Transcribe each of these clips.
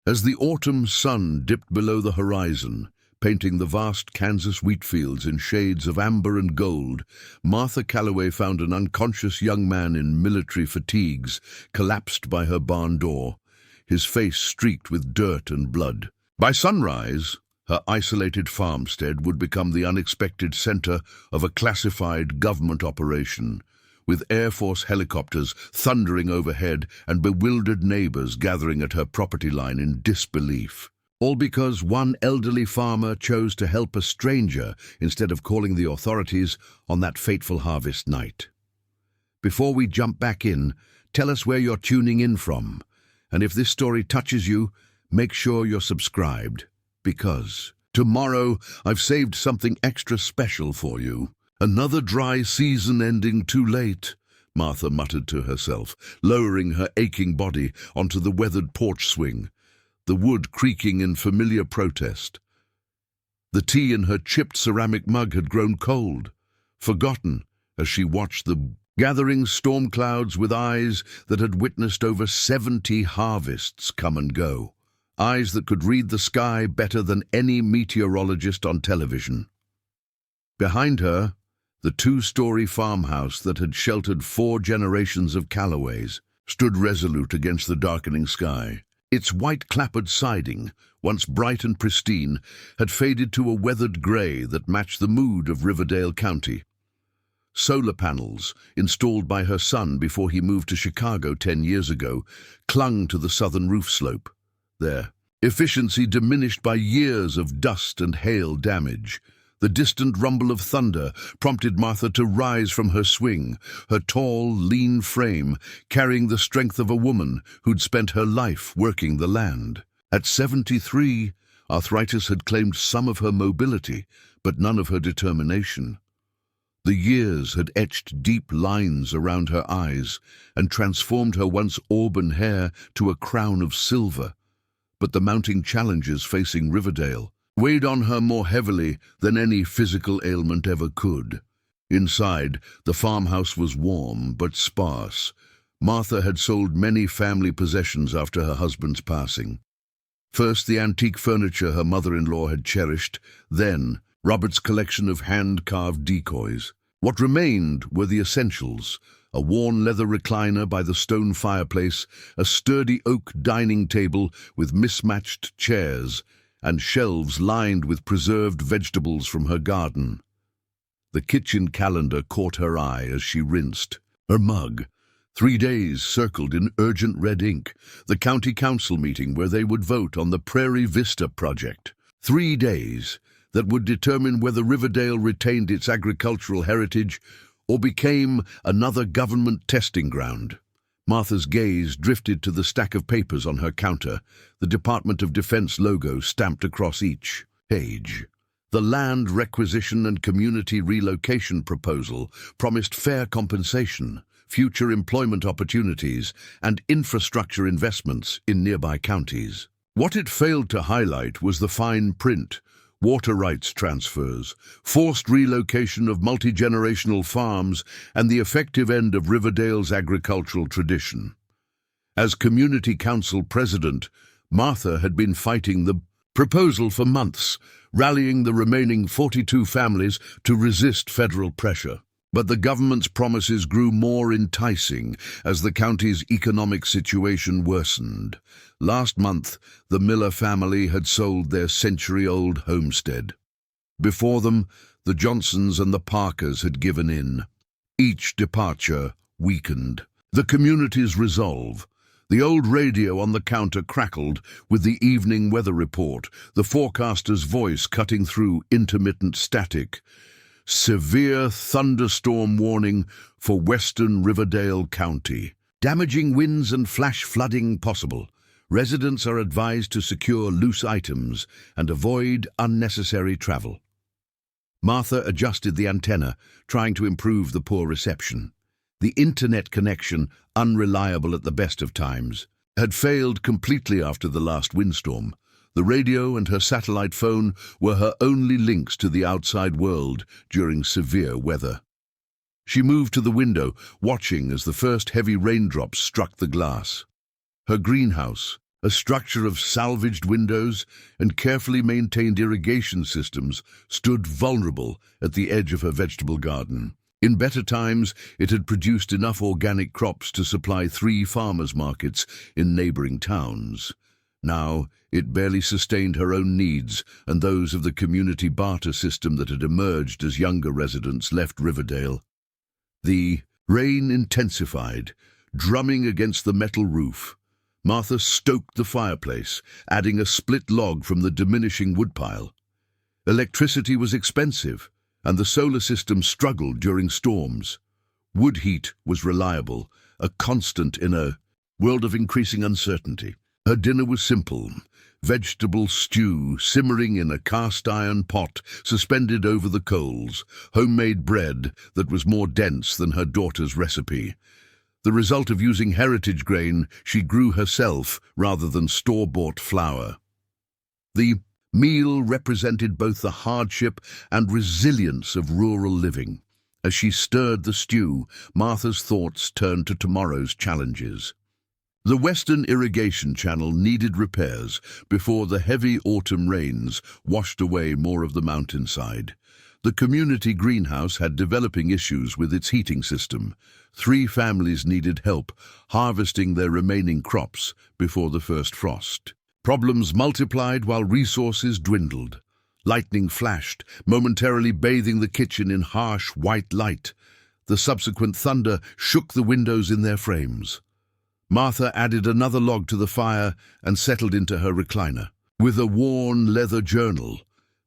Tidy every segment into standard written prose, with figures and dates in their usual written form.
As the autumn sun dipped below the horizon, painting the vast Kansas wheat fields in shades of amber and gold, Martha Calloway found an unconscious young man in military fatigues collapsed by her barn door, his face streaked with dirt and blood. By sunrise, her isolated farmstead would become the unexpected center of a classified government operation, with Air Force helicopters thundering overhead and bewildered neighbors gathering at her property line in disbelief. All because one elderly farmer chose to help a stranger instead of calling the authorities on that fateful harvest night. Before we jump back in, tell us where you're tuning in from. And if this story touches you, make sure you're subscribed, because tomorrow I've saved something extra special for you. Another dry season ending too late, Martha muttered to herself, lowering her aching body onto the weathered porch swing, the wood creaking in familiar protest. The tea in her chipped ceramic mug had grown cold, forgotten as she watched the gathering storm clouds with eyes that had witnessed over 70 harvests come and go, eyes that could read the sky better than any meteorologist on television. Behind her, the two-story farmhouse that had sheltered 4 generations of Calloways stood resolute against the darkening sky. Its white-clappered siding, once bright and pristine, had faded to a weathered grey that matched the mood of Riverdale County. Solar panels, installed by her son before he moved to Chicago 10 years ago, clung to the southern roof slope. Their efficiency diminished by years of dust and hail damage. The distant rumble of thunder prompted Martha to rise from her swing, her tall, lean frame carrying the strength of a woman who'd spent her life working the land. At 73, arthritis had claimed some of her mobility, but none of her determination. The years had etched deep lines around her eyes and transformed her once auburn hair to a crown of silver. But the mounting challenges facing Riverdale weighed on her more heavily than any physical ailment ever could. Inside, the farmhouse was warm but sparse. Martha had sold many family possessions after her husband's passing. First, the antique furniture her mother-in-law had cherished, then Robert's collection of hand-carved decoys. What remained were the essentials: a worn leather recliner by the stone fireplace, a sturdy oak dining table with mismatched chairs, and shelves lined with preserved vegetables from her garden. The kitchen calendar caught her eye as she rinsed. Her mug, 3 days circled in urgent red ink, the county council meeting where they would vote on the Prairie Vista project. 3 days that would determine whether Riverdale retained its agricultural heritage or became another government testing ground. Martha's gaze drifted to the stack of papers on her counter, the Department of Defense logo stamped across each page. The land requisition and community relocation proposal promised fair compensation, future employment opportunities, and infrastructure investments in nearby counties. What it failed to highlight was the fine print: water rights transfers, forced relocation of multi-generational farms, and the effective end of Riverdale's agricultural tradition. As community council president, Martha had been fighting the proposal for months, rallying the remaining 42 families to resist federal pressure. But the government's promises grew more enticing as the county's economic situation worsened. Last month, the Miller family had sold their century-old homestead. Before them, the Johnsons and the Parkers had given in. Each departure weakened the community's resolve. The old radio on the counter crackled with the evening weather report, the forecaster's voice cutting through intermittent static. Severe thunderstorm warning for western Riverdale County. Damaging winds and flash flooding possible. Residents are advised to secure loose items and avoid unnecessary travel. Martha adjusted the antenna, trying to improve the poor reception. The internet connection, unreliable at the best of times, had failed completely after the last windstorm. The radio and her satellite phone were her only links to the outside world during severe weather. She moved to the window, watching as the first heavy raindrops struck the glass. Her greenhouse, A structure of salvaged windows and carefully maintained irrigation systems stood vulnerable at the edge of her vegetable garden. In better times, it had produced enough organic crops to supply 3 farmers' markets in neighboring towns. Now, it barely sustained her own needs and those of the community barter system that had emerged as younger residents left Riverdale. The rain intensified, drumming against the metal roof. Martha stoked the fireplace, adding a split log from the diminishing woodpile. Electricity was expensive, and the solar system struggled during storms. Wood heat was reliable, a constant in a world of increasing uncertainty. Her dinner was simple: vegetable stew simmering in a cast-iron pot suspended over the coals, homemade bread that was more dense than her daughter's recipe. The result of using heritage grain she grew herself rather than store-bought flour. The meal represented both the hardship and resilience of rural living. As she stirred the stew, Martha's thoughts turned to tomorrow's challenges. The western irrigation channel needed repairs before the heavy autumn rains washed away more of the mountainside. The community greenhouse had developing issues with its heating system. 3 families needed help harvesting their remaining crops before the first frost. Problems multiplied while resources dwindled. Lightning flashed, momentarily bathing the kitchen in harsh white light. The subsequent thunder shook the windows in their frames. Martha added another log to the fire and settled into her recliner. With a worn leather journal,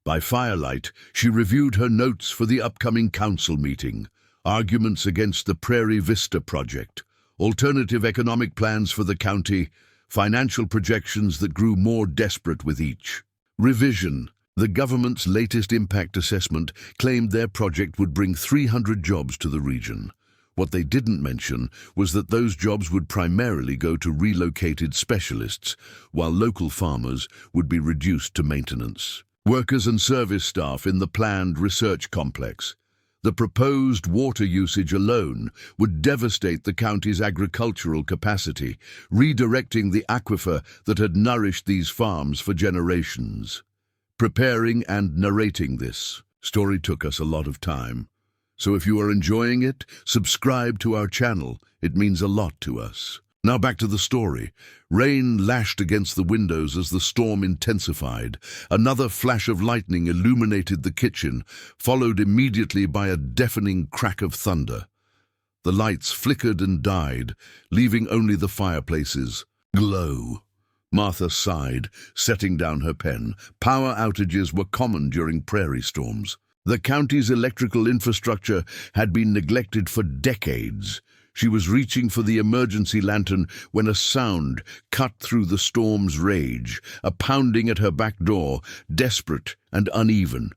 by firelight, she reviewed her notes for the upcoming council meeting: arguments against the Prairie Vista project, alternative economic plans for the county, financial projections that grew more desperate with each. Revision. The government's latest impact assessment claimed their project would bring 300 jobs to the region. What they didn't mention was that those jobs would primarily go to relocated specialists, while local farmers would be reduced to maintenance. Workers and service staff in the planned research complex. The proposed water usage alone would devastate the county's agricultural capacity, redirecting the aquifer that had nourished these farms for generations. Preparing and narrating this story took us a lot of time. So if you are enjoying it, subscribe to our channel. It means a lot to us. Now back to the story. Rain lashed against the windows as the storm intensified. Another flash of lightning illuminated the kitchen, followed immediately by a deafening crack of thunder. The lights flickered and died, leaving only the fireplace's glow. Martha sighed, setting down her pen. Power outages were common during prairie storms. The county's electrical infrastructure had been neglected for decades. She was reaching for the emergency lantern when a sound cut through the storm's rage, a pounding at her back door, desperate and uneven.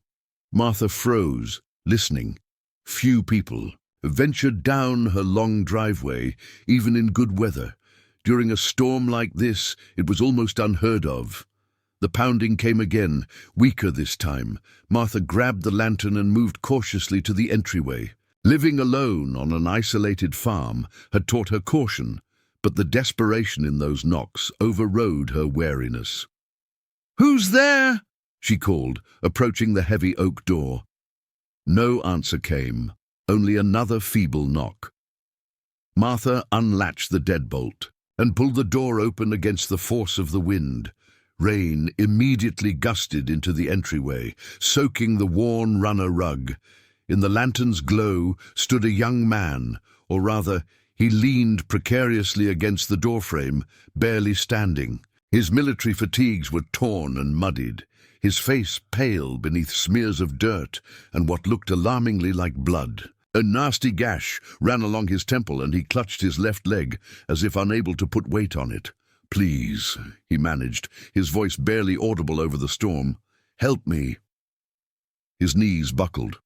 Martha froze, listening. Few people ventured down her long driveway, even in good weather. During a storm like this, it was almost unheard of. The pounding came again, weaker this time. Martha grabbed the lantern and moved cautiously to the entryway. Living alone on an isolated farm had taught her caution, but the desperation in those knocks overrode her wariness. "Who's there?" she called, approaching the heavy oak door. No answer came, only another feeble knock. Martha unlatched the deadbolt and pulled the door open against the force of the wind. Rain immediately gusted into the entryway, soaking the worn runner rug. In the lantern's glow stood a young man, or rather, he leaned precariously against the doorframe, barely standing. His military fatigues were torn and muddied, his face pale beneath smears of dirt and what looked alarmingly like blood. A nasty gash ran along his temple, and he clutched his left leg as if unable to put weight on it. "Please," he managed, his voice barely audible over the storm. "Help me." His knees buckled.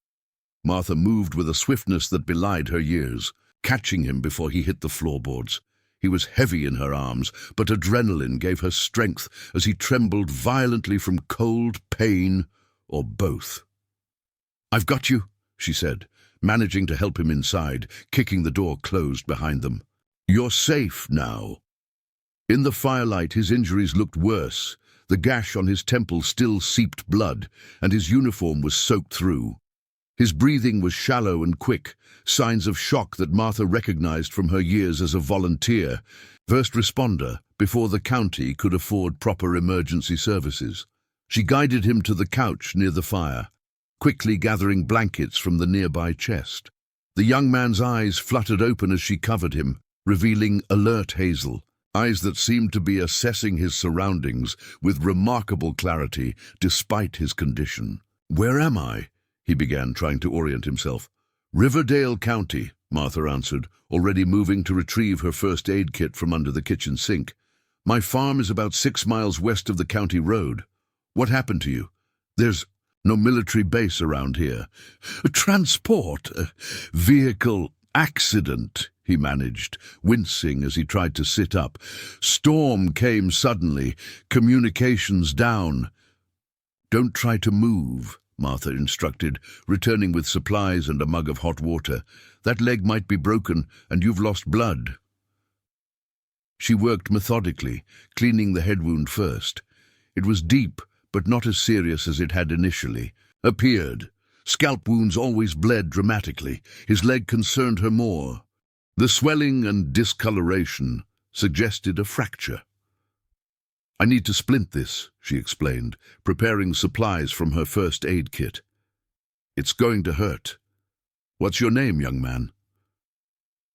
Martha moved with a swiftness that belied her years, catching him before he hit the floorboards. He was heavy in her arms, but adrenaline gave her strength as he trembled violently from cold, pain, or both. "I've got you," she said, managing to help him inside, kicking the door closed behind them. "You're safe now." In the firelight, his injuries looked worse. The gash on his temple still seeped blood, and his uniform was soaked through. His breathing was shallow and quick, signs of shock that Martha recognized from her years as a volunteer, first responder, before the county could afford proper emergency services. She guided him to the couch near the fire, quickly gathering blankets from the nearby chest. The young man's eyes fluttered open as she covered him, revealing alert hazel, eyes that seemed to be assessing his surroundings with remarkable clarity despite his condition. "Where am I?" he began, trying to orient himself. "Riverdale County," Martha answered, already moving to retrieve her first aid kit from under the kitchen sink. "My farm is about 6 miles west of the county road. What happened to you? There's no military base around here." "Transport, vehicle accident," he managed, wincing as he tried to sit up. "Storm came suddenly, communications down." "Don't try to move," Martha instructed, returning with supplies and a mug of hot water. "That leg might be broken, and you've lost blood." She worked methodically, cleaning the head wound first. It was deep, but not as serious as it had initially appeared. Scalp wounds always bled dramatically. His leg concerned her more. The swelling and discoloration suggested a fracture. "I need to splint this," she explained, preparing supplies from her first aid kit. "It's going to hurt." "What's your name, young man?"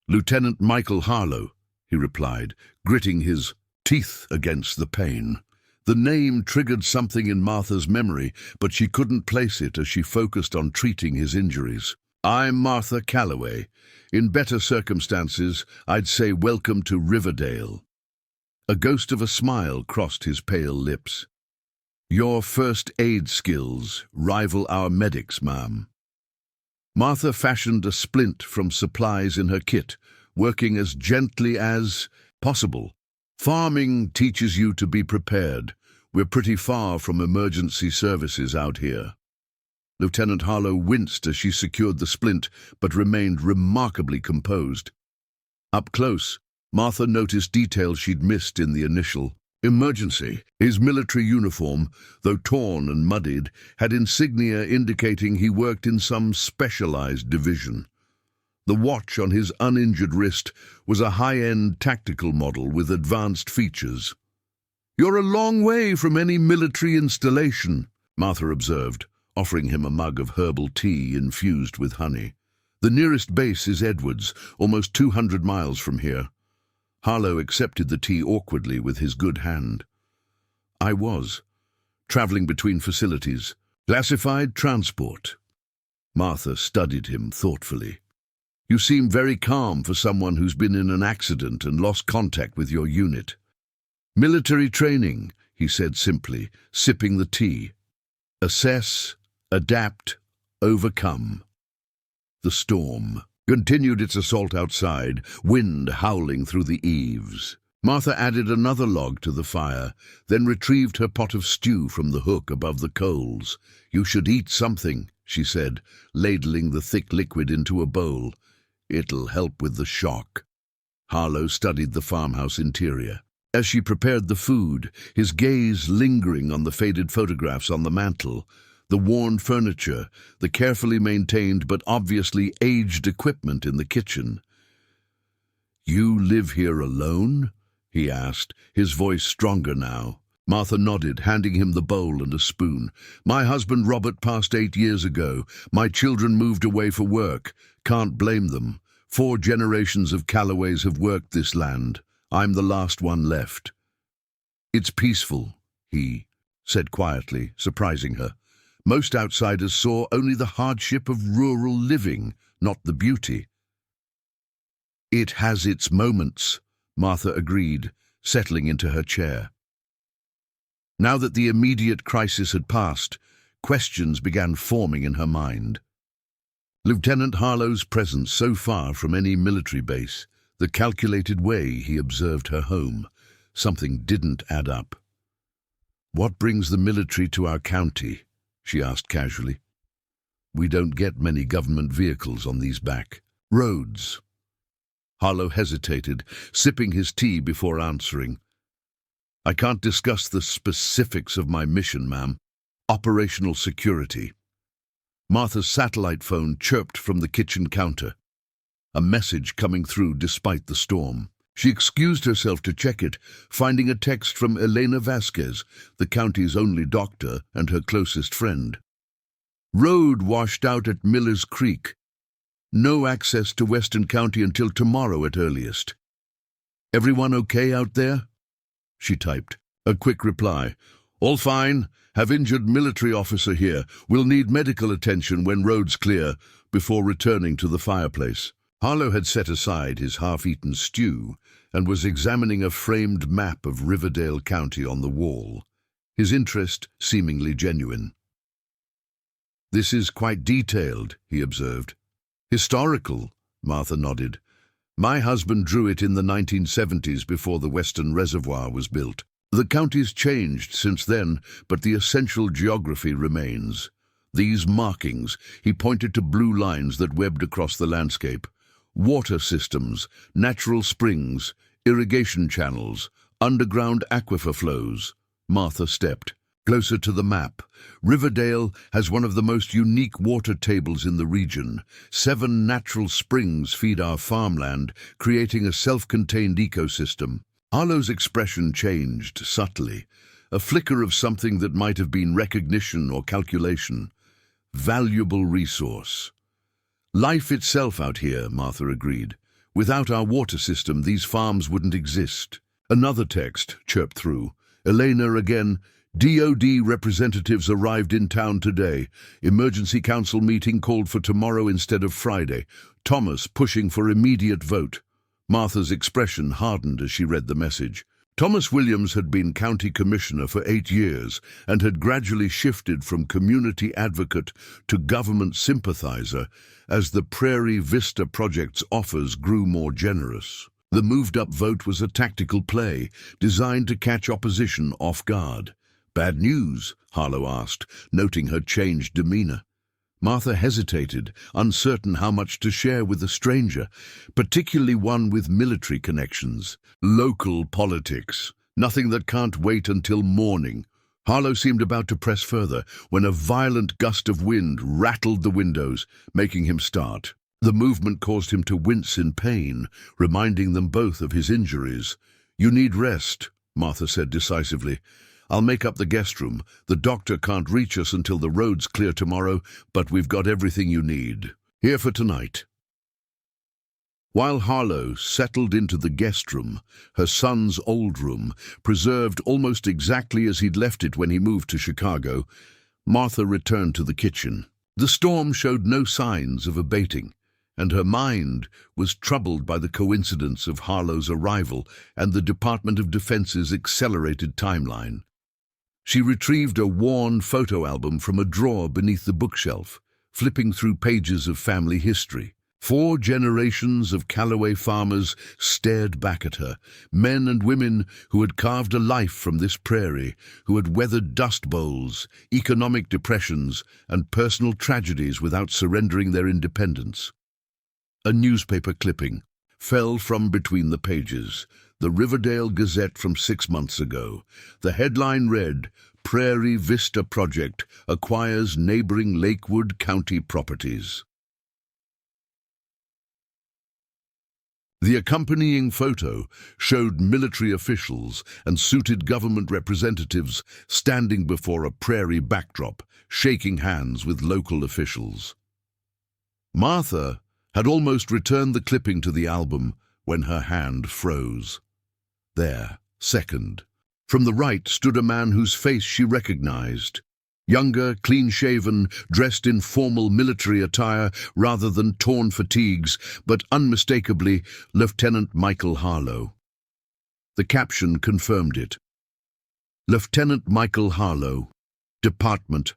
"Lieutenant Michael Harlow," he replied, gritting his teeth against the pain. The name triggered something in Martha's memory, but she couldn't place it as she focused on treating his injuries. "I'm Martha Calloway. In better circumstances, I'd say welcome to Riverdale." A ghost of a smile crossed his pale lips. "Your first aid skills rival our medics, ma'am." Martha fashioned a splint from supplies in her kit, working as gently as possible. "Farming teaches you to be prepared. We're pretty far from emergency services out here." Lieutenant Harlow winced as she secured the splint, but remained remarkably composed. Up close, Martha noticed details she'd missed in the initial emergency. His military uniform, though torn and muddied, had insignia indicating he worked in some specialized division. The watch on his uninjured wrist was a high-end tactical model with advanced features. "You're a long way from any military installation," Martha observed, offering him a mug of herbal tea infused with honey. "The nearest base is Edwards, almost 200 miles from here." Harlow accepted the tea awkwardly with his good hand. "I was traveling between facilities. Classified transport." Martha studied him thoughtfully. "You seem very calm for someone who's been in an accident and lost contact with your unit." "Military training," he said simply, sipping the tea. "Assess, adapt, overcome." The storm continued its assault outside, wind howling through the eaves. Martha added another log to the fire, then retrieved her pot of stew from the hook above the coals. "You should eat something," she said, ladling the thick liquid into a bowl. "It'll help with the shock." Harlow studied the farmhouse interior. As she prepared the food, his gaze lingering on the faded photographs on the mantel, the worn furniture, the carefully maintained but obviously aged equipment in the kitchen. "You live here alone?" he asked, his voice stronger now. Martha nodded, handing him the bowl and a spoon. "My husband Robert passed 8 years ago. My children moved away for work. Can't blame them. 4 generations of Calloways have worked this land. I'm the last one left." "It's peaceful," he said quietly, surprising her. Most outsiders saw only the hardship of rural living, not the beauty. "It has its moments," Martha agreed, settling into her chair. Now that the immediate crisis had passed, questions began forming in her mind. Lieutenant Harlow's presence so far from any military base, the calculated way he observed her home, something didn't add up. "What brings the military to our county?" she asked casually. "We don't get many government vehicles on these back roads." Harlow hesitated, sipping his tea before answering. I can't discuss the specifics of my mission, ma'am. Operational security. Martha's satellite phone chirped from the kitchen counter. A message coming through despite the storm. She excused herself to check it, finding a text from Elena Vasquez, the county's only doctor and her closest friend. Road washed out at Miller's Creek. No access to Western County until tomorrow at earliest. Everyone okay out there? She typed. A quick reply. All fine. Have injured military officer here. Will need medical attention when roads clear, before returning to the fireplace. Harlow had set aside his half-eaten stew and was examining a framed map of Riverdale County on the wall, his interest seemingly genuine. This is quite detailed, he observed. Historical, Martha nodded. My husband drew it in the 1970s before the Western Reservoir was built. The county's changed since then, but the essential geography remains. These markings, he pointed to blue lines that webbed across the landscape. Water systems, natural springs, irrigation channels, underground aquifer flows. Martha stepped closer to the map. Riverdale has one of the most unique water tables in the region. 7 natural springs feed our farmland, creating a self-contained ecosystem. Harlow's expression changed subtly, a flicker of something that might have been recognition or calculation. Valuable resource. Life itself out here, Martha agreed. Without our water system, these farms wouldn't exist. Another text chirped through. Elena again. DOD representatives arrived in town today. Emergency council meeting called for tomorrow instead of Friday. Thomas pushing for immediate vote. Martha's expression hardened as she read the message. Thomas Williams had been county commissioner for 8 years and had gradually shifted from community advocate to government sympathizer as the Prairie Vista Project's offers grew more generous. The moved-up vote was a tactical play designed to catch opposition off guard. Bad news? Harlow asked, noting her changed demeanor. Martha hesitated, uncertain how much to share with the stranger, particularly one with military connections. Local politics. Nothing that can't wait until morning. Harlow seemed about to press further when a violent gust of wind rattled the windows, making him start. The movement caused him to wince in pain, reminding them both of his injuries. You need rest, Martha said decisively. I'll make up the guest room. The doctor can't reach us until the road's clear tomorrow, but we've got everything you need. Here for tonight. While Harlow settled into the guest room, her son's old room, preserved almost exactly as he'd left it when he moved to Chicago, Martha returned to the kitchen. The storm showed no signs of abating, and her mind was troubled by the coincidence of Harlow's arrival and the Department of Defense's accelerated timeline. She retrieved a worn photo album from a drawer beneath the bookshelf, flipping through pages of family history. 4 generations of Calloway farmers stared back at her, men and women who had carved a life from this prairie, who had weathered dust bowls, economic depressions, and personal tragedies without surrendering their independence. A newspaper clipping fell from between the pages, the Riverdale Gazette from 6 months ago. The headline read, Prairie Vista Project acquires neighboring Lakewood County properties. The accompanying photo showed military officials and suited government representatives standing before a prairie backdrop, shaking hands with local officials. Martha had almost returned the clipping to the album when her hand froze. There, second. From the right stood a man whose face she recognized. Younger, clean-shaven, dressed in formal military attire rather than torn fatigues, but unmistakably Lieutenant Michael Harlow. The caption confirmed it. Lieutenant Michael Harlow, Department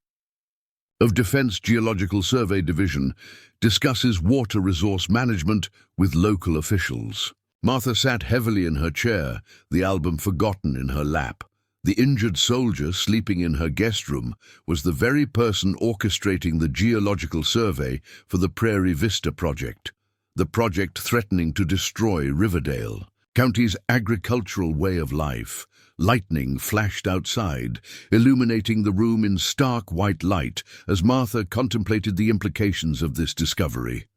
of Defense Geological Survey Division, discusses water resource management with local officials. Martha sat heavily in her chair, the album forgotten in her lap. The injured soldier sleeping in her guest room was the very person orchestrating the geological survey for the Prairie Vista Project, the project threatening to destroy Riverdale, County's agricultural way of life, Lightning flashed outside, illuminating the room in stark white light as Martha contemplated the implications of this discovery.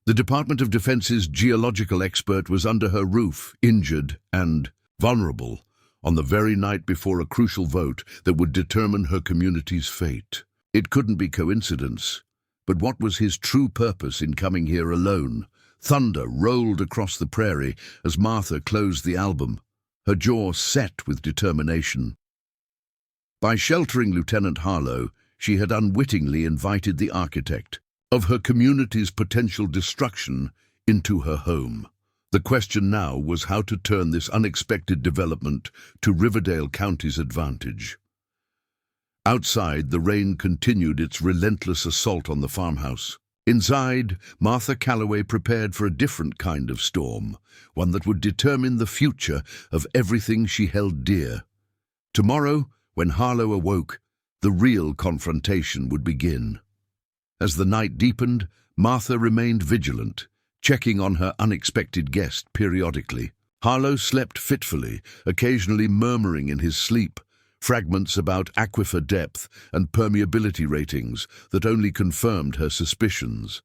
The Department of Defense's geological expert was under her roof, injured and vulnerable, on the very night before a crucial vote that would determine her community's fate. It couldn't be coincidence, but what was his true purpose in coming here alone? Thunder rolled across the prairie as Martha closed the album, her jaw set with determination. By sheltering Lieutenant Harlow, she had unwittingly invited the architect of her community's potential destruction into her home. The question now was how to turn this unexpected development to Riverdale County's advantage. Outside, the rain continued its relentless assault on the farmhouse. Inside, Martha Calloway prepared for a different kind of storm, one that would determine the future of everything she held dear. Tomorrow, when Harlow awoke, the real confrontation would begin. As the night deepened, Martha remained vigilant, checking on her unexpected guest periodically. Harlow slept fitfully, occasionally murmuring in his sleep, fragments about aquifer depth and permeability ratings that only confirmed her suspicions.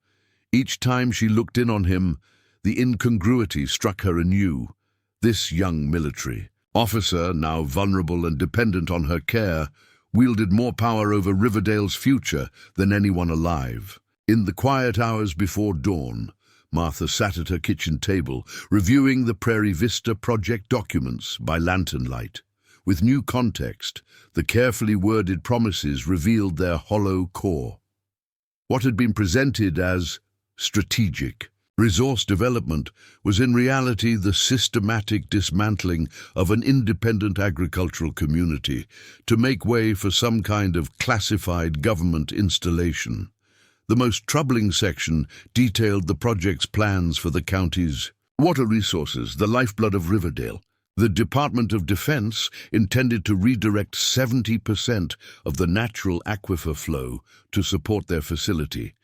Each time she looked in on him, the incongruity struck her anew. This young military officer, now vulnerable and dependent on her care, wielded more power over Riverdale's future than anyone alive. In the quiet hours before dawn, Martha sat at her kitchen table, reviewing the Prairie Vista project documents by lantern light. With new context, the carefully worded promises revealed their hollow core. What had been presented as strategic resource development was in reality the systematic dismantling of an independent agricultural community to make way for some kind of classified government installation. The most troubling section detailed the project's plans for the county's water resources, the lifeblood of Riverdale. The Department of Defense intended to redirect 70% of the natural aquifer flow to support their facility,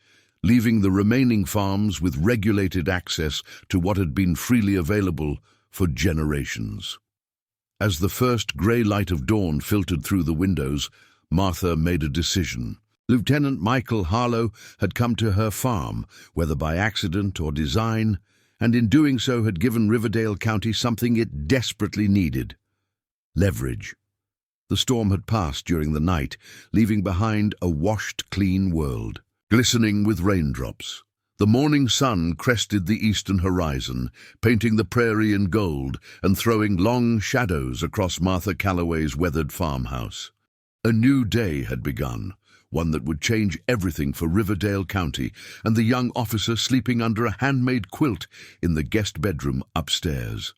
leaving the remaining farms with regulated access to what had been freely available for generations. As the first grey light of dawn filtered through the windows, Martha made a decision. Lieutenant Michael Harlow had come to her farm, whether by accident or design, and in doing so had given Riverdale County something it desperately needed: leverage. The storm had passed during the night, leaving behind a washed, clean world, glistening with raindrops. The morning sun crested the eastern horizon, painting the prairie in gold and throwing long shadows across Martha Calloway's weathered farmhouse. A new day had begun, one that would change everything for Riverdale County and the young officer sleeping under a handmade quilt in the guest bedroom upstairs.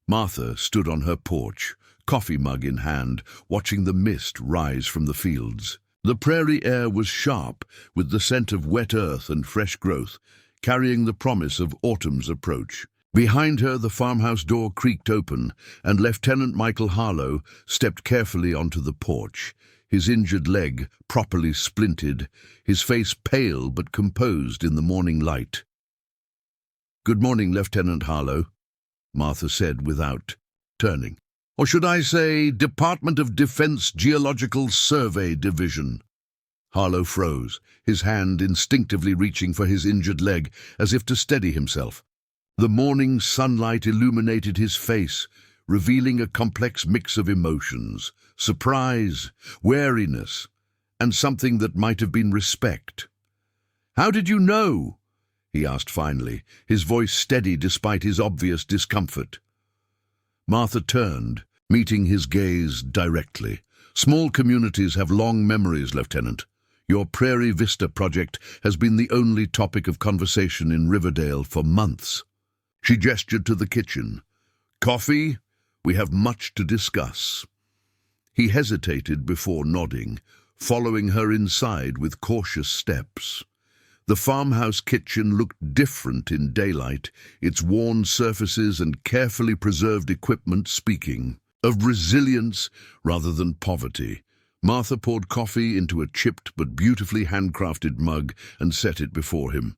Martha stood on her porch, coffee mug in hand, watching the mist rise from the fields. The prairie air was sharp, with the scent of wet earth and fresh growth, carrying the promise of autumn's approach. Behind her, the farmhouse door creaked open, and Lieutenant Michael Harlow stepped carefully onto the porch, his injured leg properly splinted, his face pale but composed in the morning light. "Good morning, Lieutenant Harlow," Martha said without turning. "Or should I say Department of Defense Geological Survey Division?" Harlow froze, his hand instinctively reaching for his injured leg as if to steady himself. The morning sunlight illuminated his face, revealing a complex mix of emotions: surprise, wariness, and something that might have been respect. "How did you know?" he asked finally, his voice steady despite his obvious discomfort. Martha turned, meeting his gaze directly. "Small communities have long memories, Lieutenant. Your Prairie Vista project has been the only topic of conversation in Riverdale for months." She gestured to the kitchen. "Coffee? We have much to discuss." He hesitated before nodding, following her inside with cautious steps. The farmhouse kitchen looked different in daylight, its worn surfaces and carefully preserved equipment speaking of resilience rather than poverty. Martha poured coffee into a chipped but beautifully handcrafted mug and set it before him.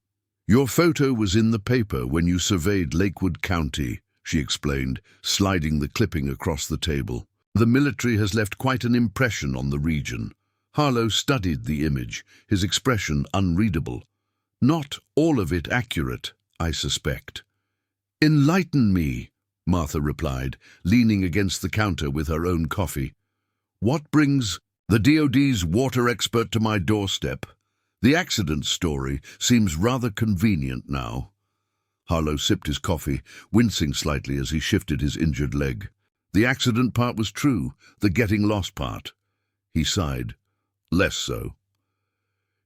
"Your photo was in the paper when you surveyed Lakewood County," she explained, sliding the clipping across the table. The military has left quite an impression on the region. Harlow studied the image, his expression unreadable. Not all of it accurate, I suspect. Enlighten me, Martha replied, leaning against the counter with her own coffee. What brings the DoD's water expert to my doorstep? The accident story seems rather convenient now. Harlow sipped his coffee, wincing slightly as he shifted his injured leg. The accident part was true, the getting lost part. He sighed. Less so.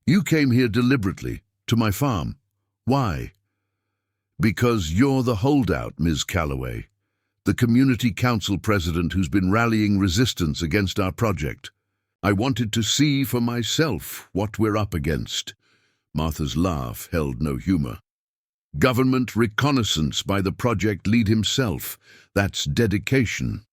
You came here deliberately, to my farm. Why? Because you're the holdout, Ms. Calloway, the community council president who's been rallying resistance against our project. I wanted to see for myself what we're up against. Martha's laugh held no humor. Government reconnaissance by the project lead himself. That's dedication.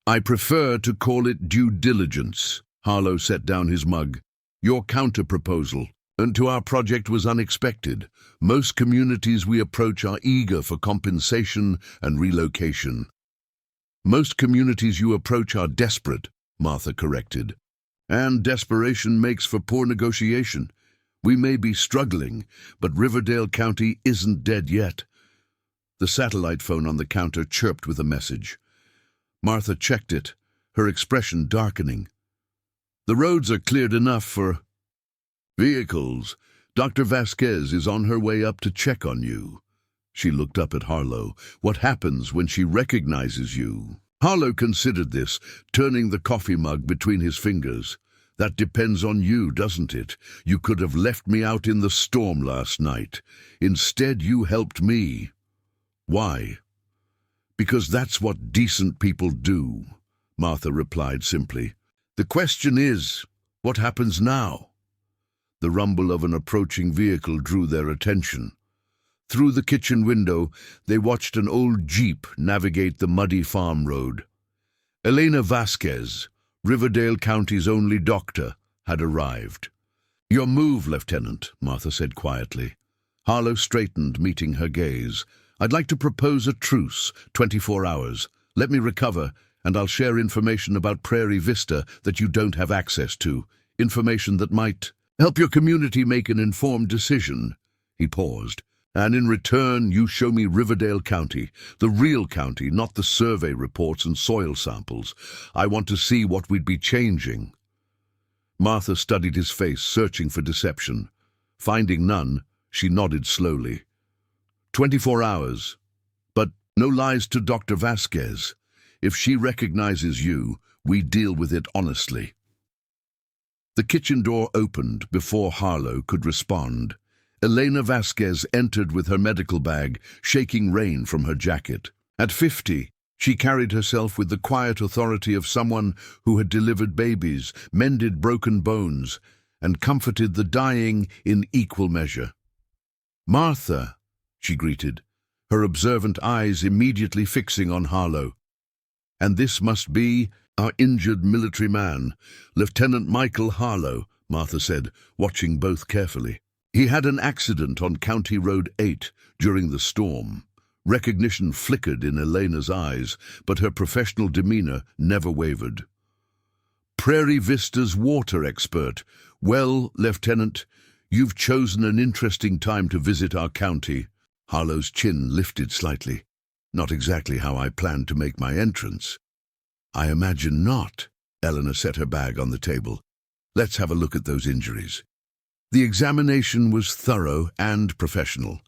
I prefer to call it due diligence. Harlow set down his mug. Your counter-proposal to our project was unexpected. Most communities we approach are eager for compensation and relocation. Most communities you approach are desperate, Martha corrected. And desperation makes for poor negotiation. We may be struggling, but Riverdale County isn't dead yet. The satellite phone on the counter chirped with a message. Martha checked it, her expression darkening. The roads are cleared enough for vehicles. Dr. Vasquez is on her way up to check on you. She looked up at Harlow. What happens when she recognizes you? Harlow considered this, turning the coffee mug between his fingers. That depends on you, doesn't it? You could have left me out in the storm last night. Instead, you helped me. Why? Because that's what decent people do, Martha replied simply. The question is, what happens now? The rumble of an approaching vehicle drew their attention. Through the kitchen window, they watched an old jeep navigate the muddy farm road. Elena Vasquez, Riverdale County's only doctor, had arrived. Your move, Lieutenant, Martha said quietly. Harlow straightened, meeting her gaze. I'd like to propose a truce, 24 hours. Let me recover, and I'll share information about Prairie Vista that you don't have access to. Information that might help your community make an informed decision. He paused. And in return, you show me Riverdale County, the real county, not the survey reports and soil samples. I want to see what we'd be changing. Martha studied his face, searching for deception. Finding none, she nodded slowly. 24 hours. But no lies to Dr. Vasquez. If she recognizes you, we deal with it honestly. The kitchen door opened before Harlow could respond. Elena Vasquez entered with her medical bag, shaking rain from her jacket. At 50, she carried herself with the quiet authority of someone who had delivered babies, mended broken bones, and comforted the dying in equal measure. Martha, she greeted, her observant eyes immediately fixing on Harlow. And this must be our injured military man, Lieutenant Michael Harlow, Martha said, watching both carefully. He had an accident on County Road 8 during the storm. Recognition flickered in Elena's eyes, but her professional demeanor never wavered. Prairie Vista's water expert. Well, Lieutenant, you've chosen an interesting time to visit our county. Harlow's chin lifted slightly. Not exactly how I planned to make my entrance. I imagine not. Eleanor set her bag on the table. Let's have a look at those injuries. The examination was thorough and professional.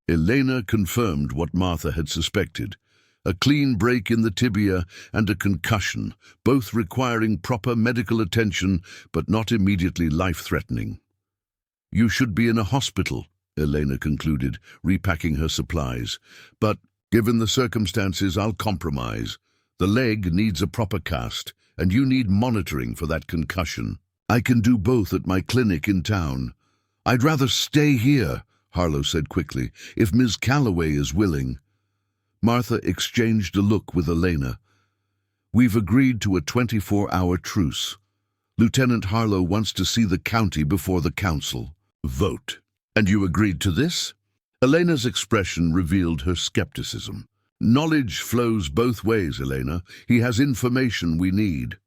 Elena confirmed what Martha had suspected. A clean break in the tibia and a concussion, both requiring proper medical attention but not immediately life-threatening. You should be in a hospital, Elena concluded, repacking her supplies. But, given the circumstances, I'll compromise. The leg needs a proper cast, and you need monitoring for that concussion. I can do both at my clinic in town. I'd rather stay here, Harlow said quickly, if Ms. Calloway is willing. Martha exchanged a look with Elena. We've agreed to a 24-hour truce. Lieutenant Harlow wants to see the county before the council. Vote. And you agreed to this? Elena's expression revealed her skepticism. Knowledge flows both ways, Elena. He has information we need.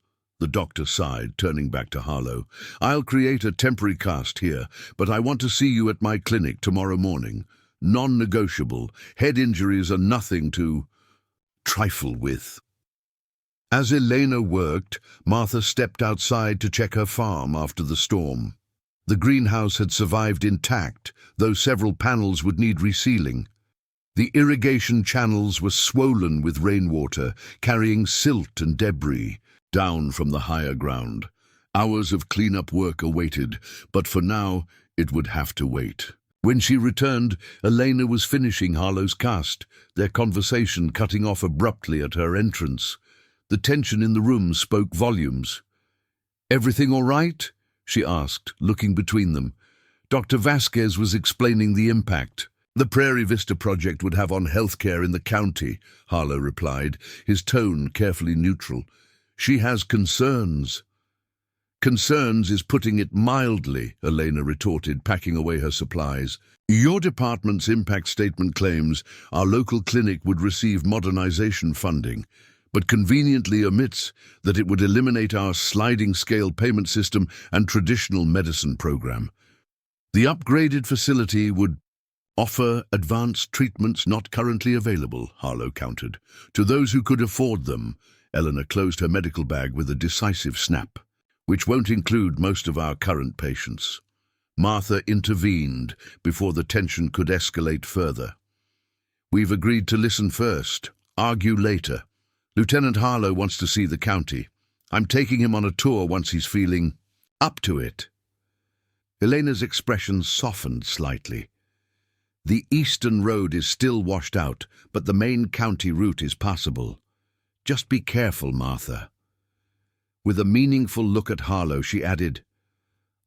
The doctor sighed, turning back to Harlow. I'll create a temporary cast here, but I want to see you at my clinic tomorrow morning. Non-negotiable. Head injuries are nothing to trifle with. As Elena worked, Martha stepped outside to check her farm after the storm. The greenhouse had survived intact, though several panels would need resealing. The irrigation channels were swollen with rainwater, carrying silt and debris down from the higher ground. Hours of cleanup work awaited, but for now it would have to wait. When she returned, Elena was finishing Harlow's cast, their conversation cutting off abruptly at her entrance. The tension in the room spoke volumes. "Everything all right?" she asked, looking between them. Dr. Vasquez was explaining the impact the Prairie Vista project would have on healthcare in the county, Harlow replied, his tone carefully neutral. "She has concerns." "Concerns is putting it mildly," Elena retorted, packing away her supplies. "Your department's impact statement claims our local clinic would receive modernization funding, but conveniently omits that it would eliminate our sliding-scale payment system and traditional medicine program. The upgraded facility would offer advanced treatments not currently available," Harlow countered. "To those who could afford them." Eleanor closed her medical bag with a decisive snap. "Which won't include most of our current patients." Martha intervened before the tension could escalate further. "We've agreed to listen first, argue later. Lieutenant Harlow wants to see the county. I'm taking him on a tour once he's feeling up to it." Elena's expression softened slightly. "The eastern road is still washed out, but the main county route is passable. Just be careful, Martha." With a meaningful look at Harlow, she added,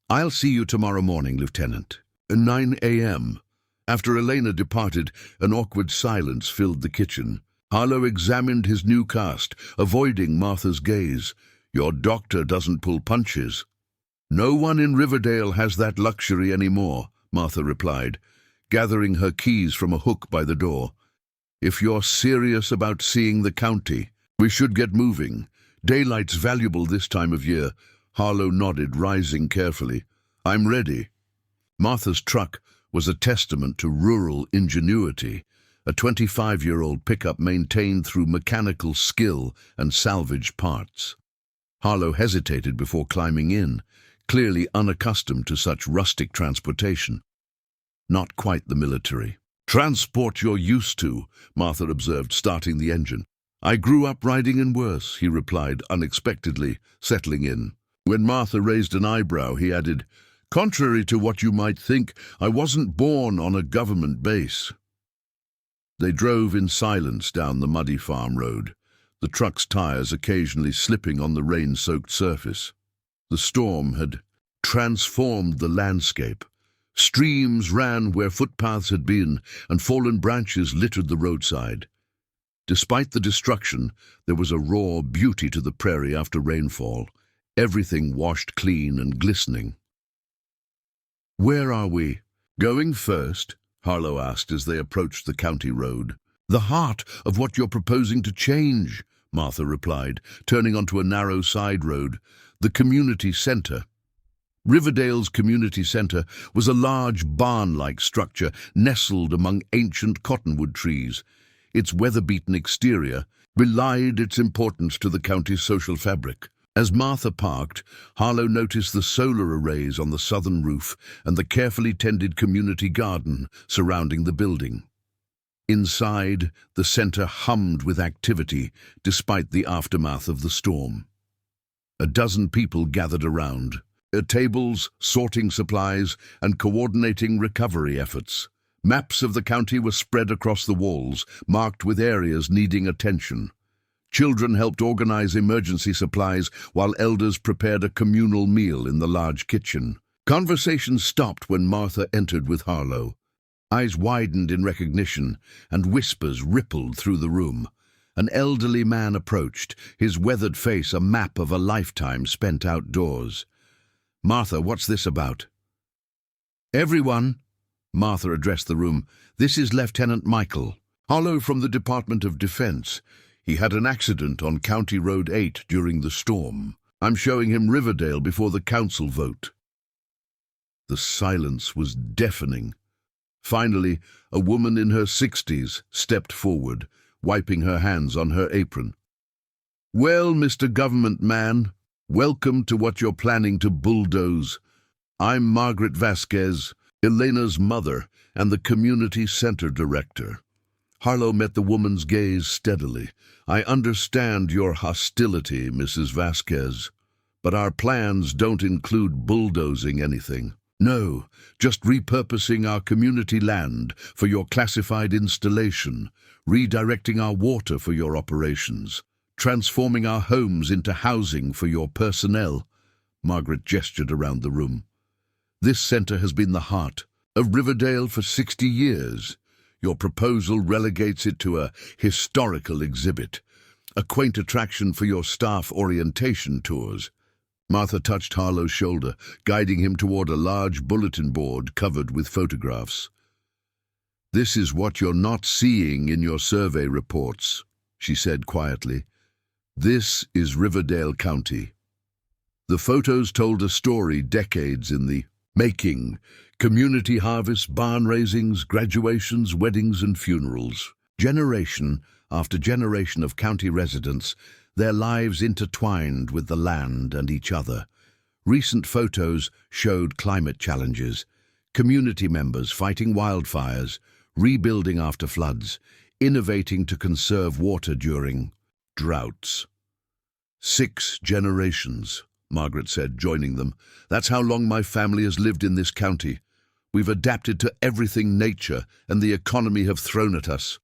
"I'll see you tomorrow morning, Lieutenant." 9 a.m. After Elena departed, an awkward silence filled the kitchen. Harlow examined his new cast, avoiding Martha's gaze. "Your doctor doesn't pull punches." "No one in Riverdale has that luxury anymore," Martha replied, gathering her keys from a hook by the door. "If you're serious about seeing the county, we should get moving. Daylight's valuable this time of year." Harlow nodded, rising carefully. "I'm ready." Martha's truck was a testament to rural ingenuity, a 25-year-old pickup maintained through mechanical skill and salvaged parts. Harlow hesitated before climbing in, clearly unaccustomed to such rustic transportation. Not quite the military transport you're used to, Martha observed, starting the engine. "I grew up riding in worse," he replied unexpectedly, settling in. When Martha raised an eyebrow, he added, "Contrary to what you might think, I wasn't born on a government base." They drove in silence down the muddy farm road, the truck's tires occasionally slipping on the rain-soaked surface. The storm had transformed the landscape. Streams ran where footpaths had been, and fallen branches littered the roadside. Despite the destruction, there was a raw beauty to the prairie after rainfall, everything washed clean and glistening. "Where are we?" "Going first?" Harlow asked as they approached the county road. "The heart of what you're proposing to change," Martha replied, turning onto a narrow side road, "the community centre." Riverdale's community centre was a large barn-like structure nestled among ancient cottonwood trees. Its weather-beaten exterior belied its importance to the county's social fabric. As Martha parked, Harlow noticed the solar arrays on the southern roof and the carefully tended community garden surrounding the building. Inside, the centre hummed with activity despite the aftermath of the storm. A dozen people gathered around, at tables, sorting supplies and coordinating recovery efforts. Maps of the county were spread across the walls, marked with areas needing attention. Children helped organize emergency supplies while elders prepared a communal meal in the large kitchen. Conversation stopped when Martha entered with Harlow. Eyes widened in recognition, and whispers rippled through the room. An elderly man approached, his weathered face a map of a lifetime spent outdoors. "Martha, what's this about?" "Everyone," Martha addressed the room, "this is Lieutenant Michael." Harlow from the Department of Defense. He had an accident on County Road 8 during the storm. I'm showing him Riverdale before the council vote." The silence was deafening. Finally, a woman in her 60s stepped forward, wiping her hands on her apron. "Well, Mr. Government Man, welcome to what you're planning to bulldoze. I'm Margaret Vasquez, Elena's mother and the Community Center Director." Harlow met the woman's gaze steadily. "I understand your hostility, Mrs. Vasquez, but our plans don't include bulldozing anything. No, just repurposing our community land for your classified installation, redirecting our water for your operations, transforming our homes into housing for your personnel." Margaret gestured around the room. "This center has been the heart of Riverdale for 60 years. Your proposal relegates it to a historical exhibit, a quaint attraction for your staff orientation tours." Martha touched Harlow's shoulder, guiding him toward a large bulletin board covered with photographs. "This is what you're not seeing in your survey reports," she said quietly. "This is Riverdale County." The photos told a story decades in the making: community harvests, barn raisings, graduations, weddings and funerals. Generation after generation of county residents, their lives intertwined with the land and each other. Recent photos showed climate challenges, community members fighting wildfires, rebuilding after floods, innovating to conserve water during droughts. 6 generations, Margaret said, joining them. "That's how long my family has lived in this county. We've adapted to everything nature and the economy have thrown at us.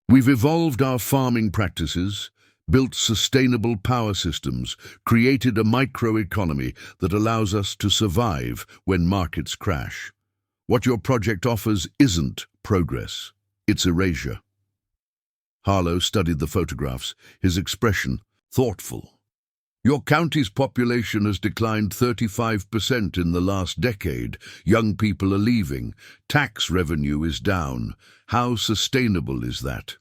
We've evolved our farming practices, built sustainable power systems, created a microeconomy that allows us to survive when markets crash. What your project offers isn't progress, it's erasure." Harlow studied the photographs, his expression thoughtful. "Your county's population has declined 35% in the last decade. Young people are leaving. Tax revenue is down. How sustainable is that?"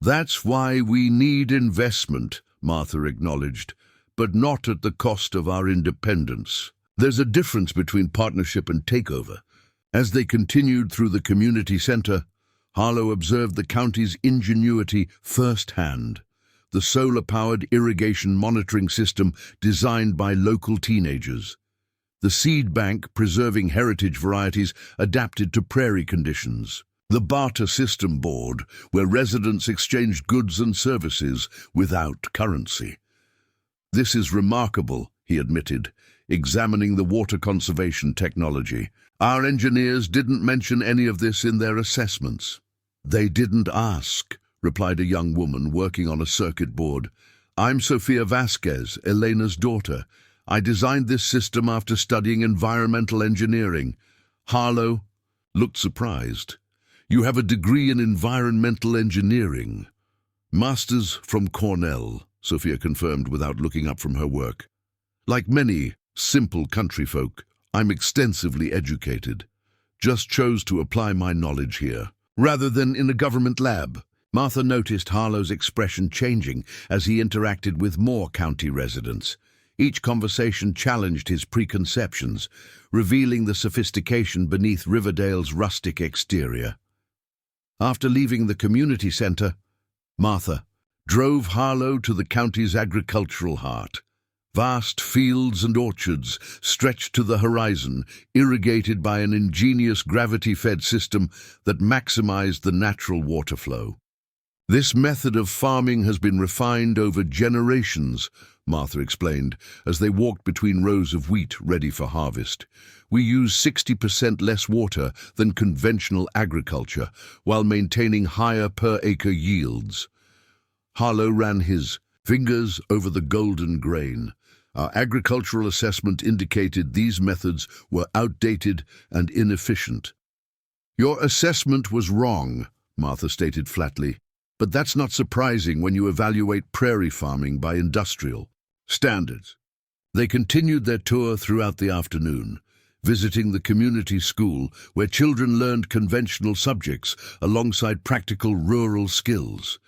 "That's why we need investment," Martha acknowledged, "but not at the cost of our independence. There's a difference between partnership and takeover." As they continued through the community center, Harlow observed the county's ingenuity firsthand. The solar-powered irrigation monitoring system designed by local teenagers. The seed bank preserving heritage varieties adapted to prairie conditions. The barter system board, where residents exchanged goods and services without currency. "This is remarkable," he admitted, examining the water conservation technology. "Our engineers didn't mention any of this in their assessments." "They didn't ask," replied a young woman working on a circuit board. "I'm Sofia Vasquez, Elena's daughter. I designed this system after studying environmental engineering." Harlow looked surprised. "You have a degree in environmental engineering." "Masters from Cornell," Sophia confirmed without looking up from her work. "Like many simple country folk, I'm extensively educated. Just chose to apply my knowledge here, rather than in a government lab." Martha noticed Harlow's expression changing as he interacted with more county residents. Each conversation challenged his preconceptions, revealing the sophistication beneath Riverdale's rustic exterior. After leaving the community center, Martha drove Harlow to the county's agricultural heart. Vast fields and orchards stretched to the horizon, irrigated by an ingenious gravity-fed system that maximized the natural water flow. "This method of farming has been refined over generations," Martha explained, as they walked between rows of wheat ready for harvest. "We use 60% less water than conventional agriculture, while maintaining higher per-acre yields." Harlow ran his fingers over the golden grain. "Our agricultural assessment indicated these methods were outdated and inefficient." "Your assessment was wrong," Martha stated flatly. "But that's not surprising when you evaluate prairie farming by industrial standards." They continued their tour throughout the afternoon, visiting the community school where children learned conventional subjects alongside practical rural skills,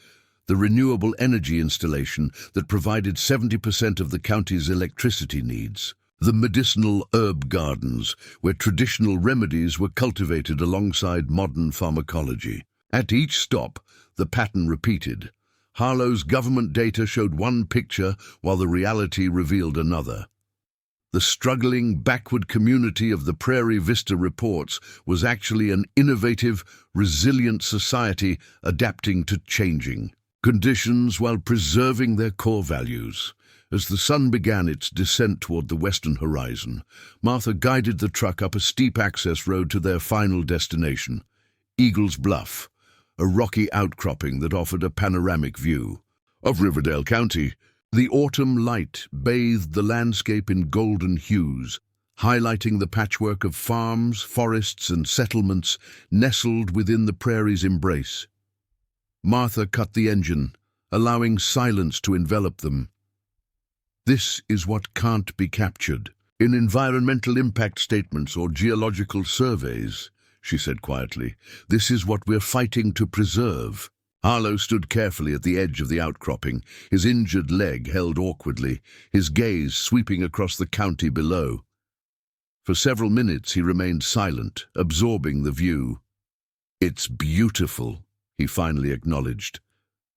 the renewable energy installation that provided 70% of the county's electricity needs, the medicinal herb gardens where traditional remedies were cultivated alongside modern pharmacology. At each stop, the pattern repeated. Harlow's government data showed one picture while the reality revealed another. The struggling, backward community of the Prairie Vista reports was actually an innovative, resilient society adapting to changing conditions while preserving their core values. As the sun began its descent toward the western horizon, Martha guided the truck up a steep access road to their final destination, Eagle's Bluff, a rocky outcropping that offered a panoramic view of Riverdale County. The autumn light bathed the landscape in golden hues, highlighting the patchwork of farms, forests, and settlements nestled within the prairie's embrace. Martha cut the engine, allowing silence to envelop them. This is what can't be captured in environmental impact statements or geological surveys, she said quietly. This is what we're fighting to preserve. Harlow stood carefully at the edge of the outcropping, his injured leg held awkwardly, his gaze sweeping across the county below. For several minutes he remained silent, absorbing the view. "It's beautiful," he finally acknowledged.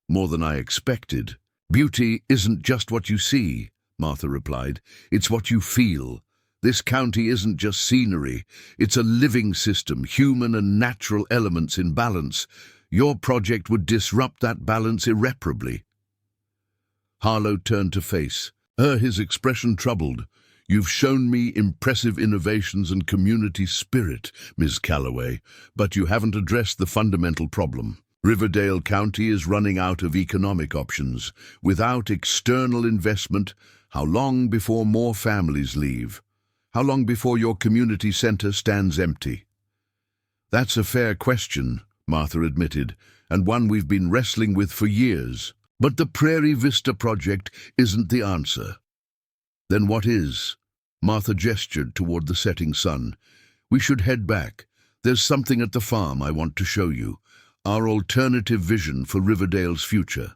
"More than I expected." "Beauty isn't just what you see," Martha replied. "It's what you feel. This county isn't just scenery. It's a living system, human and natural elements in balance. Your project would disrupt that balance irreparably." Harlow turned to face her, his expression troubled. "You've shown me impressive innovations and community spirit, Ms. Calloway, but you haven't addressed the fundamental problem. Riverdale County is running out of economic options. Without external investment, how long before more families leave? How long before your community center stands empty?" "That's a fair question," Martha admitted, "and one we've been wrestling with for years. But the Prairie Vista project isn't the answer." "Then what is?" Martha gestured toward the setting sun. "We should head back. There's something at the farm I want to show you. Our alternative vision for Riverdale's future."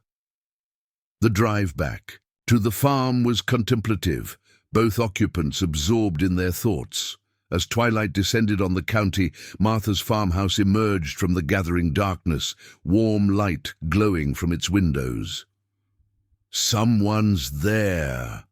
The drive back to the farm was contemplative, both occupants absorbed in their thoughts. As twilight descended on the county, Martha's farmhouse emerged from the gathering darkness, warm light glowing from its windows. "Someone's there,"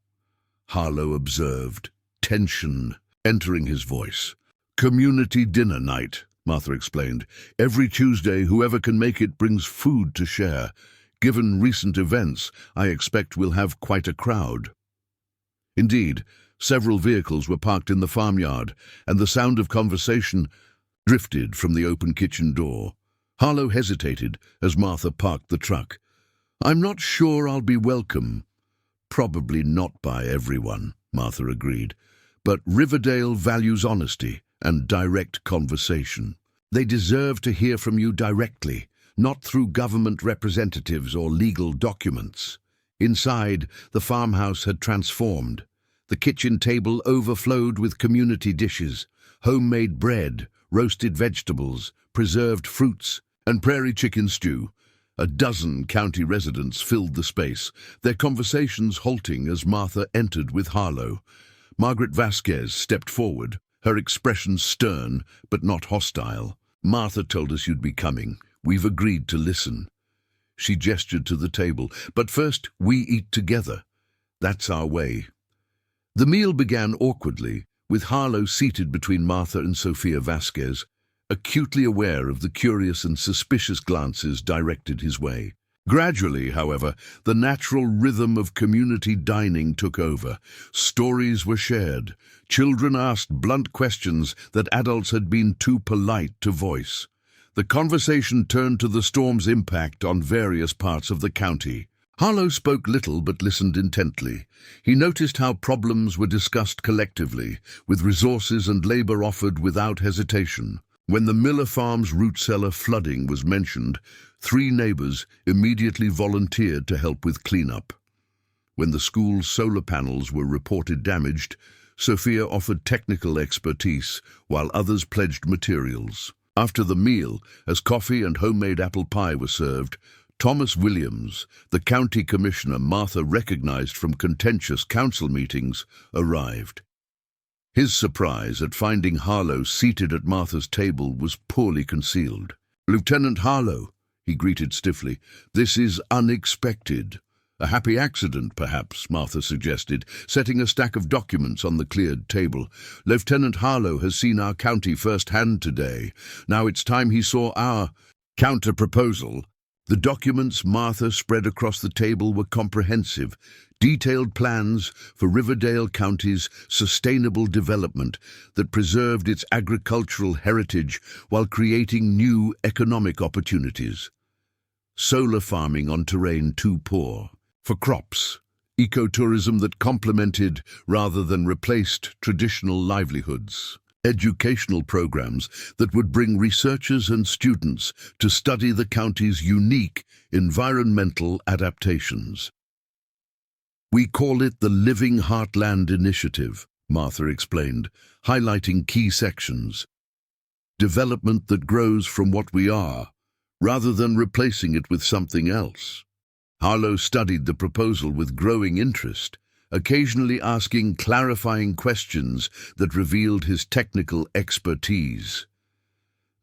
Harlow observed, tension entering his voice. "Community dinner night," Martha explained. "Every Tuesday, whoever can make it brings food to share. Given recent events, I expect we'll have quite a crowd." Indeed, several vehicles were parked in the farmyard, and the sound of conversation drifted from the open kitchen door. Harlow hesitated as Martha parked the truck. "I'm not sure I'll be welcome." "Probably not by everyone," Martha agreed. "But Riverdale values honesty and direct conversation. They deserve to hear from you directly, not through government representatives or legal documents." Inside, the farmhouse had transformed. The kitchen table overflowed with community dishes, homemade bread, roasted vegetables, preserved fruits, and prairie chicken stew. A dozen county residents filled the space, their conversations halting as Martha entered with Harlow. Margaret Vasquez stepped forward, her expression stern but not hostile. "Martha told us you'd be coming. We've agreed to listen." She gestured to the table. "But first, we eat together. That's our way." The meal began awkwardly, with Harlow seated between Martha and Sophia Vasquez, acutely aware of the curious and suspicious glances directed his way. Gradually, however, the natural rhythm of community dining took over. Stories were shared. Children asked blunt questions that adults had been too polite to voice. The conversation turned to the storm's impact on various parts of the county. Harlow spoke little but listened intently. He noticed how problems were discussed collectively, with resources and labor offered without hesitation. When the Miller Farm's root cellar flooding was mentioned, 3 neighbors immediately volunteered to help with cleanup. When the school's solar panels were reported damaged, Sophia offered technical expertise, while others pledged materials. After the meal, as coffee and homemade apple pie were served, Thomas Williams, the county commissioner Martha recognized from contentious council meetings, arrived. His surprise at finding Harlow seated at Martha's table was poorly concealed. "Lieutenant Harlow," he greeted stiffly, "this is unexpected." "A happy accident, perhaps," Martha suggested, setting a stack of documents on the cleared table. "Lieutenant Harlow has seen our county firsthand today. Now it's time he saw our counter-proposal." The documents Martha spread across the table were comprehensive, detailed plans for Riverdale County's sustainable development that preserved its agricultural heritage while creating new economic opportunities. Solar farming on terrain too poor for crops, ecotourism that complemented rather than replaced traditional livelihoods, educational programs that would bring researchers and students to study the county's unique environmental adaptations. "We call it the Living Heartland Initiative," Martha explained, highlighting key sections. "Development that grows from what we are, rather than replacing it with something else." Harlow studied the proposal with growing interest, occasionally asking clarifying questions that revealed his technical expertise.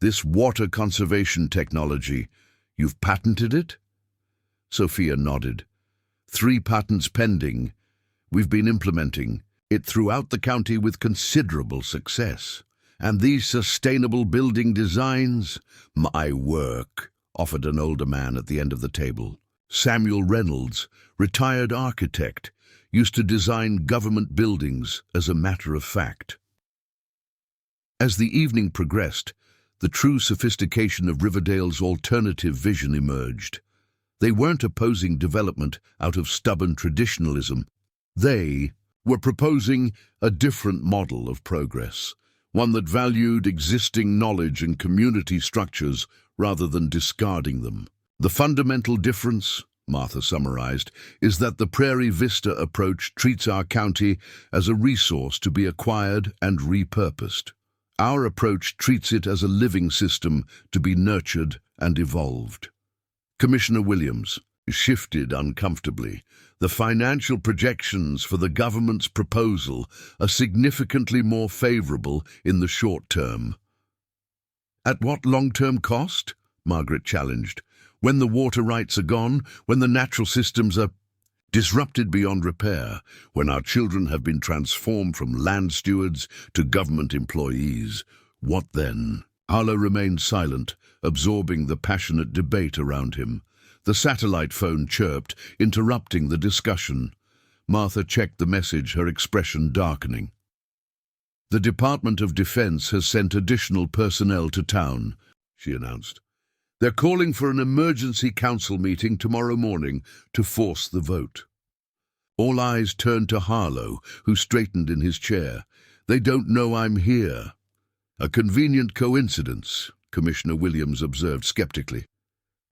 "This water conservation technology, you've patented it?" Sophia nodded. 3 patents pending. We've been implementing it throughout the county with considerable success. And these sustainable building designs, my work, offered an older man at the end of the table. Samuel Reynolds, retired architect, used to design government buildings as a matter of fact. As the evening progressed, the true sophistication of Riverdale's alternative vision emerged. They weren't opposing development out of stubborn traditionalism. They were proposing a different model of progress, one that valued existing knowledge and community structures rather than discarding them. "The fundamental difference," Martha summarized, "is that the Prairie Vista approach treats our county as a resource to be acquired and repurposed. Our approach treats it as a living system to be nurtured and evolved." Commissioner Williams shifted uncomfortably. The financial projections for the government's proposal are significantly more favorable in the short term. "At what long-term cost?" Margaret challenged. "When the water rights are gone, when the natural systems are disrupted beyond repair, when our children have been transformed from land stewards to government employees, what then?" Harlow remained silent, absorbing the passionate debate around him. The satellite phone chirped, interrupting the discussion. Martha checked the message, her expression darkening. "The Department of Defense has sent additional personnel to town," she announced. "They're calling for an emergency council meeting tomorrow morning to force the vote." All eyes turned to Harlow, who straightened in his chair. "They don't know I'm here." "A convenient coincidence," Commissioner Williams observed skeptically.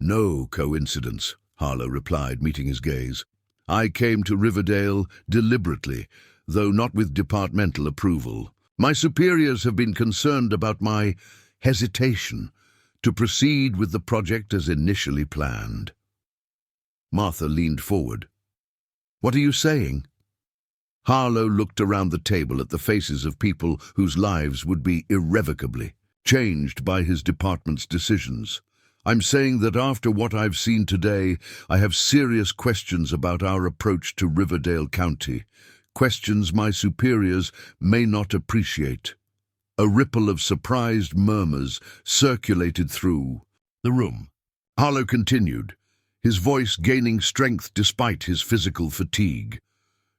"No coincidence," Harlow replied, meeting his gaze. "I came to Riverdale deliberately, though not with departmental approval. My superiors have been concerned about my hesitation to proceed with the project as initially planned." Martha leaned forward. "What are you saying?" Harlow looked around the table at the faces of people whose lives would be irrevocably changed by his department's decisions. "I'm saying that after what I've seen today, I have serious questions about our approach to Riverdale County, questions my superiors may not appreciate." A ripple of surprised murmurs circulated through the room. Harlow continued, his voice gaining strength despite his physical fatigue.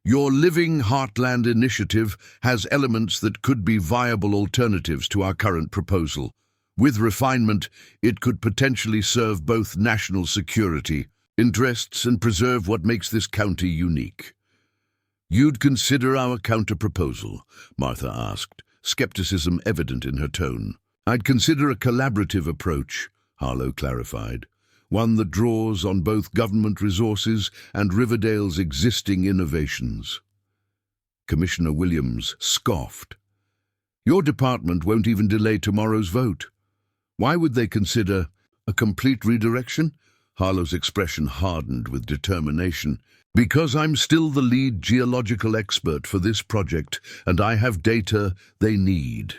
"Your Living Heartland initiative has elements that could be viable alternatives to our current proposal. With refinement, it could potentially serve both national security interests and preserve what makes this county unique." "You'd consider our counter-proposal?" Martha asked, skepticism evident in her tone. "I'd consider a collaborative approach," Harlow clarified, "one that draws on both government resources and Riverdale's existing innovations." Commissioner Williams scoffed. Your department won't even delay tomorrow's vote. Why would they consider a complete redirection? Harlow's expression hardened with determination. Because I'm still the lead geological expert for this project, and I have data they need.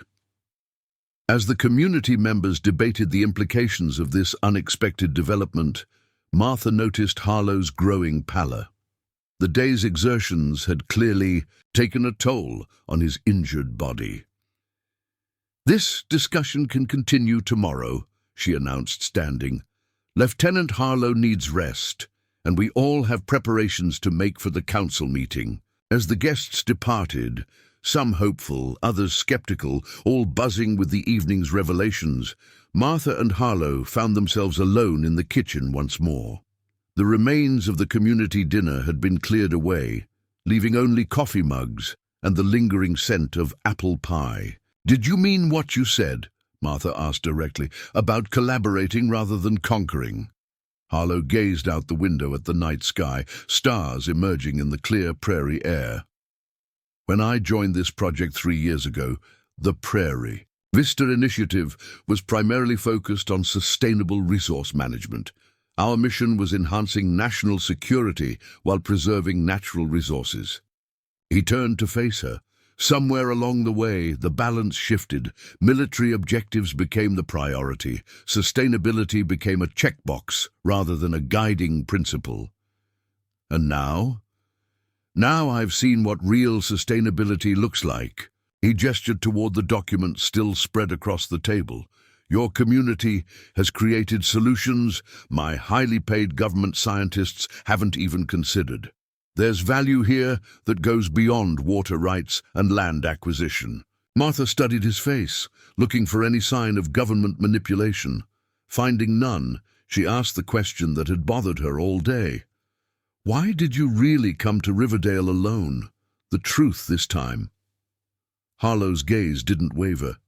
As the community members debated the implications of this unexpected development, Martha noticed Harlow's growing pallor. The day's exertions had clearly taken a toll on his injured body. This discussion can continue tomorrow, she announced, standing. Lieutenant Harlow needs rest, and we all have preparations to make for the council meeting. As the guests departed, some hopeful, others skeptical, all buzzing with the evening's revelations, Martha and Harlow found themselves alone in the kitchen once more. The remains of the community dinner had been cleared away, leaving only coffee mugs and the lingering scent of apple pie. "Did you mean what you said?" Martha asked directly, "about collaborating rather than conquering?" Harlow gazed out the window at the night sky, stars emerging in the clear prairie air. "When I joined this project 3 years ago, the Prairie Vista Initiative was primarily focused on sustainable resource management. Our mission was enhancing national security while preserving natural resources." He turned to face her. Somewhere along the way, the balance shifted. Military objectives became the priority. Sustainability became a checkbox rather than a guiding principle. "And now? Now I've seen what real sustainability looks like." He gestured toward the document still spread across the table. "Your community has created solutions my highly paid government scientists haven't even considered. There's value here that goes beyond water rights and land acquisition." Martha studied his face, looking for any sign of government manipulation. Finding none, she asked the question that had bothered her all day. "Why did you really come to Riverdale alone? The truth this time?" Harlow's gaze didn't waver.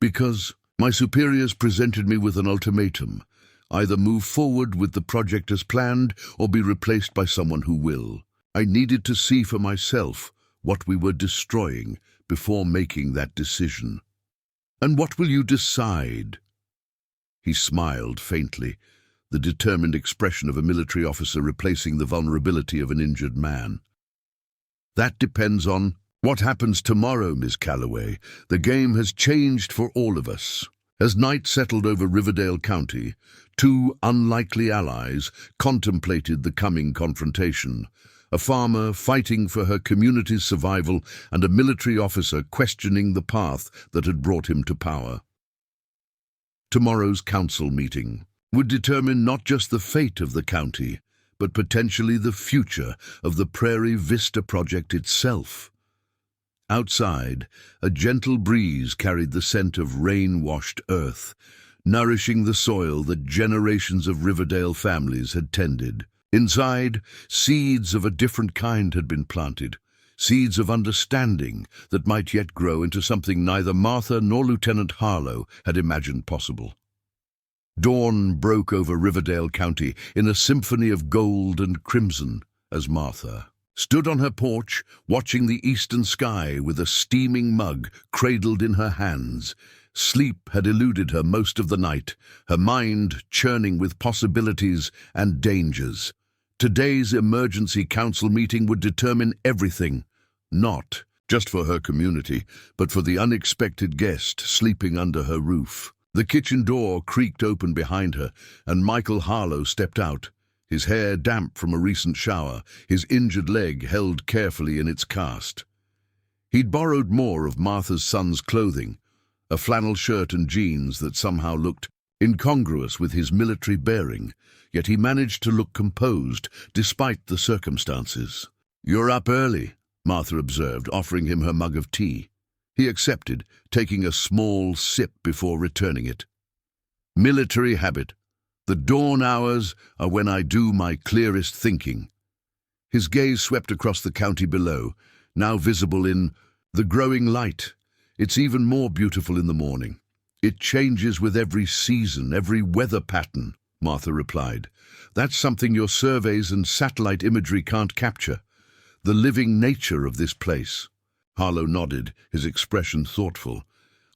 "Because my superiors presented me with an ultimatum. Either move forward with the project as planned or be replaced by someone who will. I needed to see for myself what we were destroying before making that decision." "And what will you decide?" He smiled faintly, the determined expression of a military officer replacing the vulnerability of an injured man. "That depends on what happens tomorrow, Miss Calloway. The game has changed for all of us." As night settled over Riverdale County, two unlikely allies contemplated the coming confrontation. A farmer fighting for her community's survival and a military officer questioning the path that had brought him to power. Tomorrow's council meeting would determine not just the fate of the county, but potentially the future of the Prairie Vista project itself. Outside, a gentle breeze carried the scent of rain-washed earth, nourishing the soil that generations of Riverdale families had tended. Inside, seeds of a different kind had been planted, seeds of understanding that might yet grow into something neither Martha nor Lieutenant Harlow had imagined possible. Dawn broke over Riverdale County in a symphony of gold and crimson as Martha stood on her porch, watching the eastern sky with a steaming mug cradled in her hands. Sleep had eluded her most of the night, her mind churning with possibilities and dangers. Today's emergency council meeting would determine everything, not just for her community, but for the unexpected guest sleeping under her roof. The kitchen door creaked open behind her, and Michael Harlow stepped out, his hair damp from a recent shower, his injured leg held carefully in its cast. He'd borrowed more of Martha's son's clothing, a flannel shirt and jeans that somehow looked incongruous with his military bearing, yet he managed to look composed despite the circumstances. "You're up early," Martha observed, offering him her mug of tea. He accepted, taking a small sip before returning it. "Military habit. The dawn hours are when I do my clearest thinking." His gaze swept across the county below, now visible in the growing light. "It's even more beautiful in the morning. It changes with every season, every weather pattern," Martha replied. "That's something your surveys and satellite imagery can't capture. the living nature of this place. Harlow nodded, his expression thoughtful.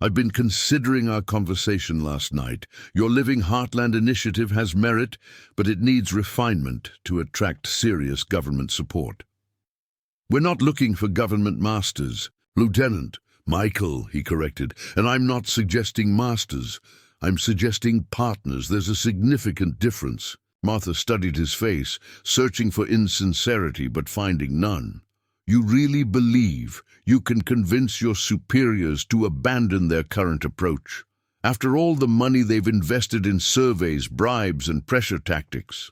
I've been considering our conversation last night. Your Living Heartland initiative has merit, but it needs refinement to attract serious government support. We're not looking for government masters. Lieutenant, Michael, he corrected, and I'm not suggesting masters. I'm suggesting partners. There's a significant difference. Martha studied his face, searching for insincerity but finding none. You really believe you can convince your superiors to abandon their current approach? After all the money they've invested in surveys, bribes, and pressure tactics?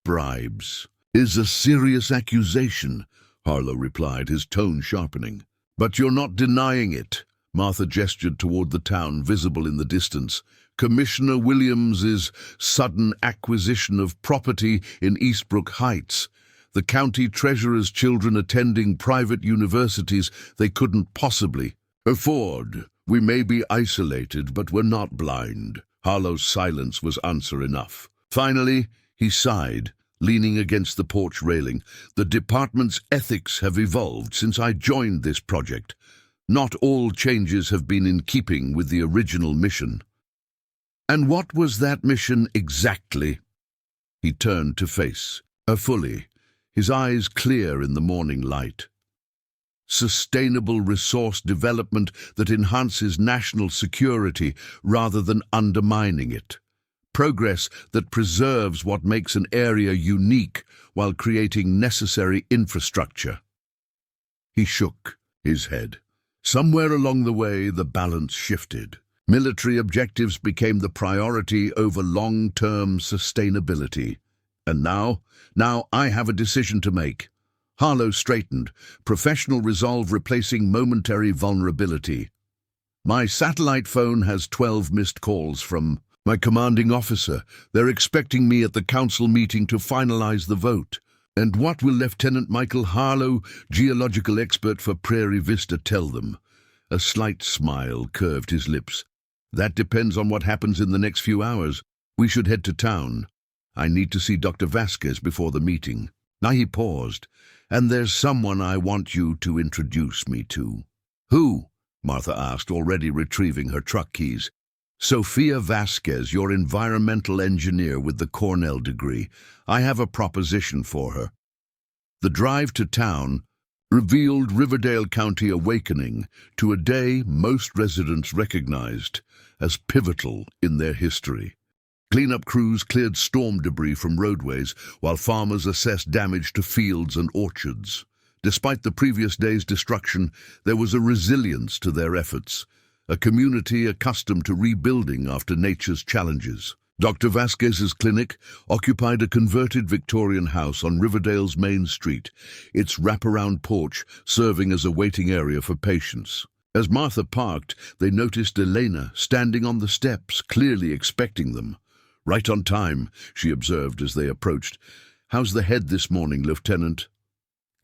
Bribes is a serious accusation, Harlow replied, his tone sharpening. But you're not denying it. Martha gestured toward the town, visible in the distance. Commissioner Williams's sudden acquisition of property in Eastbrook Heights. The county treasurer's children attending private universities they couldn't possibly afford. We may be isolated, but we're not blind. Harlow's silence was answer enough. Finally, he sighed, leaning against the porch railing. The department's ethics have evolved since I joined this project. Not all changes have been in keeping with the original mission. And what was that mission exactly? He turned to face her fully, his eyes clear in the morning light. Sustainable resource development that enhances national security rather than undermining it. Progress that preserves what makes an area unique while creating necessary infrastructure. He shook his head. Somewhere along the way, the balance shifted. Military objectives became the priority over long-term sustainability. And now I have a decision to make. Harlow straightened, professional resolve replacing momentary vulnerability. My satellite phone has 12 missed calls from my commanding officer. They're expecting me at the council meeting to finalize the vote. And what will Lieutenant Michael Harlow, geological expert for Prairie Vista, tell them? A slight smile curved his lips. That depends on what happens in the next few hours. We should head to town. I need to see Dr. Vasquez before the meeting. Now he paused. And there's someone I want you to introduce me to. Who? Martha asked, already retrieving her truck keys. Sophia Vasquez, your environmental engineer with the Cornell degree. I have a proposition for her. The drive to town revealed Riverdale County awakening to a day most residents recognized as pivotal in their history. Cleanup crews cleared storm debris from roadways while farmers assessed damage to fields and orchards. Despite the previous day's destruction, there was a resilience to their efforts, a community accustomed to rebuilding after nature's challenges. Dr. Vasquez's clinic occupied a converted Victorian house on Riverdale's main street, its wraparound porch serving as a waiting area for patients. As Martha parked, they noticed Elena standing on the steps, clearly expecting them. Right on time, she observed as they approached. How's the head this morning, Lieutenant?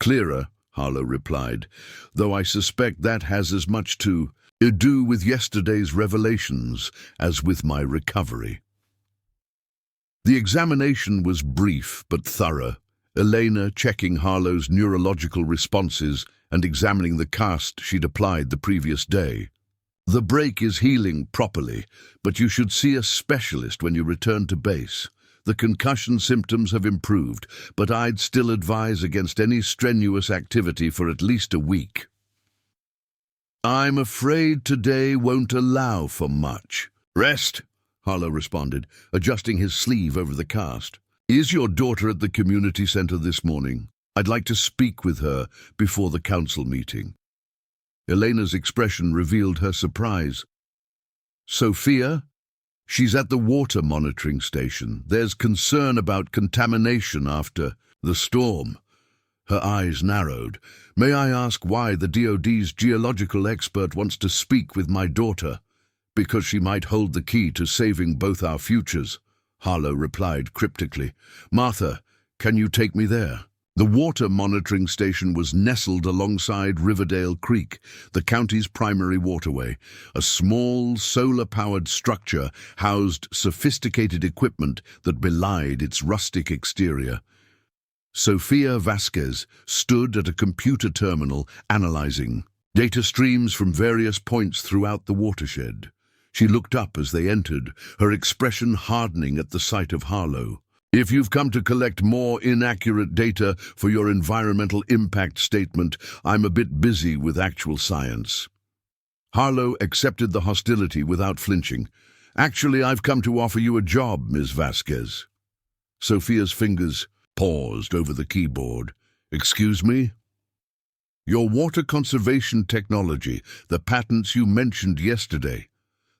Clearer, Harlow replied, though I suspect that has as much to do with yesterday's revelations as with my recovery. The examination was brief but thorough, Elena checking Harlow's neurological responses and examining the cast she'd applied the previous day. The break is healing properly, but you should see a specialist when you return to base. The concussion symptoms have improved, but I'd still advise against any strenuous activity for at least a week. I'm afraid today won't allow for much. Rest, Harlow responded, adjusting his sleeve over the cast. Is your daughter at the community center this morning? I'd like to speak with her before the council meeting. Elena's expression revealed her surprise. Sophia? She's at the water monitoring station. There's concern about contamination after the storm. Her eyes narrowed. May I ask why the DoD's geological expert wants to speak with my daughter? Because she might hold the key to saving both our futures, Harlow replied cryptically. Martha, can you take me there? The water monitoring station was nestled alongside Riverdale Creek, the county's primary waterway. A small, solar-powered structure housed sophisticated equipment that belied its rustic exterior. Sofia Vasquez stood at a computer terminal analyzing data streams from various points throughout the watershed. She looked up as they entered, her expression hardening at the sight of Harlow. "If you've come to collect more inaccurate data for your environmental impact statement, I'm a bit busy with actual science." Harlow accepted the hostility without flinching. "Actually, I've come to offer you a job, Ms. Vasquez." Sofia's fingers paused over the keyboard. "Excuse me?" "Your water conservation technology, the patents you mentioned yesterday.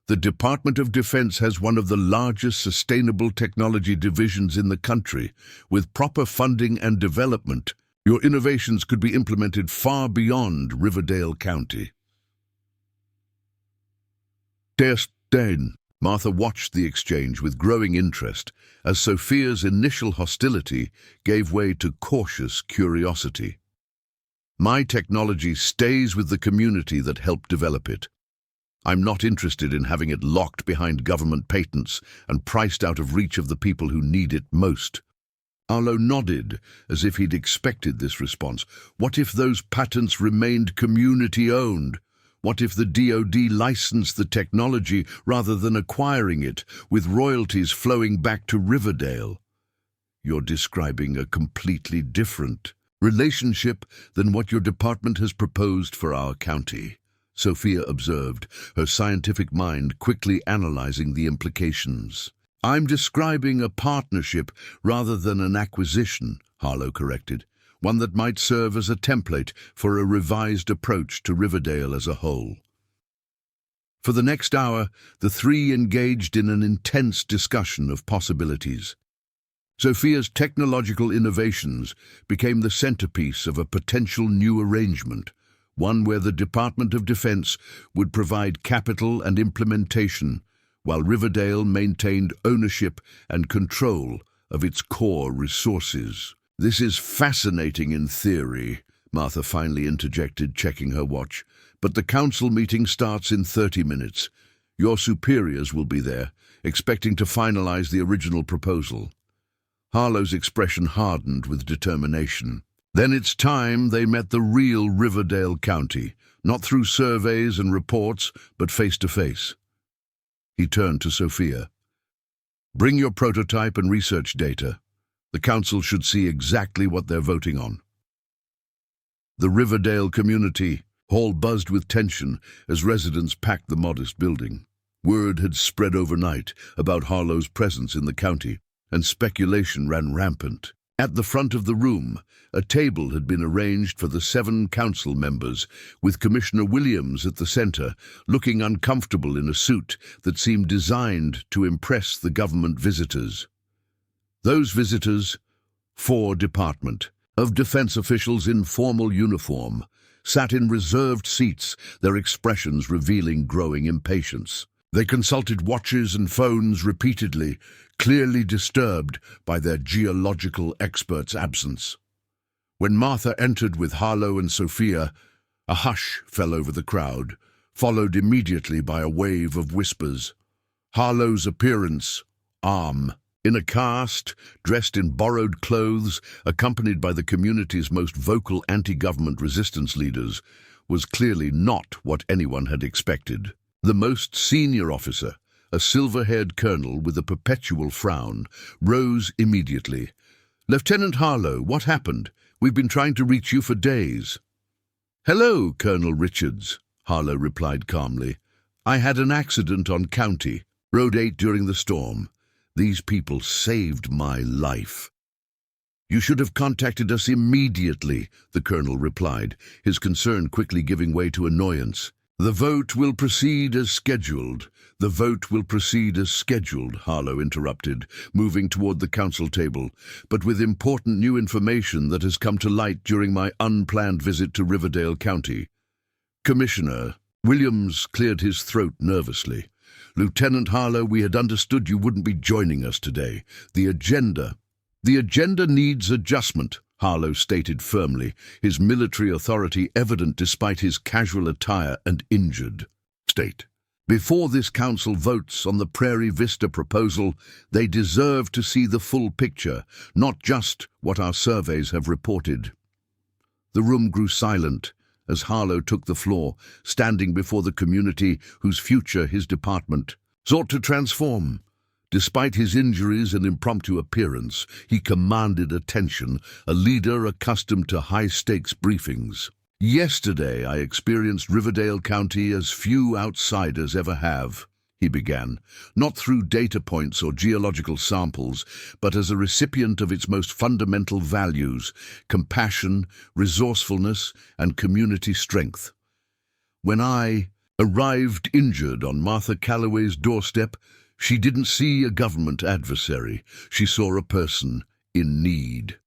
The Department of Defense has one of the largest sustainable technology divisions in the country. With proper funding and development, your innovations could be implemented far beyond Riverdale County." Disdain. Martha watched the exchange with growing interest as Sofia's initial hostility gave way to cautious curiosity. "My technology stays with the community that helped develop it. I'm not interested in having it locked behind government patents and priced out of reach of the people who need it most." Harlow nodded as if he'd expected this response. What if those patents remained community-owned? What if the DoD licensed the technology rather than acquiring it, with royalties flowing back to Riverdale? "You're describing a completely different relationship than what your department has proposed for our county," Sofia observed, her scientific mind quickly analyzing the implications. "I'm describing a partnership rather than an acquisition," Harlow corrected, "one that might serve as a template for a revised approach to Riverdale as a whole." For the next hour, the three engaged in an intense discussion of possibilities. Sofia's technological innovations became the centerpiece of a potential new arrangement, one where the Department of Defense would provide capital and implementation, while Riverdale maintained ownership and control of its core resources. "This is fascinating in theory," Martha finally interjected, checking her watch. "But the council meeting starts in 30 minutes. Your superiors will be there, expecting to finalize the original proposal." Harlow's expression hardened with determination. Then it's time they met the real Riverdale County, not through surveys and reports, but face to face. He turned to Sofia. "Bring your prototype and research data. The council should see exactly what they're voting on." The Riverdale community hall buzzed with tension as residents packed the modest building. Word had spread overnight about Harlow's presence in the county, and speculation ran rampant. At the front of the room, a table had been arranged for the 7 council members, with Commissioner Williams at the center, looking uncomfortable in a suit that seemed designed to impress the government visitors. Those visitors, 4 Department of Defense officials in formal uniform, sat in reserved seats, their expressions revealing growing impatience. They consulted watches and phones repeatedly, clearly disturbed by their geological expert's absence. When Martha entered with Harlow and Sofia, a hush fell over the crowd, followed immediately by a wave of whispers. Harlow's appearance, arm, in a cast, dressed in borrowed clothes, accompanied by the community's most vocal anti-government resistance leaders, was clearly not what anyone had expected. The most senior officer, a silver-haired colonel with a perpetual frown, rose immediately. "Lieutenant Harlow, what happened? We've been trying to reach you for days." "Hello, Colonel Richards," Harlow replied calmly. "I had an accident on County, Road 8 during the storm. These people saved my life." "You should have contacted us immediately," the colonel replied, his concern quickly giving way to annoyance. "The vote will proceed as scheduled. The vote will proceed as scheduled," Harlow interrupted, moving toward the council table, "but with important new information that has come to light during my unplanned visit to Riverdale County." "Commissioner," Williams cleared his throat nervously. "Lieutenant Harlow, we had understood you wouldn't be joining us today. The agenda needs adjustment," Harlow stated firmly, his military authority evident despite his casual attire and injured state. Before this council votes on the Prairie Vista proposal, they deserve to see the full picture, not just what our surveys have reported. The room grew silent as Harlow took the floor, standing before the community whose future his department sought to transform. Despite his injuries and impromptu appearance, he commanded attention, a leader accustomed to high-stakes briefings. "Yesterday I experienced Riverdale County as few outsiders ever have," he began, "not through data points or geological samples, but as a recipient of its most fundamental values: compassion, resourcefulness, and community strength. When I arrived injured on Martha Calloway's doorstep, she didn't see a government adversary. She saw a person in need."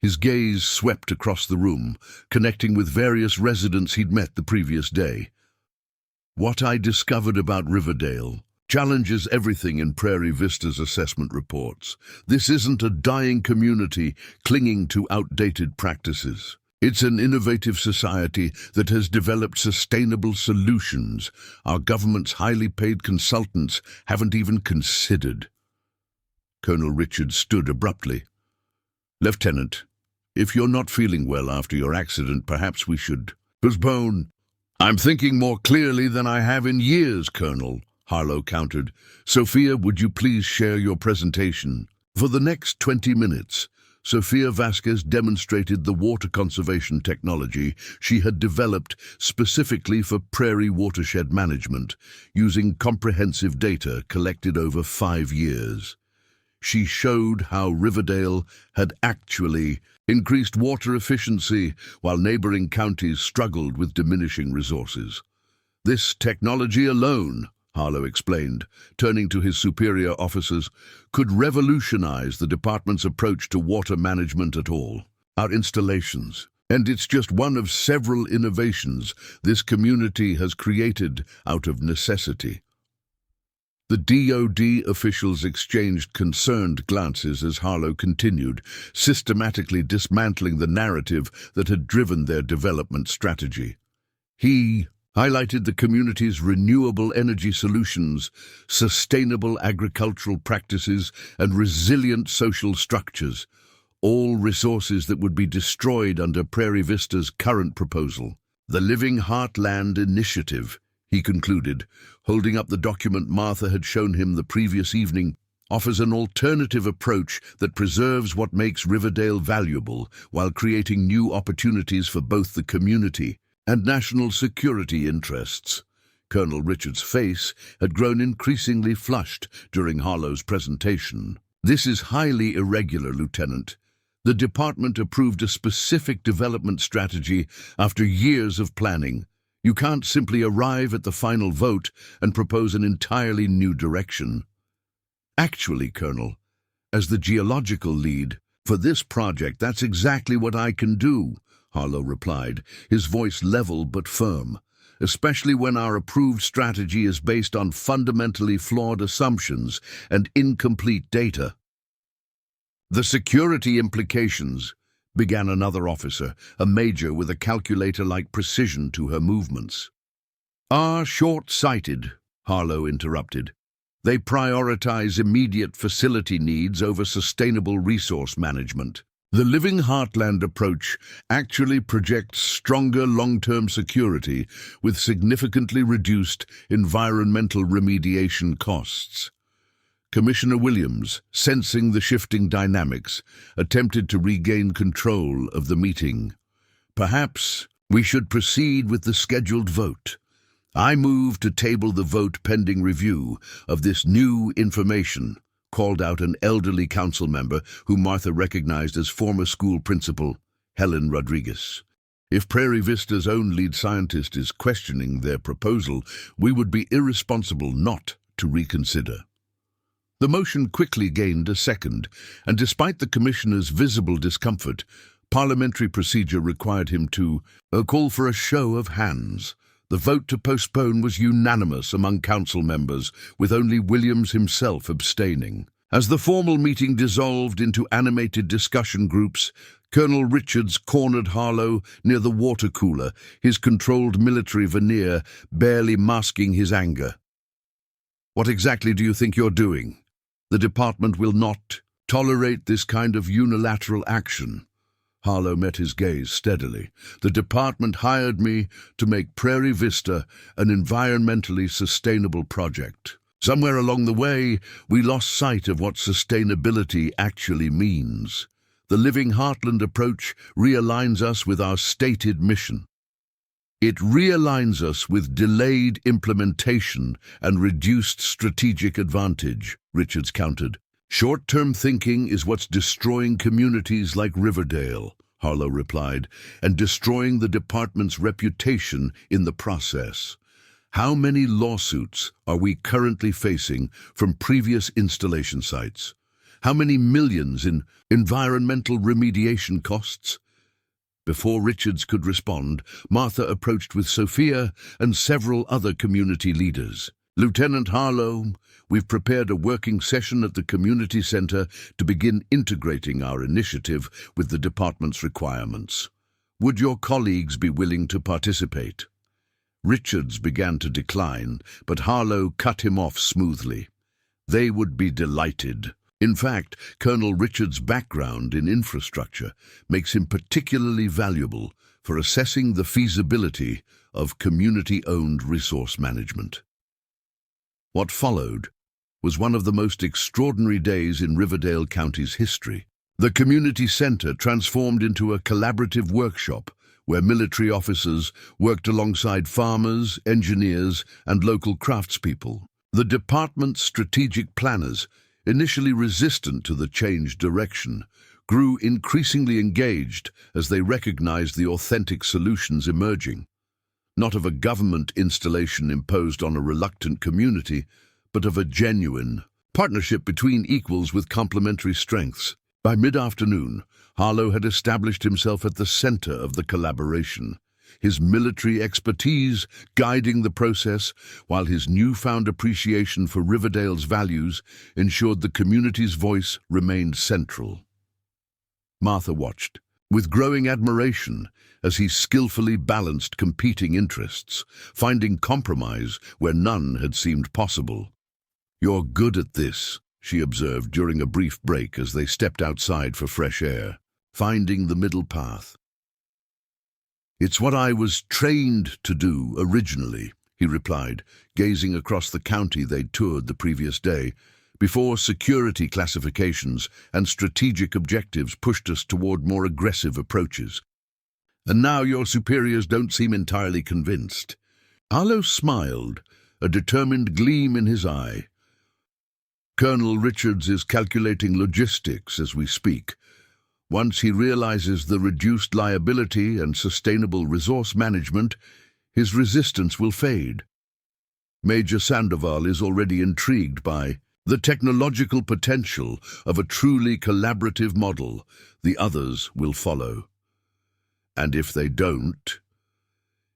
His gaze swept across the room, connecting with various residents he'd met the previous day. "What I discovered about Riverdale challenges everything in Prairie Vista's assessment reports. This isn't a dying community clinging to outdated practices. It's an innovative society that has developed sustainable solutions our government's highly paid consultants haven't even considered." Colonel Richards stood abruptly. "Lieutenant, if you're not feeling well after your accident, perhaps we should postpone." "I'm thinking more clearly than I have in years, Colonel," Harlow countered. "Sophia, would you please share your presentation?" For the next 20 minutes, Sophia Vasquez demonstrated the water conservation technology she had developed specifically for prairie watershed management, using comprehensive data collected over 5 years. She showed how Riverdale had actually increased water efficiency while neighboring counties struggled with diminishing resources. "This technology alone," Harlow explained, turning to his superior officers, "could revolutionize the department's approach to water management at all. Our installations, and it's just one of several innovations this community has created out of necessity." The DoD officials exchanged concerned glances as Harlow continued, systematically dismantling the narrative that had driven their development strategy. He highlighted the community's renewable energy solutions, sustainable agricultural practices, and resilient social structures, all resources that would be destroyed under Prairie Vista's current proposal. "The Living Heartland Initiative," he concluded, holding up the document Martha had shown him the previous evening, "offers an alternative approach that preserves what makes Riverdale valuable while creating new opportunities for both the community and national security interests." Colonel Richards' face had grown increasingly flushed during Harlow's presentation. "This is highly irregular, Lieutenant. The department approved a specific development strategy after years of planning. You can't simply arrive at the final vote and propose an entirely new direction." "Actually, Colonel, as the geological lead for this project, that's exactly what I can do," Harlow replied, his voice level but firm, "especially when our approved strategy is based on fundamentally flawed assumptions and incomplete data." "The security implications," began another officer, a major with a calculator-like precision to her movements. "Are short-sighted," Harlow interrupted. "They prioritize immediate facility needs over sustainable resource management. The Living Heartland approach actually projects stronger long-term security with significantly reduced environmental remediation costs." Commissioner Williams, sensing the shifting dynamics, attempted to regain control of the meeting. "Perhaps we should proceed with the scheduled vote. I move to table the vote pending review of this new information," called out an elderly council member whom Martha recognized as former school principal Helen Rodriguez. "If Prairie Vista's own lead scientist is questioning their proposal, we would be irresponsible not to reconsider." The motion quickly gained a second, and despite the commissioner's visible discomfort, parliamentary procedure required him to call for a show of hands. The vote to postpone was unanimous among council members, with only Williams himself abstaining. As the formal meeting dissolved into animated discussion groups, Colonel Richards cornered Harlow near the water cooler, his controlled military veneer barely masking his anger. "What exactly do you think you're doing? The department will not tolerate this kind of unilateral action." Harlow met his gaze steadily. "The department hired me to make Prairie Vista an environmentally sustainable project. Somewhere along the way, we lost sight of what sustainability actually means. The Living Heartland approach realigns us with our stated mission. It realigns us with delayed implementation and reduced strategic advantage," Richards countered. "Short-term thinking is what's destroying communities like Riverdale," Harlow replied, "and destroying the department's reputation in the process. How many lawsuits are we currently facing from previous installation sites? How many millions in environmental remediation costs?" Before Richards could respond, Martha approached with Sophia and several other community leaders. "Lieutenant Harlow, we've prepared a working session at the community center to begin integrating our initiative with the department's requirements. Would your colleagues be willing to participate?" Richards began to decline, but Harlow cut him off smoothly. "They would be delighted. In fact, Colonel Richards' background in infrastructure makes him particularly valuable for assessing the feasibility of community-owned resource management." What followed was one of the most extraordinary days in Riverdale County's history. The community center transformed into a collaborative workshop where military officers worked alongside farmers, engineers, and local craftspeople. The department's strategic planners, initially resistant to the changed direction, grew increasingly engaged as they recognized the authentic solutions emerging, not of a government installation imposed on a reluctant community, but of a genuine partnership between equals with complementary strengths. By mid-afternoon, Harlow had established himself at the center of the collaboration, his military expertise guiding the process, while his newfound appreciation for Riverdale's values ensured the community's voice remained central. Martha watched with growing admiration as he skillfully balanced competing interests, finding compromise where none had seemed possible. "You're good at this," she observed during a brief break as they stepped outside for fresh air, "finding the middle path." "It's what I was trained to do originally," he replied, gazing across the county they'd toured the previous day, before security classifications and strategic objectives pushed us toward more aggressive approaches. "And now your superiors don't seem entirely convinced." Harlow smiled, a determined gleam in his eye. "Colonel Richards is calculating logistics as we speak. Once he realizes the reduced liability and sustainable resource management, his resistance will fade. Major Sandoval is already intrigued by the technological potential of a truly collaborative model. The others will follow. And if they don't,"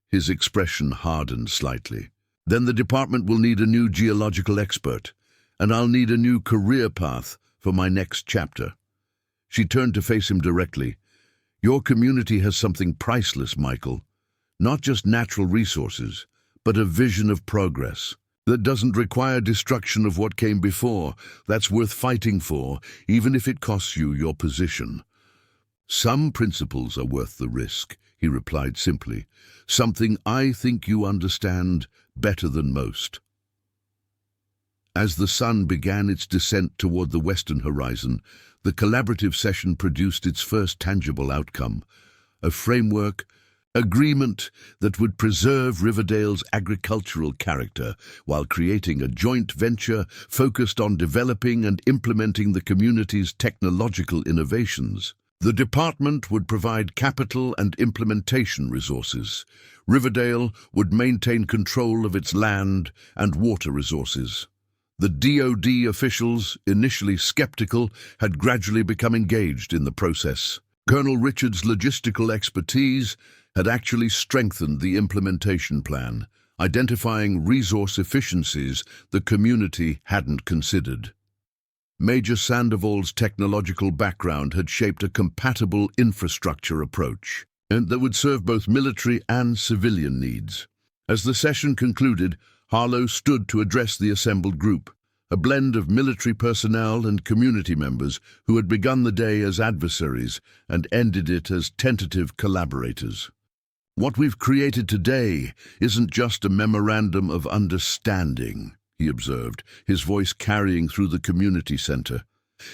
his expression hardened slightly, "then the department will need a new geological expert, and I'll need a new career path for my next chapter." She turned to face him directly. "Your community has something priceless, Michael. Not just natural resources, but a vision of progress that doesn't require destruction of what came before. That's worth fighting for, even if it costs you your position." "Some principles are worth the risk," he replied simply. "Something I think you understand better than most." As the sun began its descent toward the western horizon, the collaborative session produced its first tangible outcome, a framework agreement that would preserve Riverdale's agricultural character while creating a joint venture focused on developing and implementing the community's technological innovations. The department would provide capital and implementation resources. Riverdale would maintain control of its land and water resources. The DoD officials, initially skeptical, had gradually become engaged in the process. Colonel Richards' logistical expertise had actually strengthened the implementation plan, identifying resource efficiencies the community hadn't considered. Major Sandoval's technological background had shaped a compatible infrastructure approach, and that would serve both military and civilian needs. As the session concluded, Harlow stood to address the assembled group, a blend of military personnel and community members who had begun the day as adversaries and ended it as tentative collaborators. "What we've created today isn't just a memorandum of understanding," he observed, his voice carrying through the community center.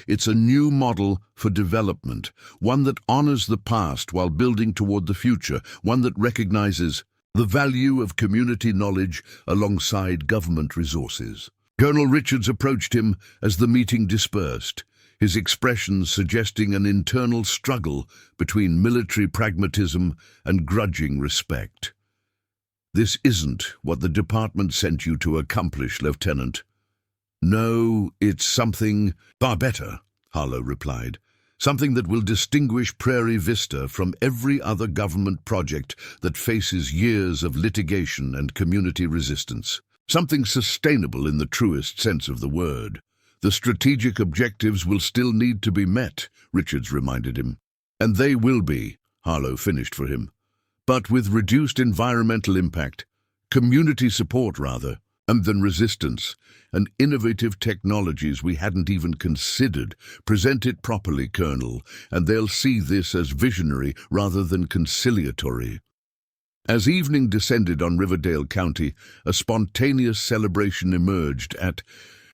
"It's a new model for development, one that honors the past while building toward the future, one that recognizes the value of community knowledge alongside government resources." Colonel Richards approached him as the meeting dispersed, his expressions suggesting an internal struggle between military pragmatism and grudging respect. "This isn't what the department sent you to accomplish, Lieutenant." "No, it's something far better," Harlow replied. "Something that will distinguish Prairie Vista from every other government project that faces years of litigation and community resistance. Something sustainable in the truest sense of the word. The strategic objectives will still need to be met," Richards reminded him. "And they will be," Harlow finished for him. "But with reduced environmental impact, community support rather, and then resistance, and innovative technologies we hadn't even considered. Present it properly, Colonel, and they'll see this as visionary rather than conciliatory." As evening descended on Riverdale County, a spontaneous celebration emerged at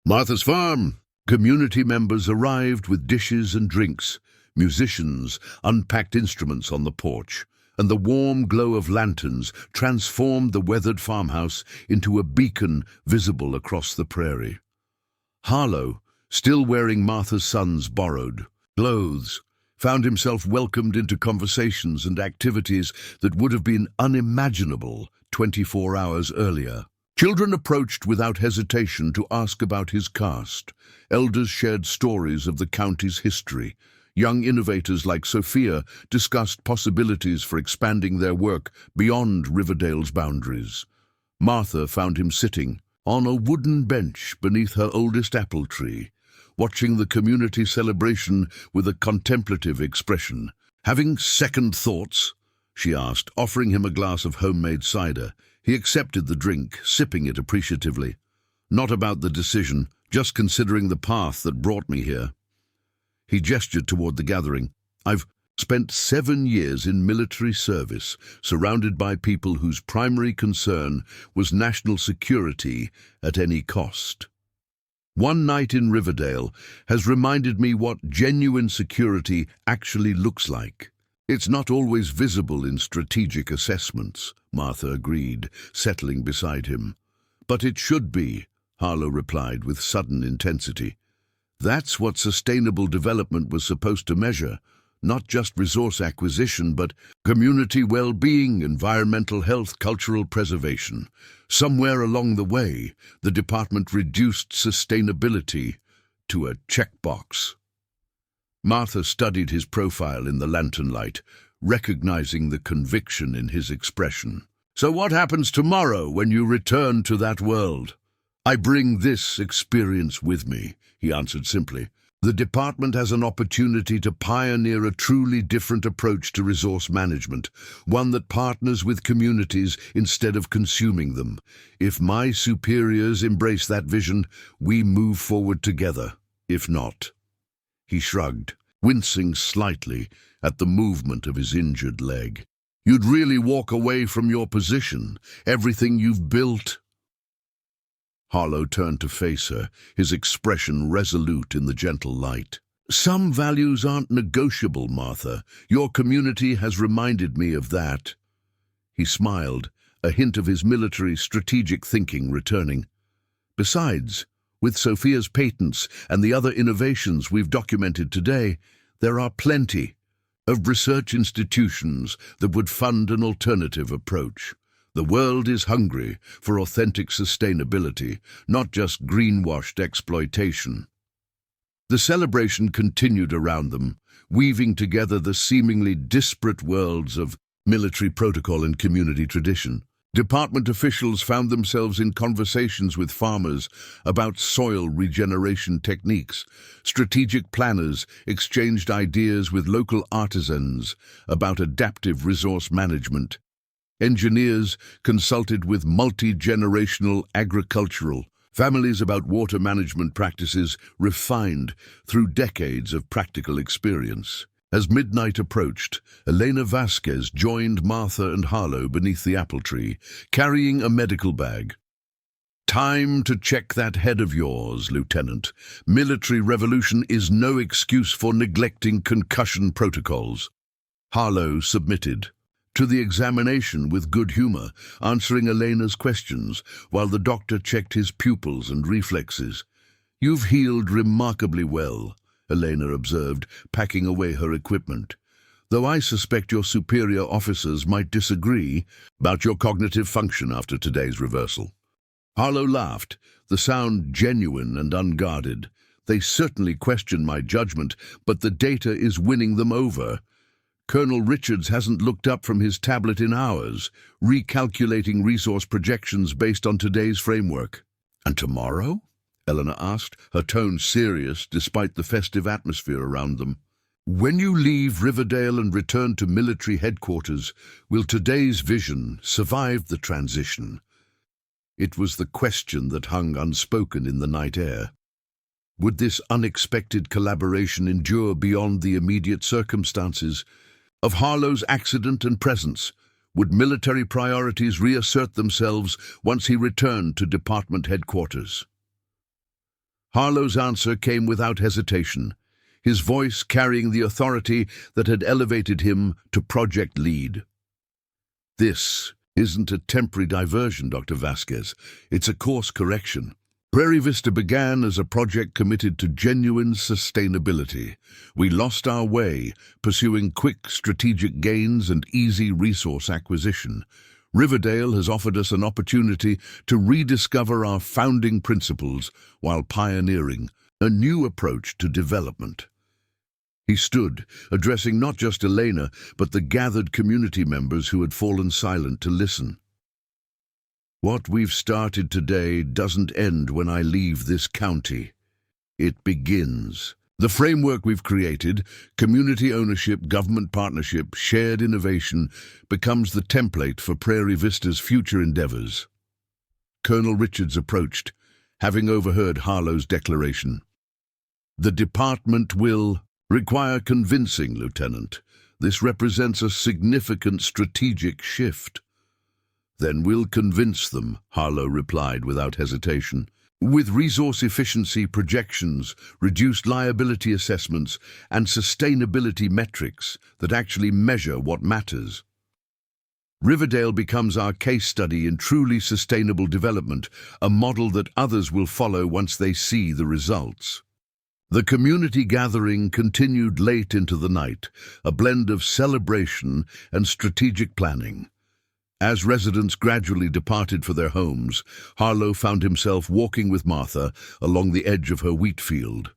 Martha's farm. Community members arrived with dishes and drinks. Musicians unpacked instruments on the porch, and the warm glow of lanterns transformed the weathered farmhouse into a beacon visible across the prairie. Harlow, still wearing Martha's son's borrowed clothes, found himself welcomed into conversations and activities that would have been unimaginable 24 hours earlier. Children approached without hesitation to ask about his caste. Elders shared stories of the county's history. Young innovators like Sophia discussed possibilities for expanding their work beyond Riverdale's boundaries. Martha found him sitting on a wooden bench beneath her oldest apple tree, watching the community celebration with a contemplative expression. "Having second thoughts?" she asked, offering him a glass of homemade cider. He accepted the drink, sipping it appreciatively. "Not about the decision, just considering the path that brought me here." He gestured toward the gathering. "I've spent 7 years in military service, surrounded by people whose primary concern was national security at any cost. One night in Riverdale has reminded me what genuine security actually looks like. It's not always visible in strategic assessments," Martha agreed, settling beside him. "But it should be," Harlow replied with sudden intensity. "That's what sustainable development was supposed to measure, not just resource acquisition, but community well-being, environmental health, cultural preservation. Somewhere along the way, the department reduced sustainability to a checkbox." Martha studied his profile in the lantern light, recognizing the conviction in his expression. "So what happens tomorrow when you return to that world?" "I bring this experience with me," he answered simply. "The department has an opportunity to pioneer a truly different approach to resource management, one that partners with communities instead of consuming them. If my superiors embrace that vision, we move forward together. If not..." He shrugged, wincing slightly at the movement of his injured leg. "You'd really walk away from your position, everything you've built?" Harlow turned to face her, his expression resolute in the gentle light. "Some values aren't negotiable, Martha. Your community has reminded me of that." He smiled, a hint of his military strategic thinking returning. "Besides, with Sophia's patents and the other innovations we've documented today, there are plenty of research institutions that would fund an alternative approach. The world is hungry for authentic sustainability, not just greenwashed exploitation." The celebration continued around them, weaving together the seemingly disparate worlds of military protocol and community tradition. Department officials found themselves in conversations with farmers about soil regeneration techniques. Strategic planners exchanged ideas with local artisans about adaptive resource management. Engineers consulted with multi-generational agricultural families about water management practices refined through decades of practical experience. As midnight approached, Elena Vasquez joined Martha and Harlow beneath the apple tree, carrying a medical bag. "Time to check that head of yours, Lieutenant. Military revolution is no excuse for neglecting concussion protocols." Harlow submitted to the examination with good humor, answering Elena's questions while the doctor checked his pupils and reflexes. "You've healed remarkably well," Elena observed, packing away her equipment. "Though I suspect your superior officers might disagree about your cognitive function after today's reversal." Harlow laughed, the sound genuine and unguarded. "They certainly question my judgment, but the data is winning them over. Colonel Richards hasn't looked up from his tablet in hours, recalculating resource projections based on today's framework." "And tomorrow?" Eleanor asked, her tone serious despite the festive atmosphere around them. "When you leave Riverdale and return to military headquarters, will today's vision survive the transition?" It was the question that hung unspoken in the night air. Would this unexpected collaboration endure beyond the immediate circumstances of Harlow's accident and presence? Would military priorities reassert themselves once he returned to department headquarters? Harlow's answer came without hesitation, his voice carrying the authority that had elevated him to project lead. "This isn't a temporary diversion, Dr. Vasquez. It's a course correction. Prairie Vista began as a project committed to genuine sustainability. We lost our way, pursuing quick strategic gains and easy resource acquisition. Riverdale has offered us an opportunity to rediscover our founding principles while pioneering a new approach to development." He stood, addressing not just Elena, but the gathered community members who had fallen silent to listen. "What we've started today doesn't end when I leave this county. It begins. The framework we've created, community ownership, government partnership, shared innovation, becomes the template for Prairie Vista's future endeavors." Colonel Richards approached, having overheard Harlow's declaration. "The department will require convincing, Lieutenant. This represents a significant strategic shift." "Then we'll convince them," Harlow replied without hesitation. "With resource efficiency projections, reduced liability assessments, and sustainability metrics that actually measure what matters. Riverdale becomes our case study in truly sustainable development, a model that others will follow once they see the results." The community gathering continued late into the night, a blend of celebration and strategic planning. As residents gradually departed for their homes, Harlow found himself walking with Martha along the edge of her wheat field.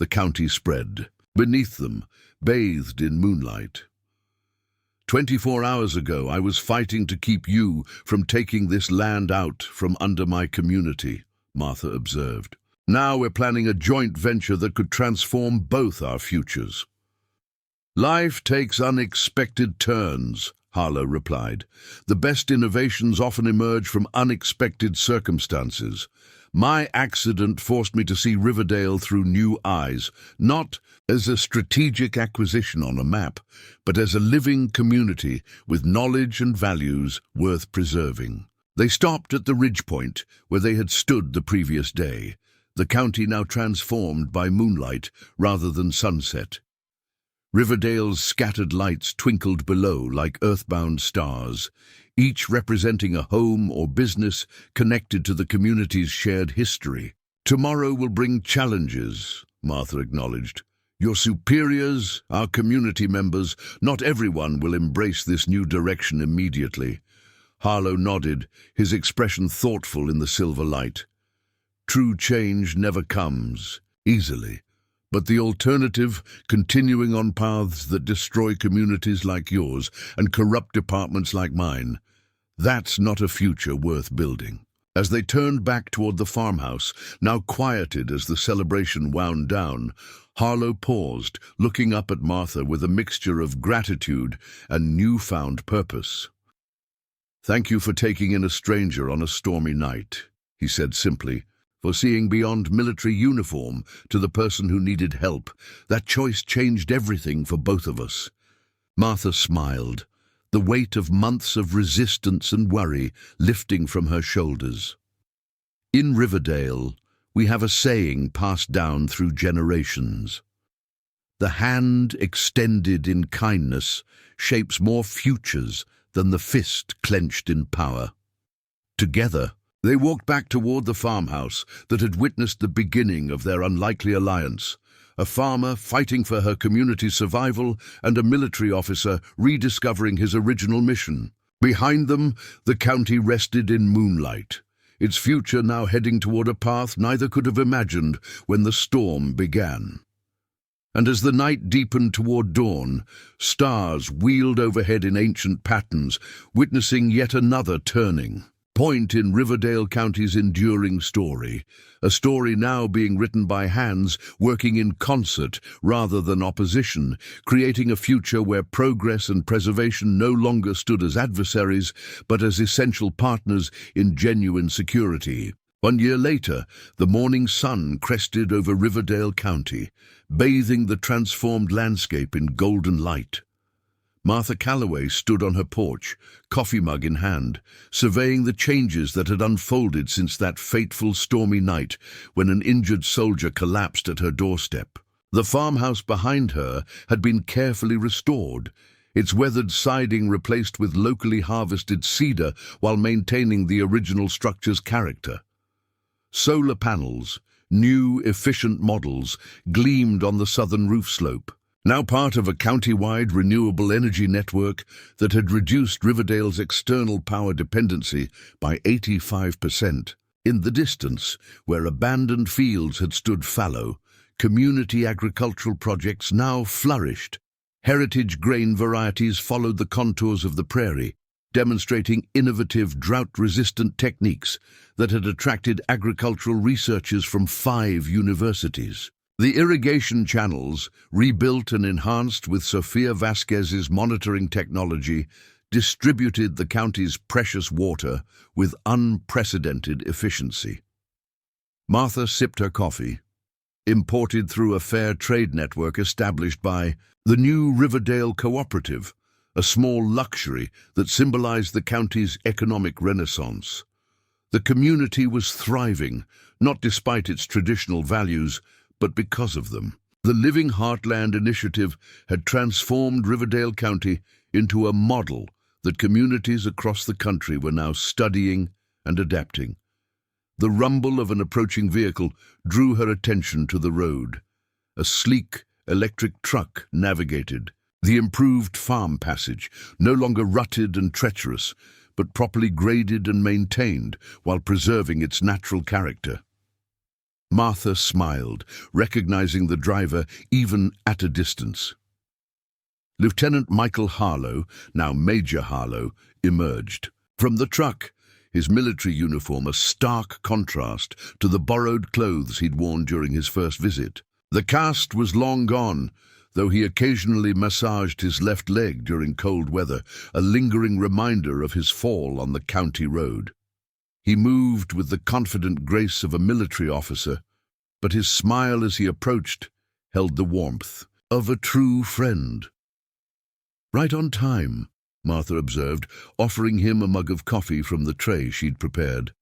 The county spread beneath them, bathed in moonlight. 24 hours ago, I was fighting to keep you from taking this land out from under my community," Martha observed. "Now we're planning a joint venture that could transform both our futures." "Life takes unexpected turns," Harlow replied. "The best innovations often emerge from unexpected circumstances. My accident forced me to see Riverdale through new eyes, not as a strategic acquisition on a map, but as a living community with knowledge and values worth preserving." They stopped at the ridge point where they had stood the previous day, the county now transformed by moonlight rather than sunset. Riverdale's scattered lights twinkled below like earthbound stars, each representing a home or business connected to the community's shared history. "Tomorrow will bring challenges," Martha acknowledged. "Your superiors, our community members, not everyone will embrace this new direction immediately." Harlow nodded, his expression thoughtful in the silver light. "True change never comes easily. But the alternative, continuing on paths that destroy communities like yours and corrupt departments like mine, That's not a future worth building. As they turned back toward the farmhouse, now quieted as the celebration wound down, Harlow paused, looking up at Martha with a mixture of gratitude and newfound purpose. "Thank you for taking in a stranger on a stormy night," he said simply, "for seeing beyond military uniform to the person who needed help. That choice changed everything for both of us." Martha smiled, the weight of months of resistance and worry lifting from her shoulders. In Riverdale, we have a saying passed down through generations. The hand extended in kindness shapes more futures than the fist clenched in power. Together, they walked back toward the farmhouse that had witnessed the beginning of their unlikely alliance. A farmer fighting for her community's survival and a military officer rediscovering his original mission. Behind them, the county rested in moonlight, its future now heading toward a path neither could have imagined when the storm began. And as the night deepened toward dawn, stars wheeled overhead in ancient patterns, witnessing yet another turning point in Riverdale County's enduring story, a story now being written by hands working in concert rather than opposition, creating a future where progress and preservation no longer stood as adversaries, but as essential partners in genuine security. 1 year later, the morning sun crested over Riverdale County, bathing the transformed landscape in golden light. Martha Calloway stood on her porch, coffee mug in hand, surveying the changes that had unfolded since that fateful stormy night when an injured soldier collapsed at her doorstep. The farmhouse behind her had been carefully restored, its weathered siding replaced with locally harvested cedar while maintaining the original structure's character. Solar panels, new, efficient models, gleamed on the southern roof slope, now part of a county-wide renewable energy network that had reduced Riverdale's external power dependency by 85%. In the distance, where abandoned fields had stood fallow, community agricultural projects now flourished. Heritage grain varieties followed the contours of the prairie, demonstrating innovative drought-resistant techniques that had attracted agricultural researchers from 5 universities. The irrigation channels, rebuilt and enhanced with Sofia Vasquez's monitoring technology, distributed the county's precious water with unprecedented efficiency. Martha sipped her coffee, imported through a fair trade network established by the new Riverdale Cooperative, a small luxury that symbolized the county's economic renaissance. The community was thriving, not despite its traditional values, but because of them. The Living Heartland Initiative had transformed Riverdale County into a model that communities across the country were now studying and adapting. The rumble of an approaching vehicle drew her attention to the road. A sleek, electric truck navigated the improved farm passage, no longer rutted and treacherous, but properly graded and maintained while preserving its natural character. Martha smiled, recognizing the driver even at a distance. Lieutenant Michael Harlow, now Major Harlow, emerged. From the truck, his military uniform a stark contrast to the borrowed clothes he'd worn during his first visit. The cast was long gone, though he occasionally massaged his left leg during cold weather, a lingering reminder of his fall on the county road. He moved with the confident grace of a military officer, but his smile as he approached held the warmth of a true friend. "Right on time," Martha observed, offering him a mug of coffee from the tray she'd prepared.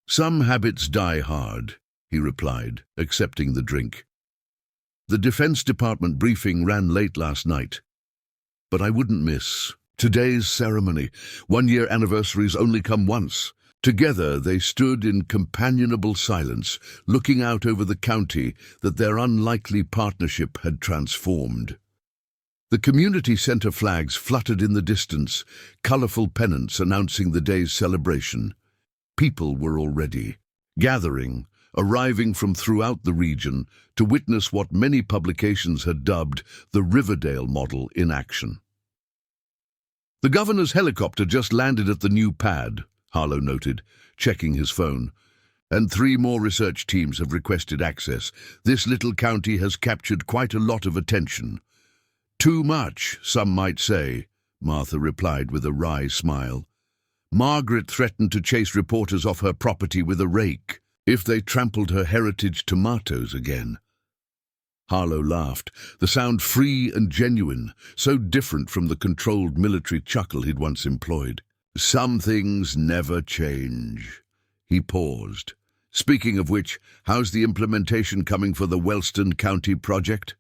"Some habits die hard," he replied, accepting the drink. "The Defense Department briefing ran late last night, but I wouldn't miss today's ceremony. 1-year anniversaries only come once." Together they stood in companionable silence, looking out over the county that their unlikely partnership had transformed. The community center flags fluttered in the distance, colorful pennants announcing the day's celebration. People were already gathering, arriving from throughout the region to witness what many publications had dubbed the Riverdale model in action. The governor's helicopter just landed at the new pad, Harlow noted, checking his phone. And 3 more research teams have requested access. This little county has captured quite a lot of attention. Too much, some might say, Martha replied with a wry smile. Margaret threatened to chase reporters off her property with a rake if they trampled her heritage tomatoes again. Harlow laughed, the sound free and genuine, so different from the controlled military chuckle he'd once employed. Some things never change. He paused. Speaking of which, how's the implementation coming for the Wellston County project?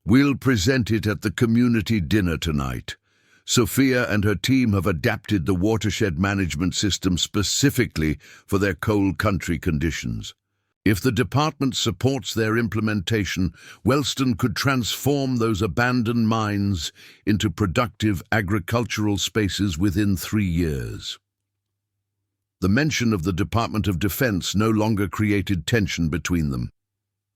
We'll present it at the community dinner tonight. Sophia and her team have adapted the watershed management system specifically for their cold country conditions. If the department supports their implementation, Wellston could transform those abandoned mines into productive agricultural spaces within 3 years. The mention of the Department of Defense no longer created tension between them.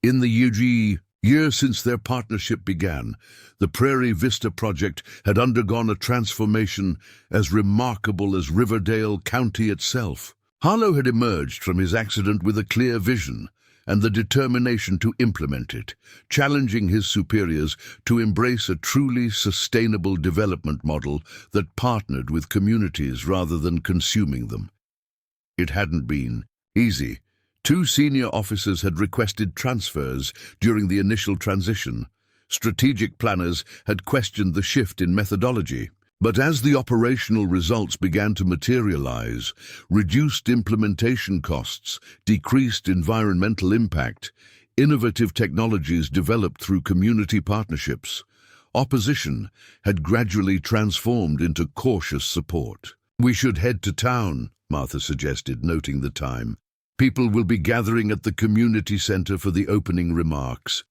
In the year since their partnership began, the Prairie Vista project had undergone a transformation as remarkable as Riverdale County itself. Harlow had emerged from his accident with a clear vision and the determination to implement it, challenging his superiors to embrace a truly sustainable development model that partnered with communities rather than consuming them. It hadn't been easy. 2 senior officers had requested transfers during the initial transition. Strategic planners had questioned the shift in methodology. But as the operational results began to materialize, reduced implementation costs, decreased environmental impact, innovative technologies developed through community partnerships, opposition had gradually transformed into cautious support. We should head to town, Martha suggested, noting the time. People will be gathering at the community center for the opening remarks.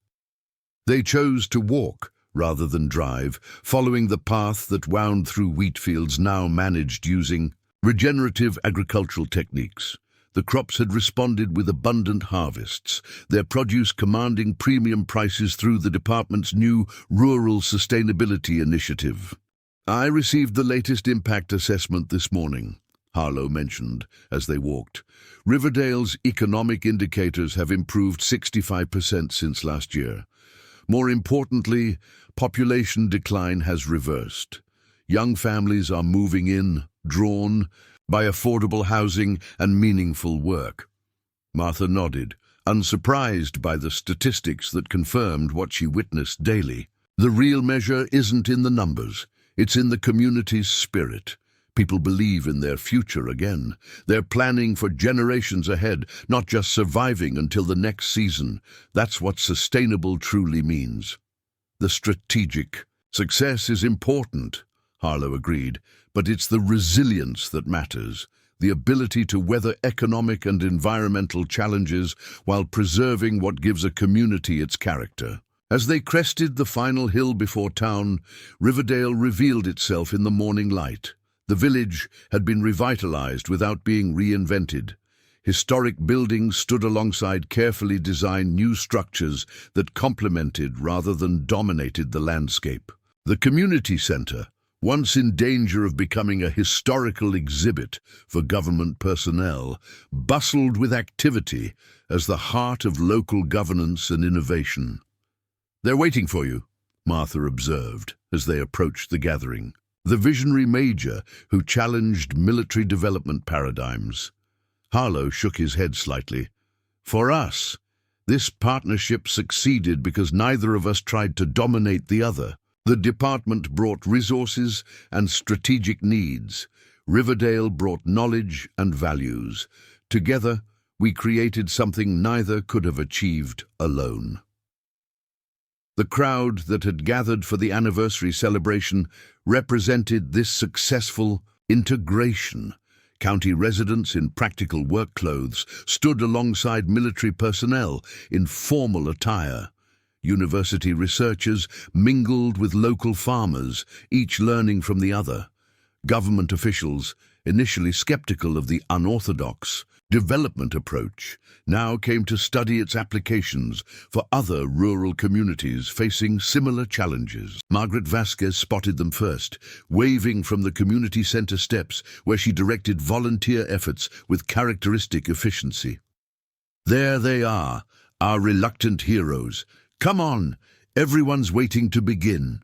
They chose to walk rather than drive, following the path that wound through wheat fields now managed using regenerative agricultural techniques. The crops had responded with abundant harvests, their produce commanding premium prices through the department's new Rural Sustainability Initiative. I received the latest impact assessment this morning, Harlow mentioned as they walked. Riverdale's economic indicators have improved 65% since last year. More importantly, population decline has reversed. Young families are moving in, drawn by affordable housing and meaningful work. Martha nodded, unsurprised by the statistics that confirmed what she witnessed daily. The real measure isn't in the numbers, it's in the community's spirit. People believe in their future again. They're planning for generations ahead, not just surviving until the next season. That's what sustainable truly means. The strategic success is important, Harlow agreed, but it's the resilience that matters, the ability to weather economic and environmental challenges while preserving what gives a community its character. As they crested the final hill before town, Riverdale revealed itself in the morning light. The village had been revitalized without being reinvented. Historic buildings stood alongside carefully designed new structures that complemented rather than dominated the landscape. The community center, once in danger of becoming a historical exhibit for government personnel, bustled with activity as the heart of local governance and innovation. "They're waiting for you," Martha observed as they approached the gathering. The visionary major who challenged military development paradigms. Harlow shook his head slightly. "For us, this partnership succeeded because neither of us tried to dominate the other. The department brought resources and strategic needs. Riverdale brought knowledge and values. Together, we created something neither could have achieved alone." The crowd that had gathered for the anniversary celebration represented this successful integration. County residents in practical work clothes stood alongside military personnel in formal attire. University researchers mingled with local farmers, each learning from the other. Government officials, initially skeptical of the unorthodox development approach, now came to study its applications for other rural communities facing similar challenges. Margaret Vasquez spotted them first, waving from the community center steps where she directed volunteer efforts with characteristic efficiency. "There they are, our reluctant heroes. Come on, everyone's waiting to begin."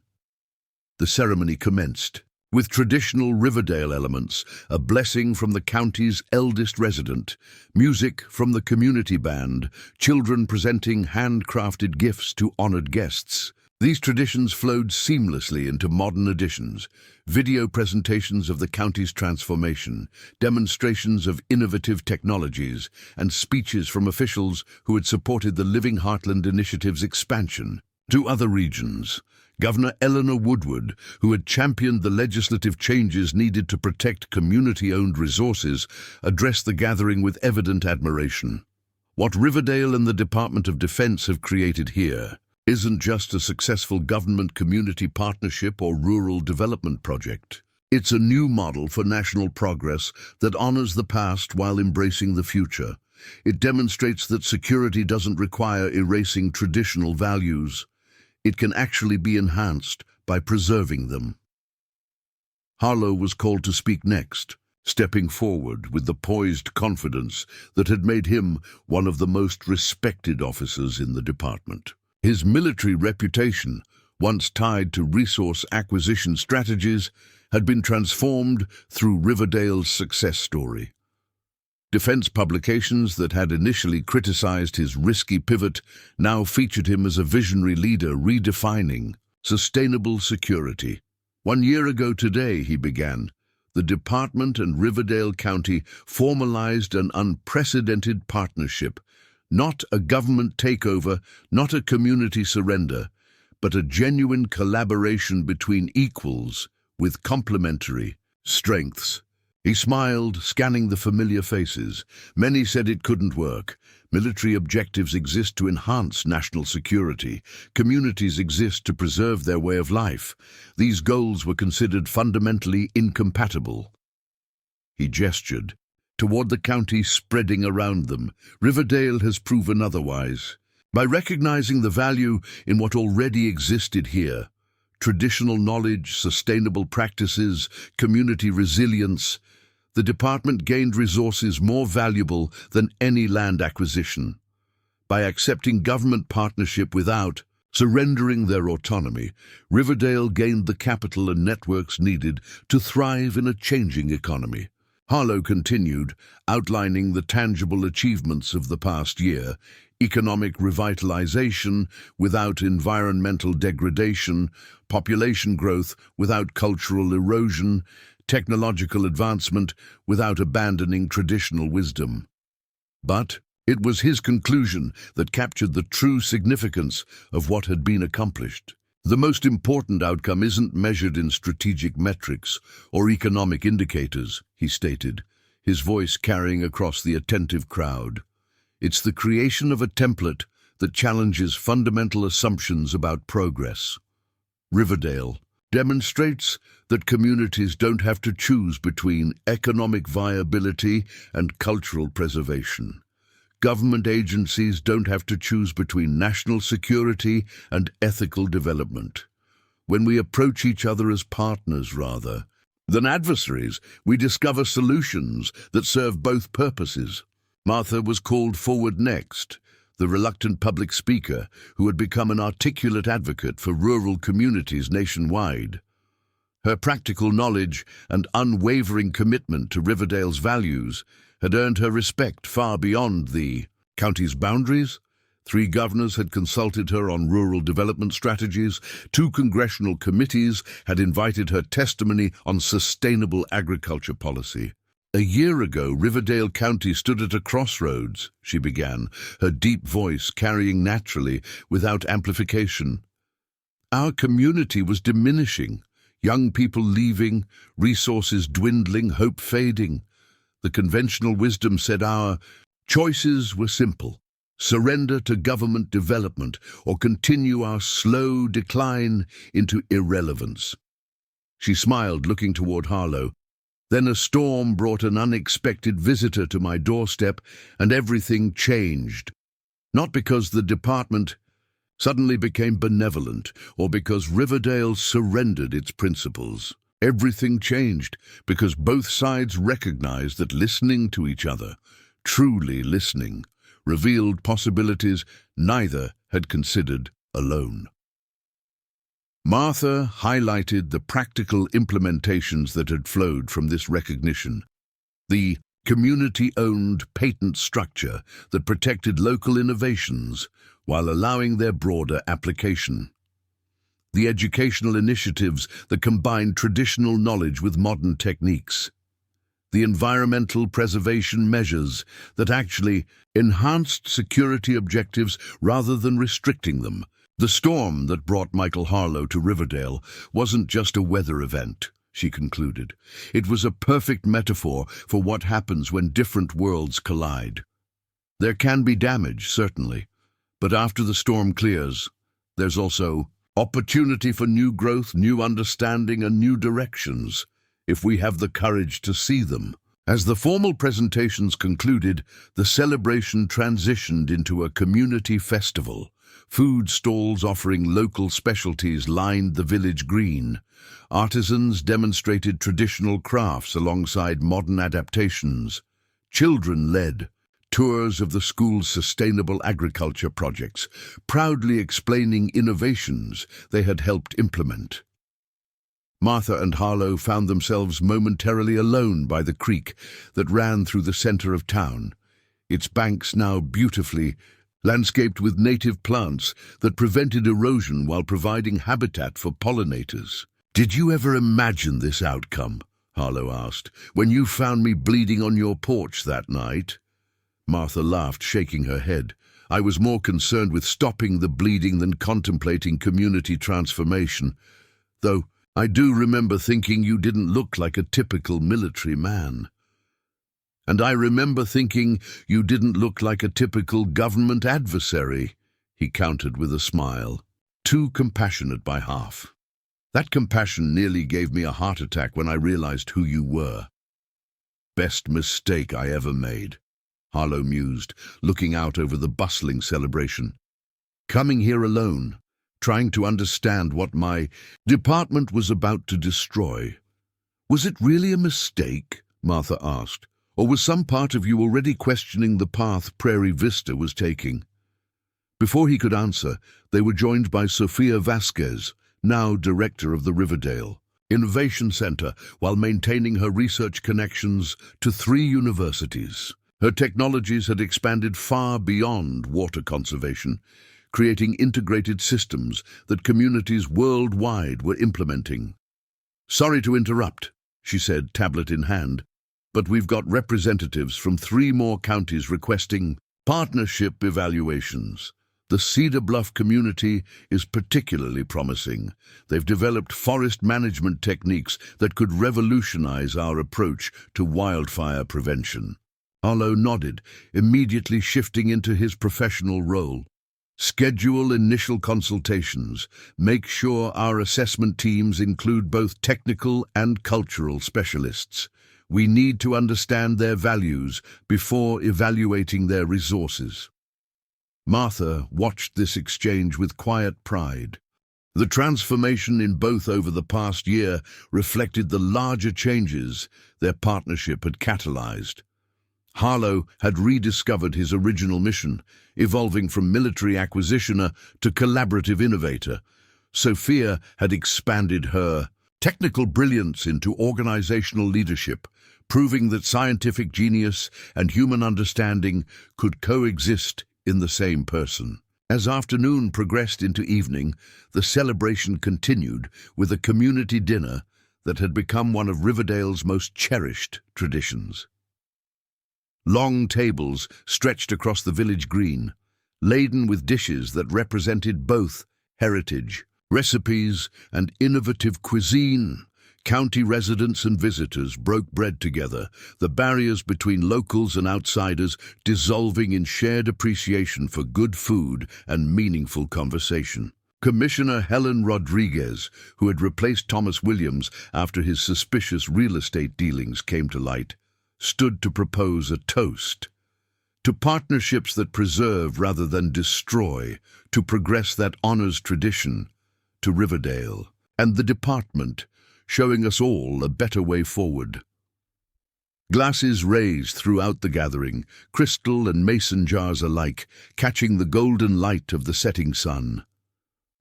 The ceremony commenced with traditional Riverdale elements, a blessing from the county's eldest resident, music from the community band, children presenting handcrafted gifts to honored guests. These traditions flowed seamlessly into modern additions, video presentations of the county's transformation, demonstrations of innovative technologies, and speeches from officials who had supported the Living Heartland Initiative's expansion to other regions. Governor Eleanor Woodward, who had championed the legislative changes needed to protect community-owned resources, addressed the gathering with evident admiration. What Riverdale and the Department of Defense have created here isn't just a successful government-community partnership or rural development project. It's a new model for national progress that honors the past while embracing the future. It demonstrates that security doesn't require erasing traditional values. It can actually be enhanced by preserving them. Harlow was called to speak next, stepping forward with the poised confidence that had made him one of the most respected officers in the department. His military reputation, once tied to resource acquisition strategies, had been transformed through Riverdale's success story. Defense publications that had initially criticized his risky pivot now featured him as a visionary leader redefining sustainable security. 1 year ago today, he began, the department and Riverdale County formalized an unprecedented partnership, not a government takeover, not a community surrender, but a genuine collaboration between equals with complementary strengths. He smiled, scanning the familiar faces. Many said it couldn't work. Military objectives exist to enhance national security. Communities exist to preserve their way of life. These goals were considered fundamentally incompatible. He gestured toward the county spreading around them. Riverdale has proven otherwise. By recognizing the value in what already existed here, traditional knowledge, sustainable practices, community resilience, the department gained resources more valuable than any land acquisition. By accepting government partnership without surrendering their autonomy, Riverdale gained the capital and networks needed to thrive in a changing economy. Harlow continued, outlining the tangible achievements of the past year: economic revitalization without environmental degradation, population growth without cultural erosion, technological advancement without abandoning traditional wisdom. But it was his conclusion that captured the true significance of what had been accomplished. The most important outcome isn't measured in strategic metrics or economic indicators, he stated, his voice carrying across the attentive crowd. It's the creation of a template that challenges fundamental assumptions about progress. Riverdale demonstrates that communities don't have to choose between economic viability and cultural preservation. Government agencies don't have to choose between national security and ethical development. When we approach each other as partners rather than adversaries, we discover solutions that serve both purposes. Martha was called forward next, the reluctant public speaker who had become an articulate advocate for rural communities nationwide. Her practical knowledge and unwavering commitment to Riverdale's values had earned her respect far beyond the county's boundaries. 3 governors had consulted her on rural development strategies. 2 congressional committees had invited her testimony on sustainable agriculture policy. "A year ago, Riverdale County stood at a crossroads," she began, her deep voice carrying naturally without amplification. "Our community was diminishing, young people leaving, resources dwindling, hope fading. The conventional wisdom said our choices were simple: surrender to government development or continue our slow decline into irrelevance." She smiled, looking toward Harlow. Then a storm brought an unexpected visitor to my doorstep, and everything changed. Not because the department suddenly became benevolent, or because Riverdale surrendered its principles. Everything changed because both sides recognized that listening to each other, truly listening, revealed possibilities neither had considered alone. Martha highlighted the practical implementations that had flowed from this recognition. The community-owned patent structure that protected local innovations while allowing their broader application. The educational initiatives that combined traditional knowledge with modern techniques. The environmental preservation measures that actually enhanced security objectives rather than restricting them. The storm that brought Michael Harlow to Riverdale wasn't just a weather event, she concluded. It was a perfect metaphor for what happens when different worlds collide. There can be damage, certainly, but after the storm clears, there's also opportunity for new growth, new understanding, and new directions, if we have the courage to see them. As the formal presentations concluded, the celebration transitioned into a community festival. Food stalls offering local specialties lined the village green. Artisans demonstrated traditional crafts alongside modern adaptations. Children led tours of the school's sustainable agriculture projects, proudly explaining innovations they had helped implement. Martha and Harlow found themselves momentarily alone by the creek that ran through the center of town, its banks now beautifully landscaped with native plants that prevented erosion while providing habitat for pollinators. "Did you ever imagine this outcome?" Harlow asked, "when you found me bleeding on your porch that night?" Martha laughed, shaking her head. "I was more concerned with stopping the bleeding than contemplating community transformation. Though I do remember thinking you didn't look like a typical military man. And I remember thinking you didn't look like a typical government adversary," he countered with a smile. "Too compassionate by half. That compassion nearly gave me a heart attack when I realized who you were." "Best mistake I ever made," Harlow mused, looking out over the bustling celebration. "Coming here alone, trying to understand what my department was about to destroy. Was it really a mistake?" Martha asked. "Or was some part of you already questioning the path Prairie Vista was taking?" Before he could answer, they were joined by Sofia Vasquez, now director of the Riverdale Innovation Center, while maintaining her research connections to 3 universities. Her technologies had expanded far beyond water conservation, creating integrated systems that communities worldwide were implementing. "Sorry to interrupt," she said, tablet in hand, "but we've got representatives from 3 more counties requesting partnership evaluations. The Cedar Bluff community is particularly promising. They've developed forest management techniques that could revolutionize our approach to wildfire prevention." Harlow nodded, immediately shifting into his professional role. "Schedule initial consultations. Make sure our assessment teams include both technical and cultural specialists. We need to understand their values before evaluating their resources." Martha watched this exchange with quiet pride. The transformation in both over the past year reflected the larger changes their partnership had catalyzed. Harlow had rediscovered his original mission, evolving from military acquisitioner to collaborative innovator. Sophia had expanded her technical brilliance into organizational leadership, proving that scientific genius and human understanding could coexist in the same person. As afternoon progressed into evening, the celebration continued with a community dinner that had become one of Riverdale's most cherished traditions. Long tables stretched across the village green, laden with dishes that represented both heritage, recipes, and innovative cuisine. County residents and visitors broke bread together, the barriers between locals and outsiders dissolving in shared appreciation for good food and meaningful conversation. Commissioner Helen Rodriguez, who had replaced Thomas Williams after his suspicious real estate dealings came to light, stood to propose a toast. To partnerships that preserve rather than destroy, to progress that honors tradition, to Riverdale, and the department, showing us all a better way forward. Glasses raised throughout the gathering, crystal and mason jars alike, catching the golden light of the setting sun.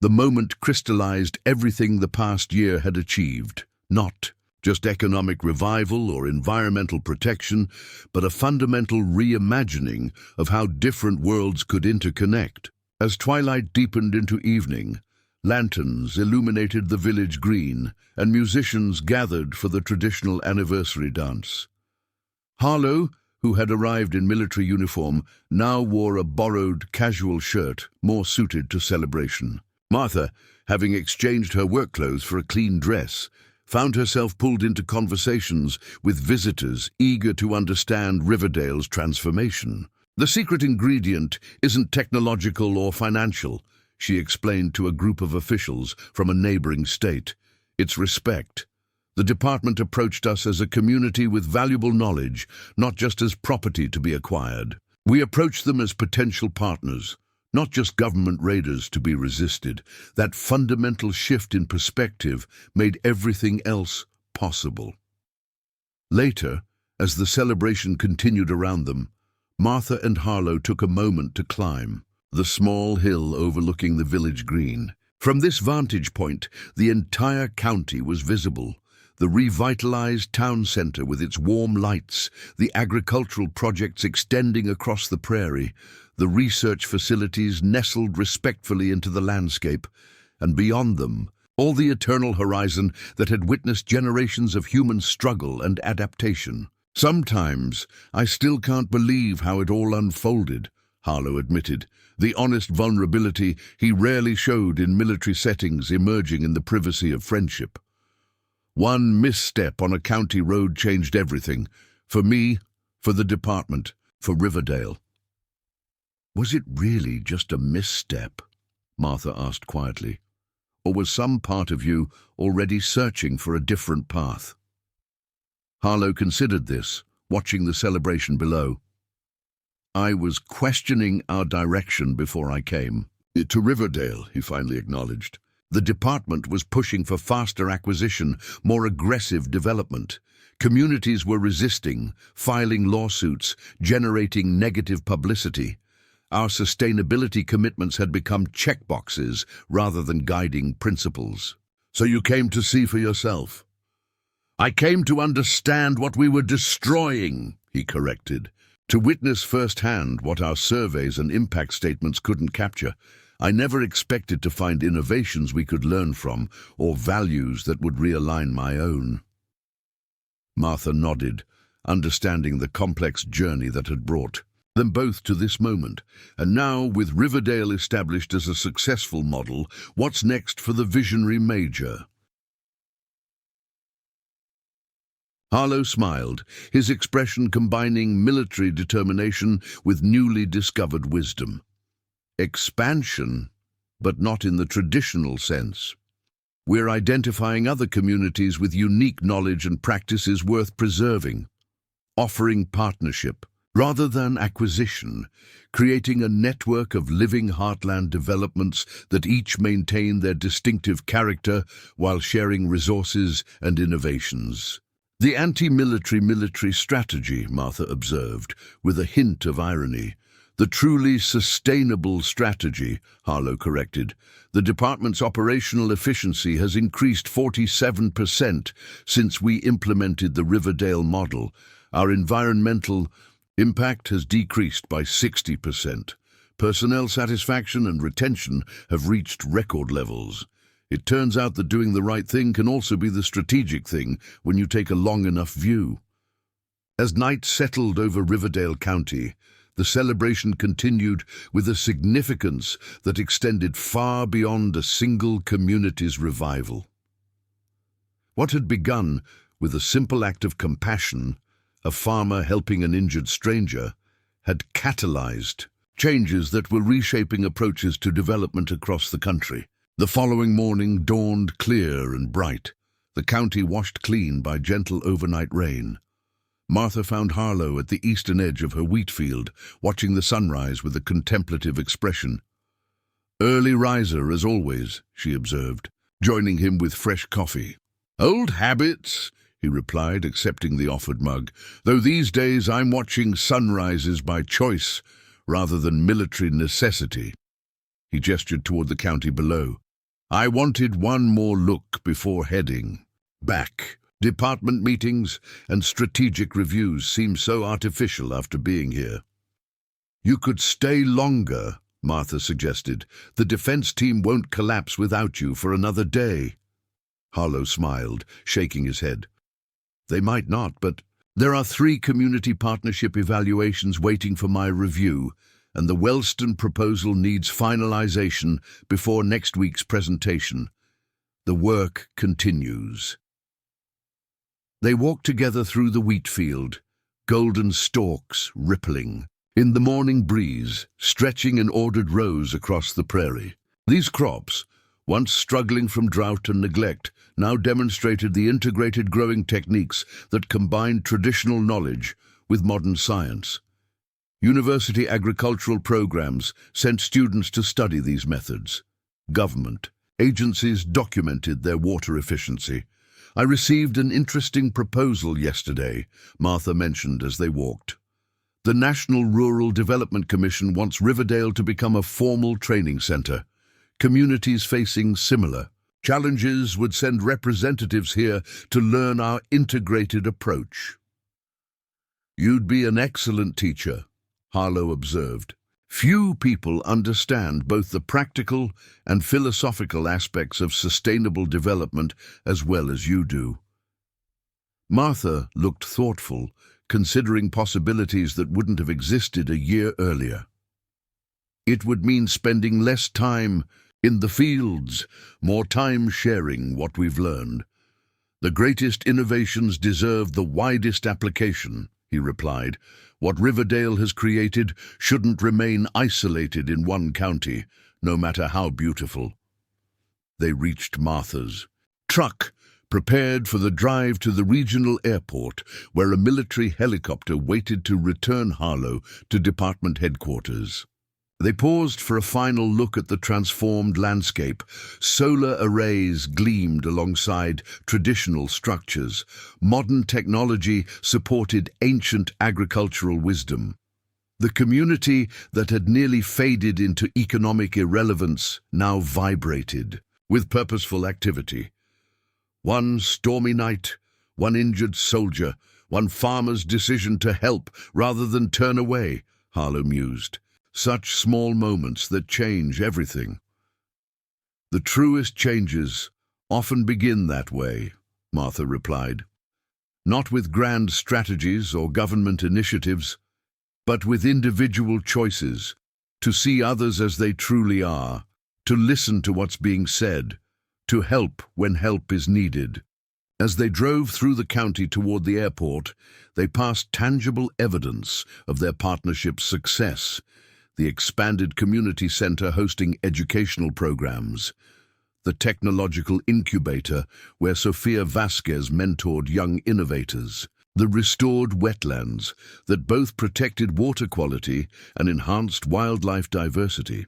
The moment crystallized everything the past year had achieved, not just economic revival or environmental protection, but a fundamental reimagining of how different worlds could interconnect. As twilight deepened into evening, lanterns illuminated the village green, and musicians gathered for the traditional anniversary dance. Harlow, who had arrived in military uniform, now wore a borrowed casual shirt more suited to celebration. Martha, having exchanged her work clothes for a clean dress, found herself pulled into conversations with visitors eager to understand Riverdale's transformation. The secret ingredient isn't technological or financial, she explained to a group of officials from a neighboring state. It's respect. The department approached us as a community with valuable knowledge, not just as property to be acquired. We approached them as potential partners, not just government raiders to be resisted. That fundamental shift in perspective made everything else possible. Later, as the celebration continued around them, Martha and Harlow took a moment to climb the small hill overlooking the village green. From this vantage point, the entire county was visible. The revitalized town center with its warm lights, the agricultural projects extending across the prairie, the research facilities nestled respectfully into the landscape, and beyond them, all the eternal horizon that had witnessed generations of human struggle and adaptation. Sometimes, I still can't believe how it all unfolded, Harlow admitted, the honest vulnerability he rarely showed in military settings emerging in the privacy of friendship. One misstep on a county road changed everything. For me, for the department, for Riverdale. Was it really just a misstep? Martha asked quietly. Or was some part of you already searching for a different path? Harlow considered this, watching the celebration below. I was questioning our direction before I came. To Riverdale, he finally acknowledged. The department was pushing for faster acquisition, more aggressive development. Communities were resisting, filing lawsuits, generating negative publicity. Our sustainability commitments had become checkboxes rather than guiding principles. So you came to see for yourself. I came to understand what we were destroying, he corrected. To witness firsthand what our surveys and impact statements couldn't capture. I never expected to find innovations we could learn from, or values that would realign my own. Martha nodded, understanding the complex journey that had brought them both to this moment. And now, with Riverdale established as a successful model, what's next for the visionary major? Harlow smiled, his expression combining military determination with newly discovered wisdom. Expansion, but not in the traditional sense. We're identifying other communities with unique knowledge and practices worth preserving, offering partnership rather than acquisition, creating a network of living heartland developments that each maintain their distinctive character while sharing resources and innovations. The anti-military strategy, Martha observed, with a hint of irony. The truly sustainable strategy, Harlow corrected. The department's operational efficiency has increased 47% since we implemented the Riverdale model. Our environmental impact has decreased by 60%. Personnel satisfaction and retention have reached record levels. It turns out that doing the right thing can also be the strategic thing when you take a long enough view. As night settled over Riverdale County, the celebration continued with a significance that extended far beyond a single community's revival. What had begun with a simple act of compassion, a farmer helping an injured stranger, had catalyzed changes that were reshaping approaches to development across the country. The following morning dawned clear and bright, the county washed clean by gentle overnight rain. Martha found Harlow at the eastern edge of her wheat field, watching the sunrise with a contemplative expression. "Early riser, as always," she observed, joining him with fresh coffee. "Old habits," he replied, accepting the offered mug, "though these days I'm watching sunrises by choice rather than military necessity." He gestured toward the county below. "I wanted one more look before heading back. Department meetings and strategic reviews seem so artificial after being here." "You could stay longer," Martha suggested. "The defense team won't collapse without you for another day." Harlow smiled, shaking his head. "They might not, but there are 3 community partnership evaluations waiting for my review, and the Wellston proposal needs finalization before next week's presentation. The work continues." They walked together through the wheat field, golden stalks rippling in the morning breeze, stretching in ordered rows across the prairie. These crops, once struggling from drought and neglect, now demonstrated the integrated growing techniques that combined traditional knowledge with modern science. University agricultural programs sent students to study these methods. Government agencies documented their water efficiency. "I received an interesting proposal yesterday," Martha mentioned as they walked. "The National Rural Development Commission wants Riverdale to become a formal training center. Communities facing similar challenges would send representatives here to learn our integrated approach." "You'd be an excellent teacher," Harlow observed. "Few people understand both the practical and philosophical aspects of sustainable development as well as you do." Martha looked thoughtful, considering possibilities that wouldn't have existed a year earlier. "It would mean spending less time in the fields, more time sharing what we've learned. The greatest innovations deserve the widest application," he replied. "What Riverdale has created shouldn't remain isolated in one county, no matter how beautiful." They reached Martha's truck, prepared for the drive to the regional airport, where a military helicopter waited to return Harlow to department headquarters. They paused for a final look at the transformed landscape. Solar arrays gleamed alongside traditional structures. Modern technology supported ancient agricultural wisdom. The community that had nearly faded into economic irrelevance now vibrated with purposeful activity. One stormy night, one injured soldier, one farmer's decision to help rather than turn away, Harlow mused. Such small moments that change everything. "The truest changes often begin that way," Martha replied. "Not with grand strategies or government initiatives, but with individual choices, to see others as they truly are, to listen to what's being said, to help when help is needed." As they drove through the county toward the airport, they passed tangible evidence of their partnership's success. The expanded community center hosting educational programs, the technological incubator where Sofia Vasquez mentored young innovators, the restored wetlands that both protected water quality and enhanced wildlife diversity.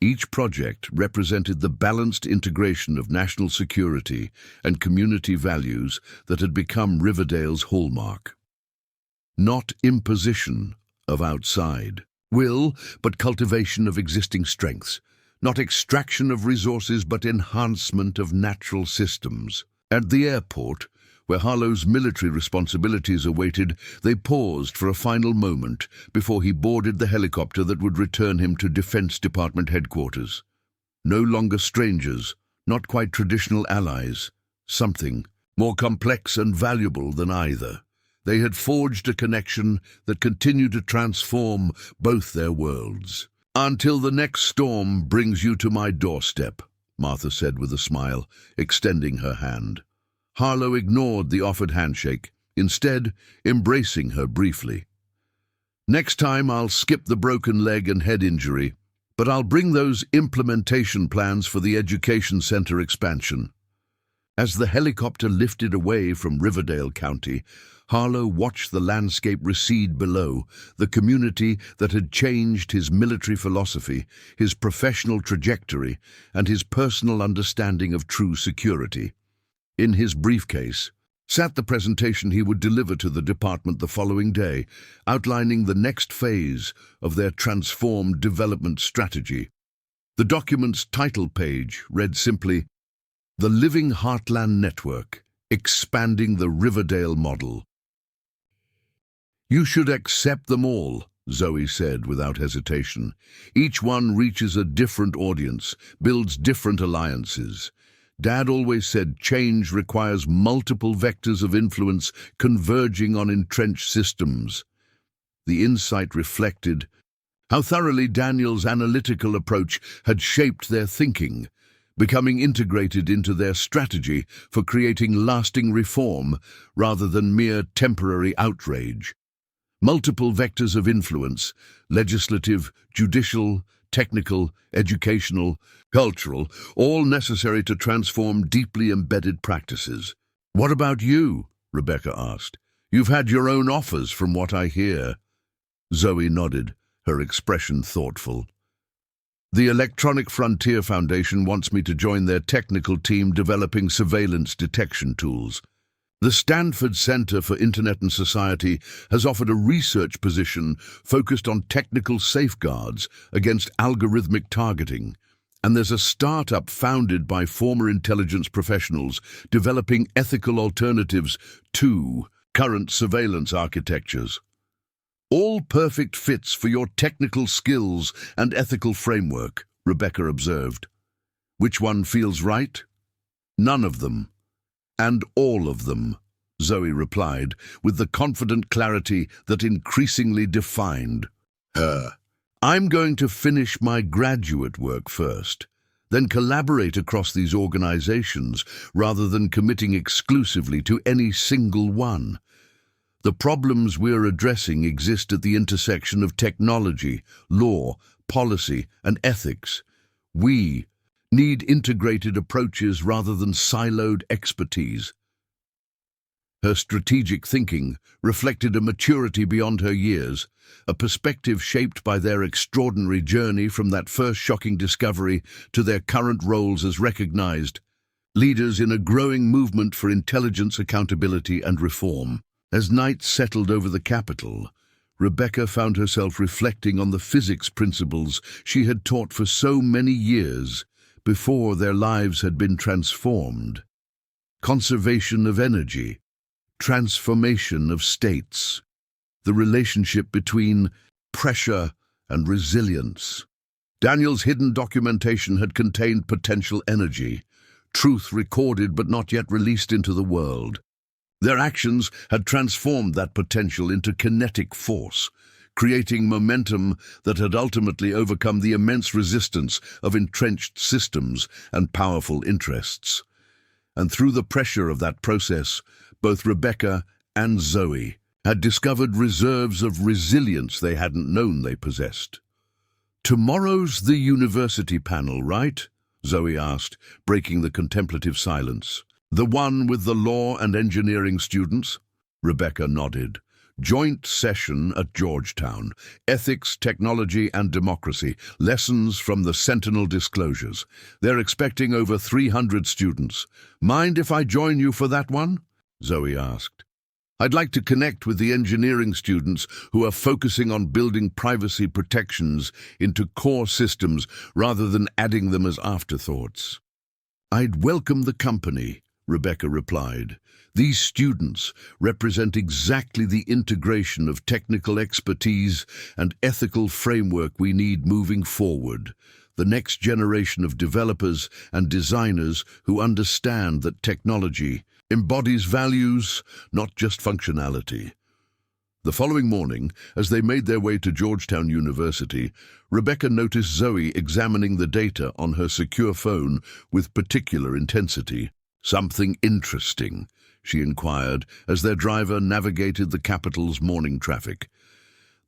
Each project represented the balanced integration of national security and community values that had become Riverdale's hallmark. Not imposition of outside will, but cultivation of existing strengths. Not extraction of resources, but enhancement of natural systems. At the airport, where Harlow's military responsibilities awaited, they paused for a final moment before he boarded the helicopter that would return him to Defense Department headquarters. No longer strangers, not quite traditional allies. Something more complex and valuable than either. They had forged a connection that continued to transform both their worlds. "Until the next storm brings you to my doorstep," Martha said with a smile, extending her hand. Harlow ignored the offered handshake, instead embracing her briefly. "Next time I'll skip the broken leg and head injury. But I'll bring those implementation plans for the education center expansion. As the helicopter lifted away from Riverdale County, Harlow watched the landscape recede below, the community that had changed his military philosophy, his professional trajectory, and his personal understanding of true security. In his briefcase sat the presentation he would deliver to the department the following day, outlining the next phase of their transformed development strategy. The document's title page read simply, "The Living Heartland Network, Expanding the Riverdale Model." "You should accept them all," Zoe said without hesitation. "Each one reaches a different audience, builds different alliances. Dad always said change requires multiple vectors of influence converging on entrenched systems." The insight reflected how thoroughly Daniel's analytical approach had shaped their thinking, becoming integrated into their strategy for creating lasting reform rather than mere temporary outrage. Multiple vectors of influence, legislative, judicial, technical, educational, cultural, all necessary to transform deeply embedded practices. "What about you?" Rebecca asked. "You've had your own offers from what I hear." Zoe nodded, her expression thoughtful. "The Electronic Frontier Foundation wants me to join their technical team developing surveillance detection tools. The Stanford Center for Internet and Society has offered a research position focused on technical safeguards against algorithmic targeting. And there's a startup founded by former intelligence professionals developing ethical alternatives to current surveillance architectures. All perfect fits for your technical skills and ethical framework," Rebecca observed. "Which one feels right?" "None of them. And all of them," Zoe replied, with the confident clarity that increasingly defined her. "I'm going to finish my graduate work first, then collaborate across these organizations rather than committing exclusively to any single one. The problems we're addressing exist at the intersection of technology, law, policy, and ethics. We need integrated approaches rather than siloed expertise." Her strategic thinking reflected a maturity beyond her years, a perspective shaped by their extraordinary journey from that first shocking discovery to their current roles as recognized leaders in a growing movement for intelligence, accountability, and reform. As night settled over the capital, Rebecca found herself reflecting on the physics principles she had taught for so many years before their lives had been transformed. Conservation of energy, transformation of states, the relationship between pressure and resilience. Daniel's hidden documentation had contained potential energy, truth recorded but not yet released into the world. Their actions had transformed that potential into kinetic force, creating momentum that had ultimately overcome the immense resistance of entrenched systems and powerful interests. And through the pressure of that process, both Rebecca and Zoe had discovered reserves of resilience they hadn't known they possessed. "Tomorrow's the university panel, right?" Zoe asked, breaking the contemplative silence. "The one with the law and engineering students?" Rebecca nodded. "Joint session at Georgetown. Ethics, Technology and Democracy. Lessons from the Sentinel Disclosures. They're expecting over 300 students. Mind if I join you for that one?" Zoe asked. "I'd like to connect with the engineering students who are focusing on building privacy protections into core systems rather than adding them as afterthoughts." "I'd welcome the company," Rebecca replied. "These students represent exactly the integration of technical expertise and ethical framework we need moving forward. The next generation of developers and designers who understand that technology embodies values, not just functionality." The following morning, as they made their way to Georgetown University, Rebecca noticed Zoe examining the data on her secure phone with particular intensity. "Something interesting?" she inquired as their driver navigated the capital's morning traffic.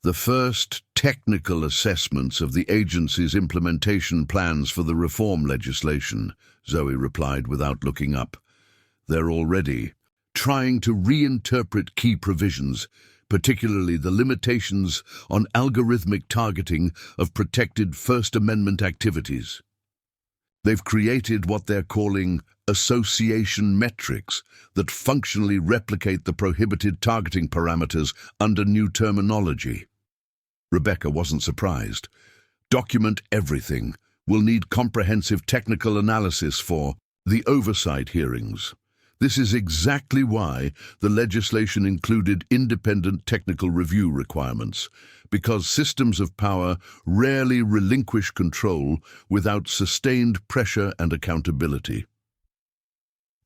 "The first technical assessments of the agency's implementation plans for the reform legislation, Zoe replied without looking up. They're already trying to reinterpret key provisions, particularly the limitations on algorithmic targeting of protected First Amendment activities. They've created what they're calling association metrics that functionally replicate the prohibited targeting parameters under new terminology. Rebecca wasn't surprised. Document everything. We'll need comprehensive technical analysis for the oversight hearings. This is exactly why the legislation included independent technical review requirements, because systems of power rarely relinquish control without sustained pressure and accountability.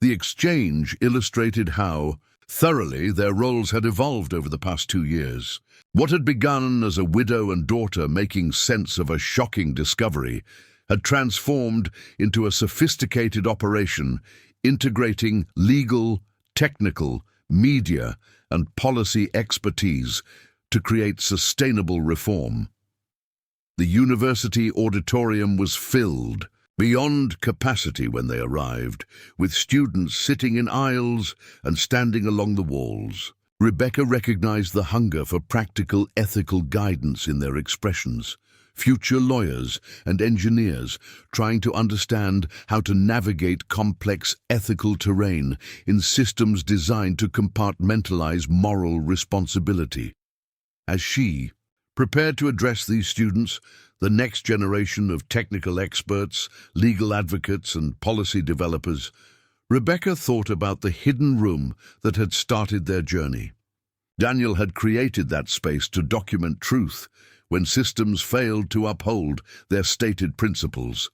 The exchange illustrated how thoroughly their roles had evolved over the past 2 years. What had begun as a widow and daughter making sense of a shocking discovery had transformed into a sophisticated operation integrating legal, technical, media, and policy expertise to create sustainable reform. The university auditorium was filled beyond capacity when they arrived, with students sitting in aisles and standing along the walls. Rebecca recognized the hunger for practical ethical guidance in their expressions. Future lawyers and engineers trying to understand how to navigate complex ethical terrain in systems designed to compartmentalize moral responsibility. As she prepared to address these students, the next generation of technical experts, legal advocates, and policy developers, Rebecca thought about the hidden room that had started their journey. Daniel had created that space to document truth when systems failed to uphold their stated principles.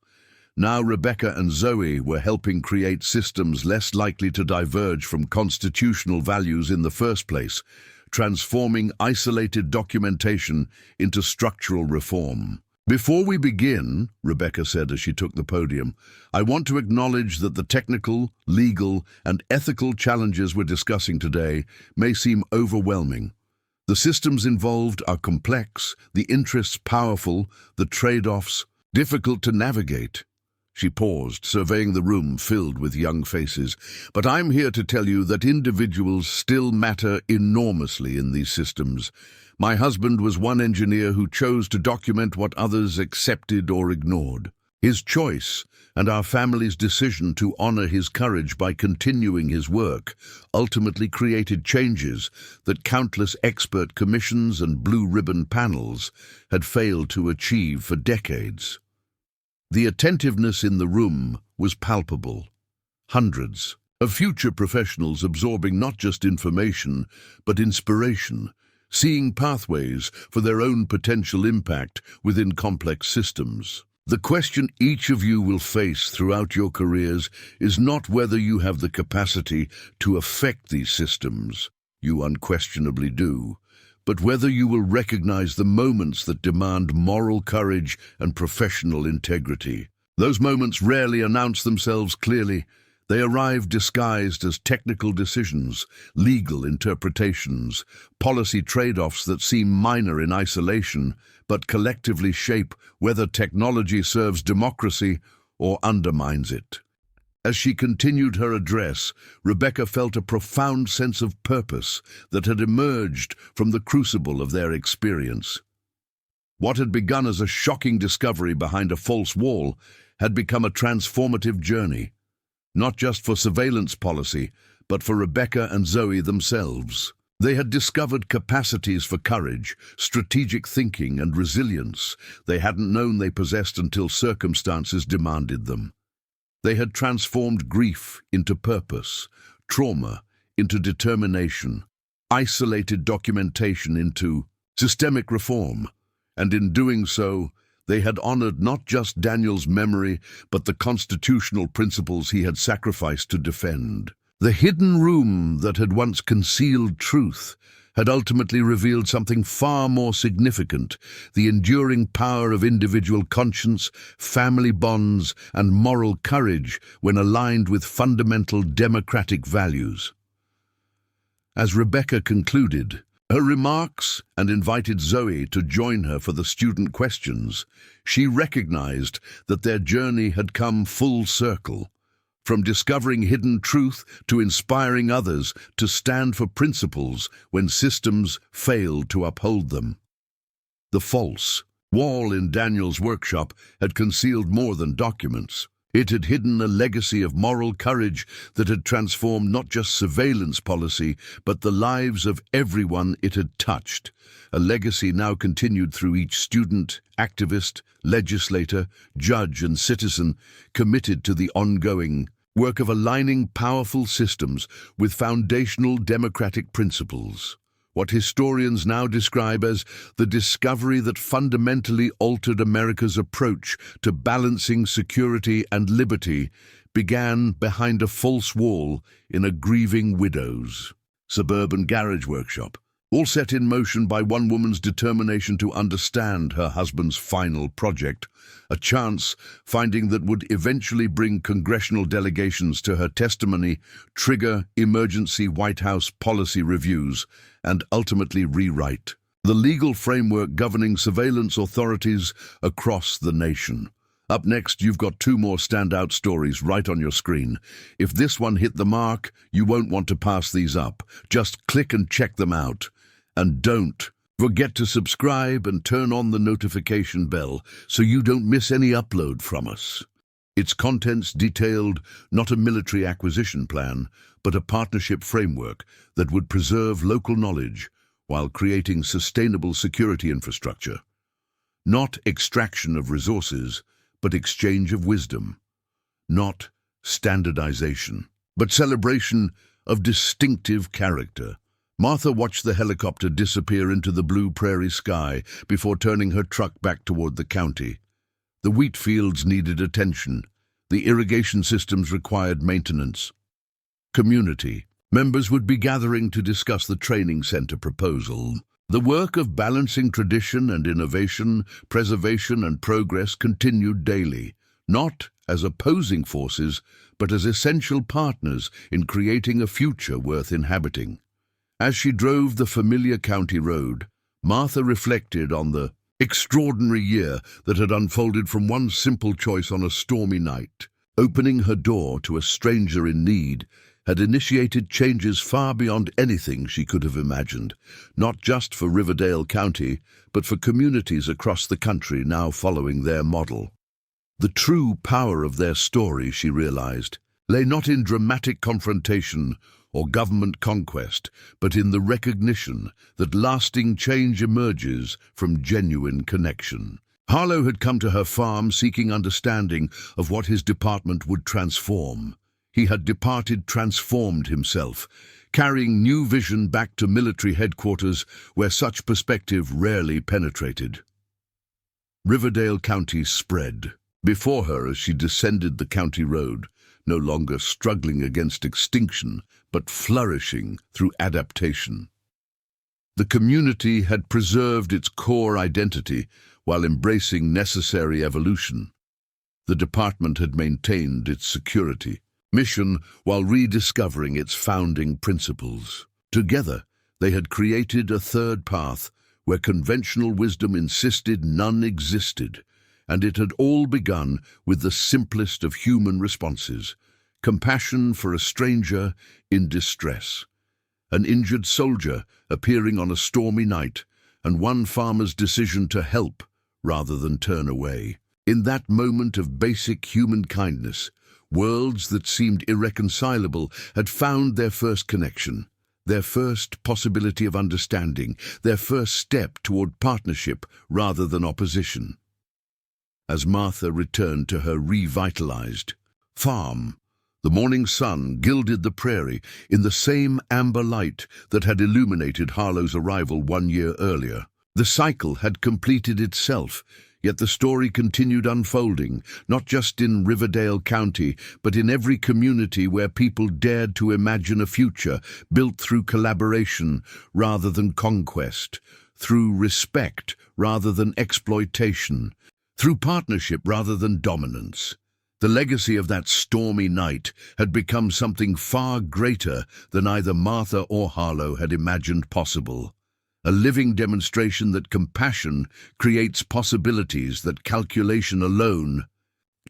Now Rebecca and Zoe were helping create systems less likely to diverge from constitutional values in the first place, transforming isolated documentation into structural reform. Before we begin, Rebecca said as she took the podium, I want to acknowledge that the technical, legal, and ethical challenges we're discussing today may seem overwhelming. The systems involved are complex, the interests powerful, the trade-offs difficult to navigate. She paused, surveying the room filled with young faces. But I'm here to tell you that individuals still matter enormously in these systems. My husband was one engineer who chose to document what others accepted or ignored. His choice, and our family's decision to honor his courage by continuing his work, ultimately created changes that countless expert commissions and blue-ribbon panels had failed to achieve for decades. The attentiveness in the room was palpable. Hundreds of future professionals absorbing not just information, but inspiration, seeing pathways for their own potential impact within complex systems. The question each of you will face throughout your careers is not whether you have the capacity to affect these systems, you unquestionably do, but whether you will recognize the moments that demand moral courage and professional integrity. Those moments rarely announce themselves clearly. They arrive disguised as technical decisions, legal interpretations, policy trade-offs that seem minor in isolation, but collectively shape whether technology serves democracy or undermines it. As she continued her address, Rebecca felt a profound sense of purpose that had emerged from the crucible of their experience. What had begun as a shocking discovery behind a false wall had become a transformative journey, not just for surveillance policy, but for Rebecca and Zoe themselves. They had discovered capacities for courage, strategic thinking, and resilience they hadn't known they possessed until circumstances demanded them. They had transformed grief into purpose, trauma into determination, isolated documentation into systemic reform, and in doing so, they had honored not just Daniel's memory, but the constitutional principles he had sacrificed to defend. The hidden room that had once concealed truth had ultimately revealed something far more significant: the enduring power of individual conscience, family bonds, and moral courage when aligned with fundamental democratic values. As Rebecca concluded, Her remarks and invited Zoe to join her for the student questions. She recognized that their journey had come full circle, from discovering hidden truth to inspiring others to stand for principles when systems failed to uphold them. The false wall in Daniel's workshop had concealed more than documents. It had hidden a legacy of moral courage that had transformed not just surveillance policy, but the lives of everyone it had touched. A legacy now continued through each student, activist, legislator, judge, and citizen committed to the ongoing work of aligning powerful systems with foundational democratic principles. What historians now describe as the discovery that fundamentally altered America's approach to balancing security and liberty began behind a false wall in a grieving widow's suburban garage workshop, all set in motion by one woman's determination to understand her husband's final project, a chance finding that would eventually bring congressional delegations to her testimony, trigger emergency White House policy reviews, and ultimately rewrite the legal framework governing surveillance authorities across the nation. Up next, you've got two more standout stories right on your screen. If this one hit the mark, you won't want to pass these up. Just click and check them out. And don't forget to subscribe and turn on the notification bell so you don't miss any upload from us. Its contents detailed not a military acquisition plan, but a partnership framework that would preserve local knowledge while creating sustainable security infrastructure. Not extraction of resources, but exchange of wisdom. Not standardization, but celebration of distinctive character. Martha watched the helicopter disappear into the blue prairie sky before turning her truck back toward the county. The wheat fields needed attention. The irrigation systems required maintenance. Community members would be gathering to discuss the training center proposal. The work of balancing tradition and innovation, preservation and progress continued daily, not as opposing forces, but as essential partners in creating a future worth inhabiting. As she drove the familiar county road, Martha reflected on the extraordinary year that had unfolded from one simple choice on a stormy night. Opening her door to a stranger in need had initiated changes far beyond anything she could have imagined, not just for Riverdale County, but for communities across the country now following their model. The true power of their story, she realized, lay not in dramatic confrontation or government conquest, but in the recognition that lasting change emerges from genuine connection. Harlow had come to her farm seeking understanding of what his department would transform. He had departed transformed himself, carrying new vision back to military headquarters where such perspective rarely penetrated. Riverdale County spread before her as she descended the county road, no longer struggling against extinction, but flourishing through adaptation. The community had preserved its core identity while embracing necessary evolution. The department had maintained its security mission while rediscovering its founding principles. Together, they had created a third path where conventional wisdom insisted none existed, and it had all begun with the simplest of human responses: compassion for a stranger in distress, an injured soldier appearing on a stormy night, and one farmer's decision to help rather than turn away. In that moment of basic human kindness, worlds that seemed irreconcilable had found their first connection, their first possibility of understanding, their first step toward partnership rather than opposition. As Martha returned to her revitalized farm, the morning sun gilded the prairie in the same amber light that had illuminated Harlow's arrival 1 year earlier. The cycle had completed itself, yet the story continued unfolding, not just in Riverdale County, but in every community where people dared to imagine a future built through collaboration rather than conquest, through respect rather than exploitation, through partnership rather than dominance. The legacy of that stormy night had become something far greater than either Martha or Harlow had imagined possible. a living demonstration that compassion creates possibilities that calculation alone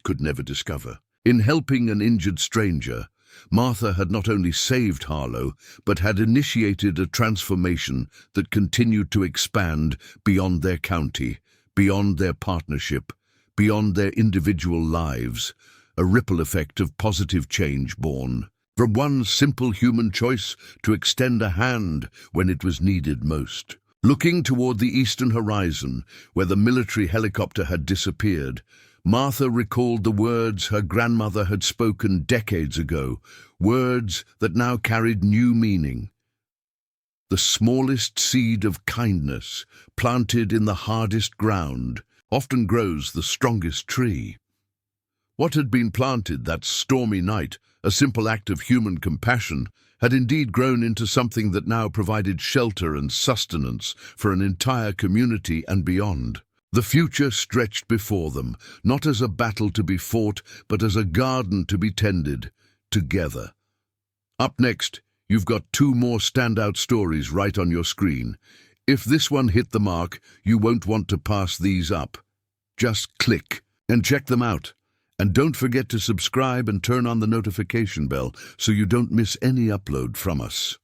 could never discover. In helping an injured stranger, Martha had not only saved Harlow, but had initiated a transformation that continued to expand beyond their county, beyond their partnership, beyond their individual lives, a ripple effect of positive change born from one simple human choice to extend a hand when it was needed most. Looking toward the eastern horizon, where the military helicopter had disappeared, Martha recalled the words her grandmother had spoken decades ago, words that now carried new meaning. The smallest seed of kindness, planted in the hardest ground, often grows the strongest tree. What had been planted that stormy night, a simple act of human compassion, had indeed grown into something that now provided shelter and sustenance for an entire community and beyond. The future stretched before them, not as a battle to be fought, but as a garden to be tended, together. Up next, you've got two more standout stories right on your screen. If this one hit the mark, you won't want to pass these up. Just click and check them out. And don't forget to subscribe and turn on the notification bell so you don't miss any upload from us.